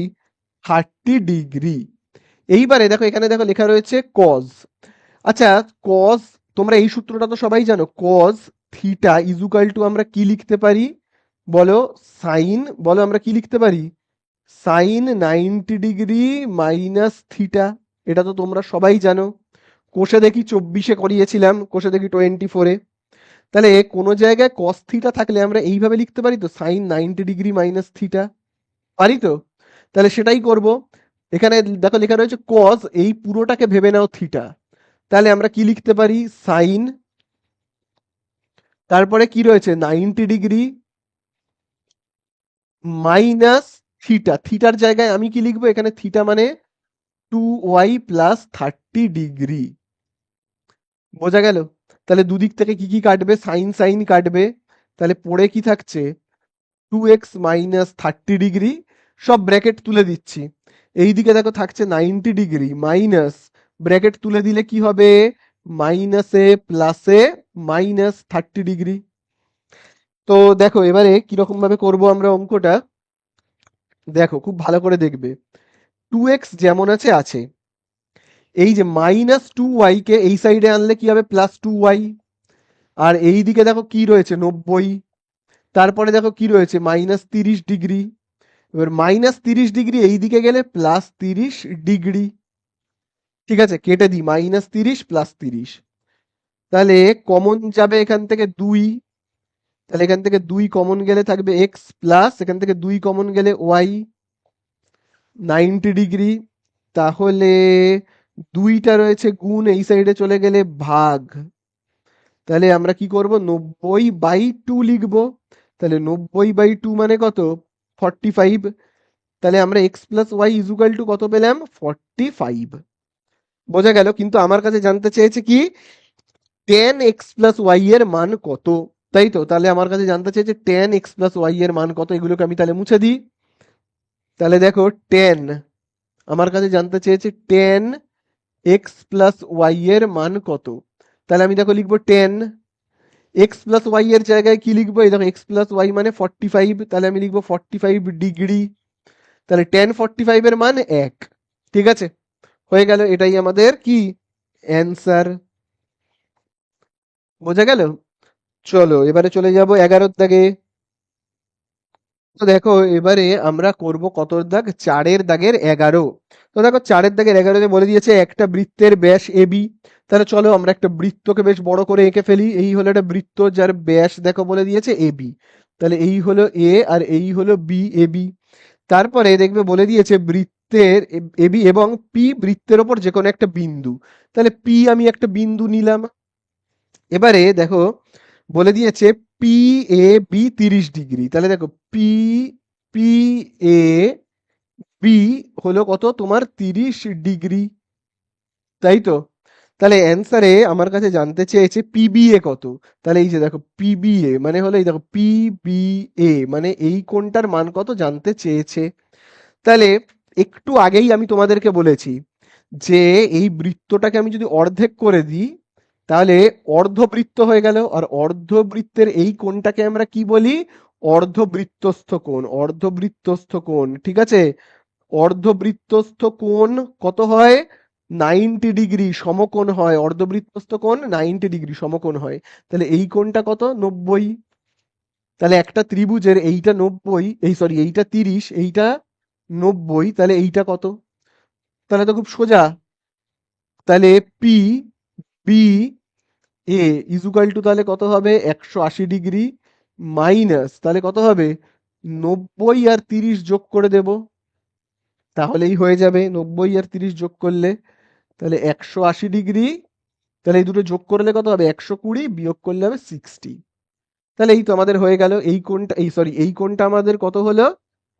30 ডিগ্রি। এইবারে দেখো এখানে দেখো লেখা রয়েছে কজ। আচ্ছা, কজ, তোমরা এই সূত্রটা তো সবাই জানো, কজ থিটা ইজুকাল টু আমরা কি লিখতে পারি বলো? সাইন, বলো আমরা কি লিখতে পারি? Sine 90 degree minus theta. এটা তো তোমরা সবাই জানো। কোষে দেখি 24-এ করিয়েছিলাম, কোষে দেখি 24-এ। তাহলে কোনো জায়গায় কস থিটা থাকলে আমরা এইভাবে লিখতে পারি তো, সাইন 90 ডিগ্রি মাইনাস থিটা, পারি তো? তাহলে সেটাই করব। এখানে দেখো লেখা রয়েছে কজ, এই পুরোটাকে ভেবে নাও থিটা। তাহলে আমরা কি লিখতে পারি? সাইন, তারপরে কি রয়েছে? 90 ডিগ্রি মাইনাস থিটা। থিটার জায়গায় আমি কি লিখবো? এখানে থিটা মানে 2y প্লাস 30 ডিগ্রি। বোঝা গেল? তাহলে দুদিক থেকে কি কি কাটবে? সাইন সাইন কাটবে। তাহলে পড়ে কি থাকছে? 2x মাইনাস 30 ডিগ্রি, সব ব্র্যাকেট তুলে দিচ্ছি। এইদিকে দেখো থাকছে 90 ডিগ্রি মাইনাস, ব্র্যাকেট তুলে দিলে কি হবে? মাইনাসে প্লাসে মাইনাস 30 ডিগ্রি। তো দেখো এবারে কিরকম ভাবে করব আমরা অঙ্কটা, দেখো খুব ভালো করে দেখবে। 2x যেমন আছে আছে, এই যে -2y কে এই সাইডে আনলে কি হবে? +2y। আর এই দিকে দেখো কি রয়েছে? 90। তারপরে দেখো কি রয়েছে? -30 ডিগ্রি। এবার -30 ডিগ্রি এই দিকে গেলে +30 ডিগ্রি। ঠিক আছে, কেটে দিই, -30 +30। তাহলে কমন যাবে এখান থেকে 2। তাহলে এখান থেকে 2 কমন গেলে থাকবে এক্স প্লাস, এখান থেকে 2 কমন গেলে ওয়াই। 90 ডিগ্রি, তাহলে 2টা রয়েছে গুণ, এই সাইডে চলে গেলে ভাগ। তাহলে আমরা কি করব, 90/2 লিখবো। তাহলে 90/2 মানে কত, 45। তাহলে আমরা X plus Y equal to কত পেলাম, 45। বোঝা গেল? কিন্তু আমার কাছে জানতে চেয়েছে কি, tan এক্স প্লাস ওয়াই এর মান কত, তাই তো? তাহলে আমার কাছে জানতে চেয়েছে tan এক্স প্লাস ওয়াই এর মান কত, এগুলোকে আমি তাহলে মুছে দিই। তাহলে দেখো tan, আমার কাছে জানতে চেয়েছে tan এক্স প্লাস ওয়াই এর মান কত। তাহলে আমি দেখো লিখবো tan এক্স প্লাস ওয়াই এর জায়গায় কি লিখবো, এই দেখো এক্স প্লাস ওয়াই মানে 45, তাহলে আমি লিখবো 45 ডিগ্রি। তাহলে tan 45 এর মান 1। ঠিক আছে, হয়ে গেল, এটাই আমাদের কি অ্যান্সার। বোঝা গেল? চলো এবারে চলে যাব 11 দাগে। তো দেখো এবারে আমরা করব কতর দাগ, 4 দাগের 11। তো দেখো 4 দাগের 11-তে বলে দিয়েছে একটা বৃত্তের ব্যাস এবি। তাহলে চলো আমরা একটা বৃত্তকে বেশ বড় করে এঁকে ফেলি। এই হলো একটা বৃত্ত যার ব্যাস দেখো বলে দিয়েছে এবি। তাহলে এই হলো এ আর এই হলো বি, এবি। তারপরে দেখবে বলে দিয়েছে বৃত্তের এবি এবং পি বৃত্তের ওপর যে কোনো একটা বিন্দু। তাহলে পি আমি একটা বিন্দু নিলাম। এবারে দেখো বলে দিয়েছে পি এ বি 30 ডিগ্রি। তাহলে দেখো পি পি এ বি হলো কত তোমার 30 ডিগ্রি, তাই তো? তাহলে অ্যান্সারে আমার কাছে জানতে চেয়েছে পিবিএ কত। তাহলে এই যে দেখো পিবিএ মানে হলো এই দেখো পিবিএ মানে এই কোণটার মান কত জানতে চেয়েছে। তাহলে একটু আগেই আমি তোমাদেরকে বলেছি যে এই বৃত্তটাকে আমি যদি অর্ধেক করে দিই তাহলে অর্ধবৃত্ত হয়ে গেল, আর অর্ধবৃত্তের এই কোণটাকে আমরা কি বলি, অর্ধবৃত্তস্থ কোণ। অর্ধবৃত্তস্থ কোণ, ঠিক আছে? অর্ধবৃত্তস্থ কোণ কত হয়, 90 ডিগ্রি সমকোণ হয়। অর্ধবৃত্তস্থ কোণ 90 ডিগ্রি সমকোণ হয়। তাহলে এই কোণটা কত, 90। তাহলে একটা ত্রিভুজের এইটা 90, এই সরি এইটা 30, এইটা 90, তাহলে এইটা কত? তাহলে তো খুব সোজা। তাহলে P B A equal to তাহলে কত হবে, 180 ডিগ্রি মাইনাস তাহলে কত হবে, 90 আর 30 যোগ করে দেব, তাহলেই হয়ে যাবে। 90 আর 30 যোগ করলে তাহলে 180 ডিগ্রি। তাহলে এই দুটো যোগ করলে কত হবে, 120, বিয়োগ করলে হবে 60। তাহলে এই তো আমাদের হয়ে গেল এই কোণটা, এই সরি এই কোণটা আমাদের কত হলো,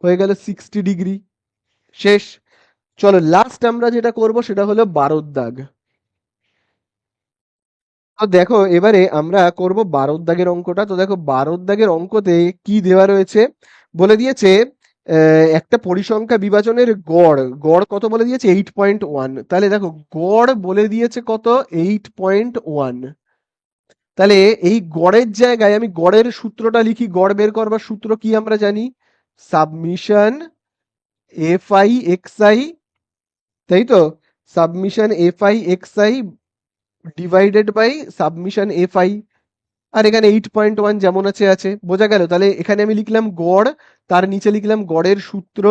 হয়ে গেল 60 ডিগ্রি। শেষ। চলো লাস্ট আমরা যেটা করব সেটা হলো 12 দাগ। তো দেখো এবারে আমরা করব 12 দাগের অঙ্কটা। তো দেখো 12 দাগের অঙ্কতে কি দেওয়া রয়েছে, বলে দিয়েছে একটা পরিসংখ্যা বিভাজনের গড়, গড় কত বলে দিয়েছে, 8.1। তাহলে দেখো গড় বলে দিয়েছে কত, 8.1। তাহলে এই গড়ের জায়গায় আমি গড়ের সূত্রটা লিখি। গড় বের করবার সূত্র কি আমরা জানি, summation F I X I, তাই তো? Summation F I X I divided by summation F I. আর এখানে 8.1 যেমন আছে আছে, বোঝা গেল? তাহলে এখানে আমি লিখলাম গড়, তার নিচে লিখলাম গড়ের সূত্র।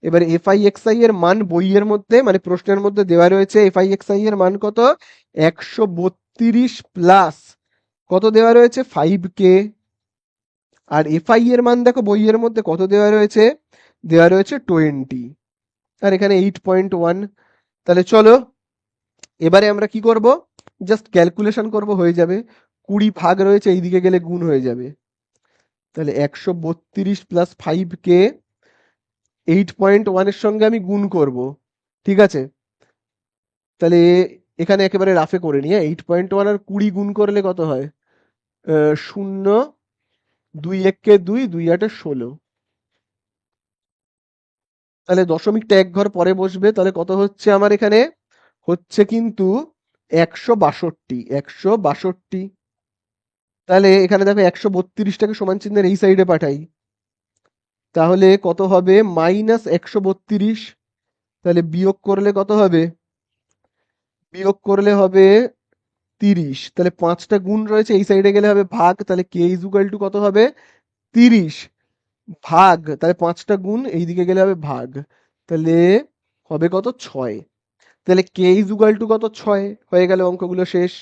এবার এফ আই এক্স আই এর মান বইয়ের মধ্যে মানে প্রশ্নের মধ্যে দেওয়া রয়েছে। এফ আই এক্স আই এর মান কত, 132 প্লাস কত দেওয়া রয়েছে, 5K। আর এফ আই এর মান দেখো বইয়ের মধ্যে কত দেওয়া রয়েছে, দেওয়া রয়েছে 20, আর এখানে 8.1। তাহলে চলো এবারে আমরা কি করব, জাস্ট ক্যালকুলেশন করব, হয়ে যাবে। 20 ভাগ রয়েছে, এইদিকে গেলে গুণ হয়ে যাবে। তাহলে 132 প্লাস 5K 8.1 এর সঙ্গে আমি গুণ করব, ঠিক আছে? তাহলে এখানে একেবারে রাফে করে নিয়ে 8.1 আর 20 গুণ করলে কত হয়, 0, 2 1 2, 2 8 16। তাহলে দশমিকটা এক ঘর পরে বসবে। তাহলে কত হচ্ছে আমার এখানে, হচ্ছে কিন্তু 162, 162। তাহলে এখানে দেখো 132টাকে সমান চিহ্নের এই সাইডে পাঠাই, তাহলে কত হবে, -132। তাহলে বিয়োগ করলে কত হবে, বিয়োগ করলে হবে 30। তাহলে 5টা গুণ রয়েছে, এই সাইডে গেলে হবে ভাগ। তাহলে কে ইজ ইকুয়াল টু কত হবে, 30 ভাগ, তাহলে 5টা গুণ এইদিকে গেলে হবে ভাগ। তাহলে হবে কত, 6। তাহলে কে ইজ ইকুয়াল টু কত, 6। হয়ে গেল, অঙ্কগুলো শেষ।